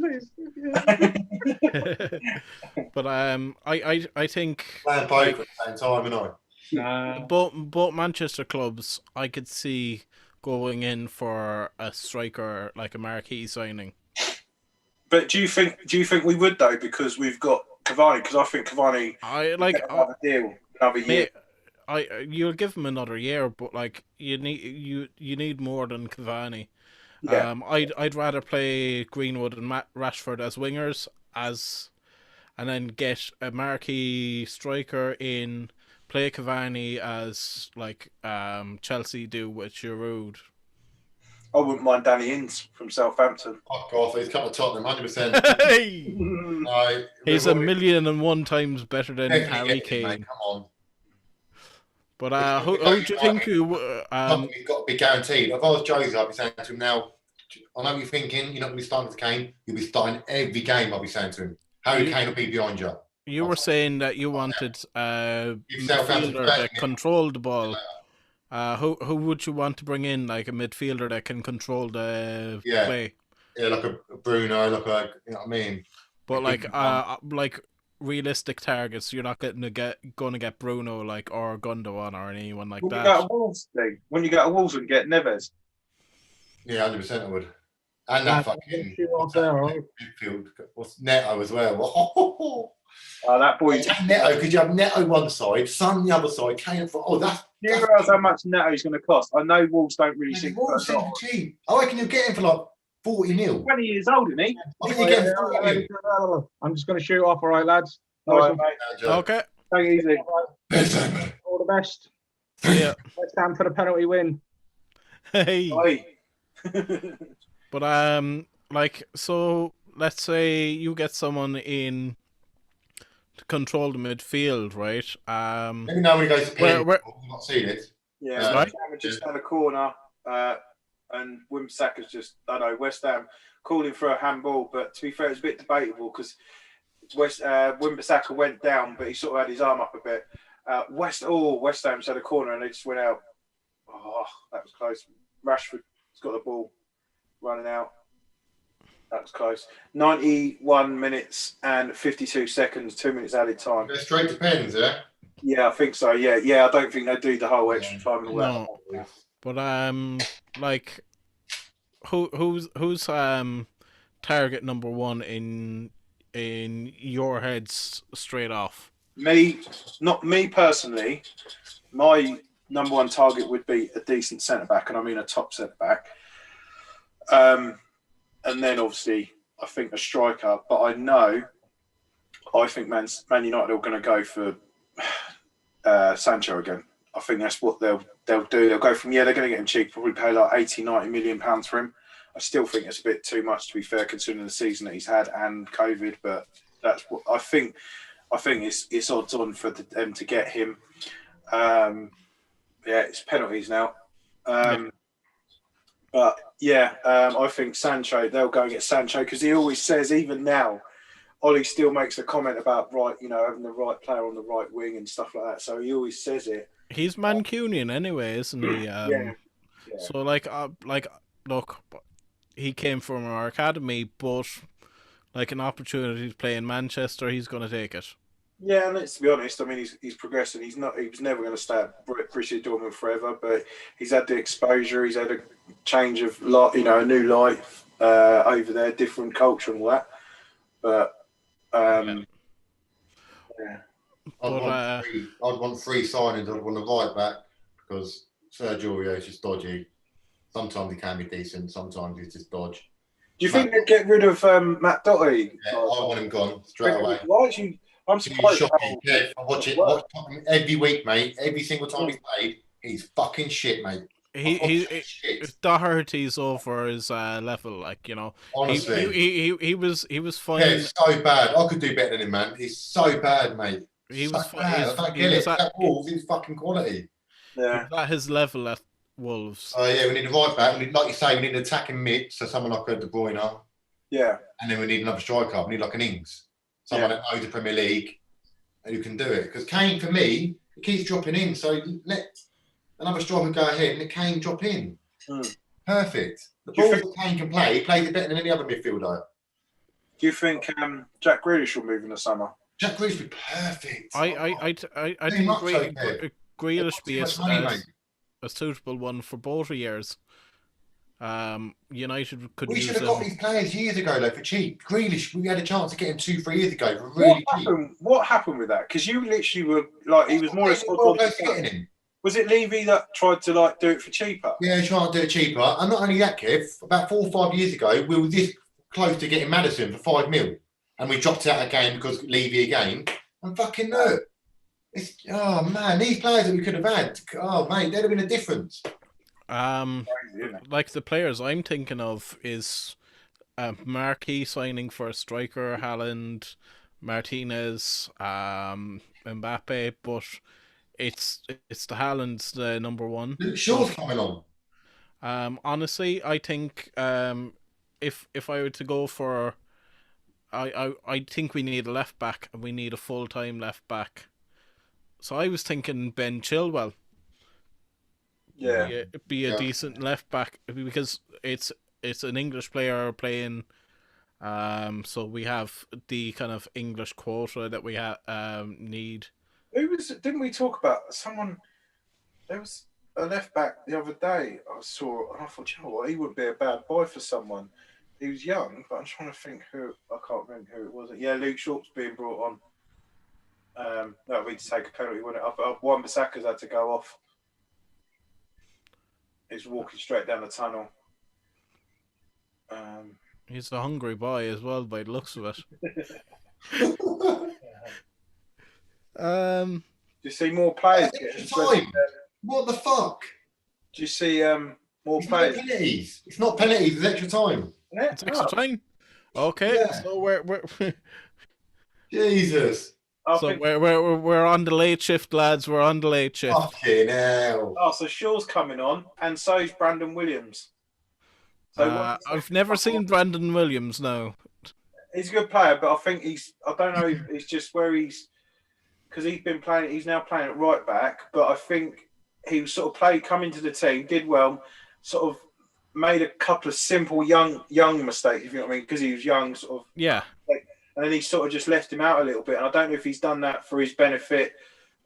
But I think playing both at the same time, and I. Both Manchester clubs I could see going in for a striker like a marquee signing. But do you think we would though? Because we've got Cavani. Because I think Cavani. Another deal, another year. You'll give him another year, but like you need more than Cavani. Yeah. I'd rather play Greenwood and Rashford as wingers, and then get a marquee striker in. Play Cavani as like Chelsea do with Giroud. I wouldn't mind Danny Ings from Southampton. Fuck off! He's come to Tottenham, 100%. Hey! No, He's 1,000,001 times better than Harry Kane. Mate, come on. But who do you think you've got to be guaranteed. If I was Jose, I'd be saying to him now. I know you're thinking you're not going to be starting with Kane. You'll be starting every game. I'll be saying to him, Harry Kane will be behind you. You were saying that you wanted a midfielder that controlled the ball. Who would you want to bring in, like a midfielder that can control the play? Yeah, like a Bruno, like a, you know what I mean. But like realistic targets, you're not going to get Bruno or Gundogan or anyone like that. When you go to Wolves and get Neves. Yeah, 100% I would. And that fucking midfield. What's Neto as well? That boy. Neto, because you have Neto one side, Son the other side, Kane for. Oh, that's. Do you realise how much Neto's going to cost? I know Wolves don't really think. Wolves seem cheap. I reckon you'll get him for like 40 mil. 20 years old, isn't he? I think you get him for 40 mil. I'm just going to shoot off. All right, lads. All right, mate. Okay. Take it easy. All the best. Yeah. Let's stand for the penalty win. Hey. But like, so let's say you get someone in to control the midfield, right? Let me know when he goes to play. I've not seen it. Yeah, West Ham just down the corner, and Wimsaka's just, I don't know, West Ham calling for a handball, but to be fair, it's a bit debatable because Wimsaka went down, but he sort of had his arm up a bit. West Ham's had a corner and they just went out. Oh, that was close. Rashford's got the ball running out. That was close. 91 minutes and 52 seconds, 2 minutes added time. They're straight to pens, yeah? Yeah, I think so. Yeah. I don't think they do the whole extra time and all that. But like, who's target number one in your heads straight off? Not me personally. My number one target would be a decent centre back, and I mean a top centre back. And then obviously I think a striker. But I think Man United are going to go for Sancho again. I think that's what they'll do. They'll go from they're going to get him cheap, probably pay like 80, 90 million pounds for him. I still think it's a bit too much, to be fair, considering the season that he's had and COVID. But that's what I think. I think it's odds on for them to get him. It's penalties now. But I think Sancho. They'll go and get Sancho because he always says, even now, Ollie still makes a comment about having the right player on the right wing and stuff like that. So he always says it. He's Mancunian anyway, isn't he? Yeah. So look, he came from our academy, but like an opportunity to play in Manchester, he's going to take it. Yeah, and let's be honest. I mean, he's progressing. He was never going to stay at Borussia Dortmund forever, but he's had the exposure. He's had a change of a new life over there, different culture and all that. But I'd want three signings. I'd want a right back because Sergio Aurier is just dodgy. Sometimes he can be decent. Sometimes he's just dodge. Do you think they'd get rid of Matt Doherty? Yeah, I want him gone straight away. Why do you? I'm surprised. I watch it every week, mate. Every single time he's played, he's fucking shit, mate. Doherty's over his level, honestly. He was fine. Yeah, so bad. I could do better than him, man. He's so bad, mate. He was so bad. I don't get it. That Wolves is fucking quality. Yeah, at his level at Wolves. Oh yeah, we need a right back. Like you say, we need an attacking mid, so someone like a De Bruyne. Yeah. And then we need another striker. We need like an Ings. Someone that knows the Premier League and who can do it. Because Kane, for me, he keeps dropping in. So let another striker go ahead and let Kane drop in. Perfect. The ball that Kane can play, he plays it better than any other midfielder. Do you think Jack Grealish will move in the summer? Jack Grealish would be perfect. I think Grealish be a suitable one for both years. United could use should have got these players years ago though for cheap. Grealish, we had a chance to get him 2-3 years ago for really cheap. What happened with that? Because you literally were like, he was more responsible. Was it Levy that tried to do it for cheaper? Yeah, trying to do it cheaper. And not only that, Kev, about 4 or 5 years ago, we were this close to getting Maddison for 5 mil. And we dropped out again because Levy again. And fucking look. Oh man, these players that we could have had, mate, they'd have been a difference. Like the players I'm thinking of is Marquis signing for a striker, Haaland, Martinez, Mbappe, but it's the Haaland's the number one. Shaw's coming on. Honestly, I think if I were to go for, I think we need a left back and we need a full-time left back. So I was thinking Ben Chilwell. Yeah, be a decent left back because it's an English player playing. So we have the kind of English quota that we need. Who was it? Didn't we talk about someone? There was a left back the other day I saw, and I thought, you know what, he would be a bad boy for someone. He was young, but I'm trying to think who. I can't remember who it was. Yeah, Luke Shaw's being brought on. No, we had to take a penalty, wouldn't it? Wan-Bissaka's had to go off. He's walking straight down the tunnel. He's a hungry boy as well, by the looks of it. Do you see more players getting time? What the fuck? Do you see more players? Penalties. It's not penalties. It's extra time. It's extra time. Okay, yeah. So we're Jesus. So we're on the late shift, lads. We're on the late shift. Fucking hell. Oh, so Shaw's coming on, and so's Brandon Williams. So I've never seen Brandon Williams. No, he's a good player, but I think I don't know if it's just where because he's been playing. He's now playing at right back, but I think he was sort of come into the team, did well, sort of made a couple of simple young mistakes, if you know what I mean, because he was young, sort of. Yeah. And then he sort of just left him out a little bit. And I don't know if he's done that for his benefit.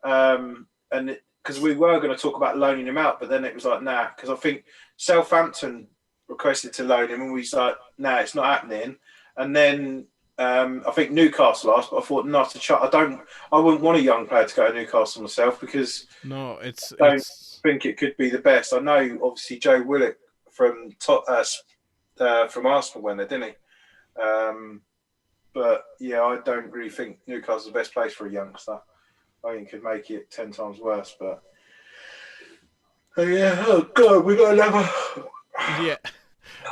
And because we were going to talk about loaning him out, but then it was like, nah, because I think Southampton requested to loan him and we was like, nah, it's not happening. and then I think Newcastle last. But I thought not to chat. I wouldn't want a young player to go to Newcastle myself because No, I don't think it could be the best. I know, obviously, Joe Willock from Arsenal went there, didn't he? But yeah, I don't really think Newcastle's the best place for a youngster. I think it could make it 10 times worse. But yeah, oh god, we got another. Yeah.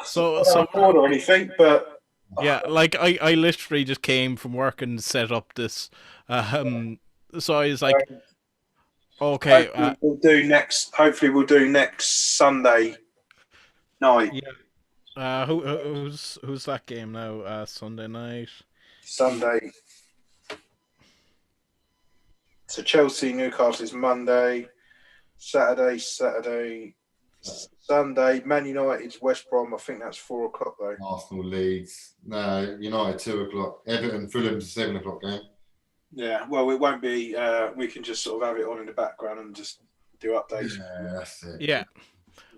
So or anything, but yeah, like I literally just came from work and set up this. So I was like, okay. Hopefully we'll do next Sunday night. Yeah. Who's that game now? Sunday night. Sunday. So Chelsea, Newcastle is Monday. Saturday. Sunday, Man United's West Brom. I think that's 4 o'clock though. Arsenal, Leeds. No, United 2 o'clock. Everton, Fulham's 7 o'clock game. Yeah, well, it won't be. We can just sort of have it on in the background and just do updates. Yeah, that's it. Yeah,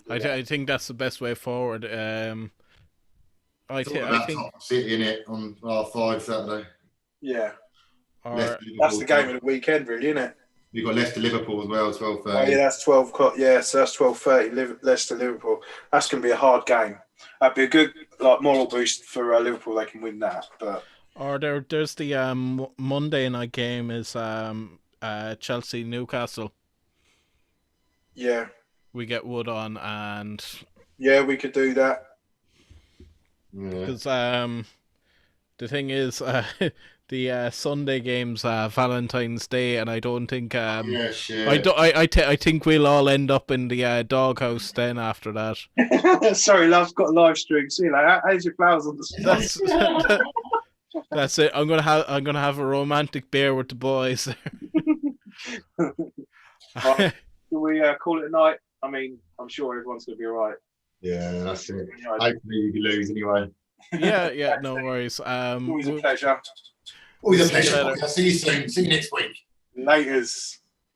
I think that's the best way forward. I think City in it on R5 Saturday. Yeah, or, that's the game of the weekend, really, isn't it? You've got Leicester Liverpool as well, 12:30. Oh yeah, that's 12 o'clock. Yeah, so that's 12:30. Leicester Liverpool. That's going to be a hard game. That'd be a good moral boost for Liverpool. They can win that. But or there's the Monday night game is Chelsea Newcastle. Yeah, we get Wood on, and yeah, we could do that. Because the thing is, the Sunday game's Valentine's Day, and I don't think yeah, shit. I think we'll all end up in the doghouse then after that. Sorry, love, got a live stream. See you later. How's your flowers on the side? That's it. I'm gonna have a romantic beer with the boys. Right. Can we call it a night? I mean, I'm sure everyone's gonna be all right. Yeah, that's it. Hopefully you lose anyway. Yeah, no worries. Always a pleasure. Always a pleasure. I'll see you soon. See you next week. Laters.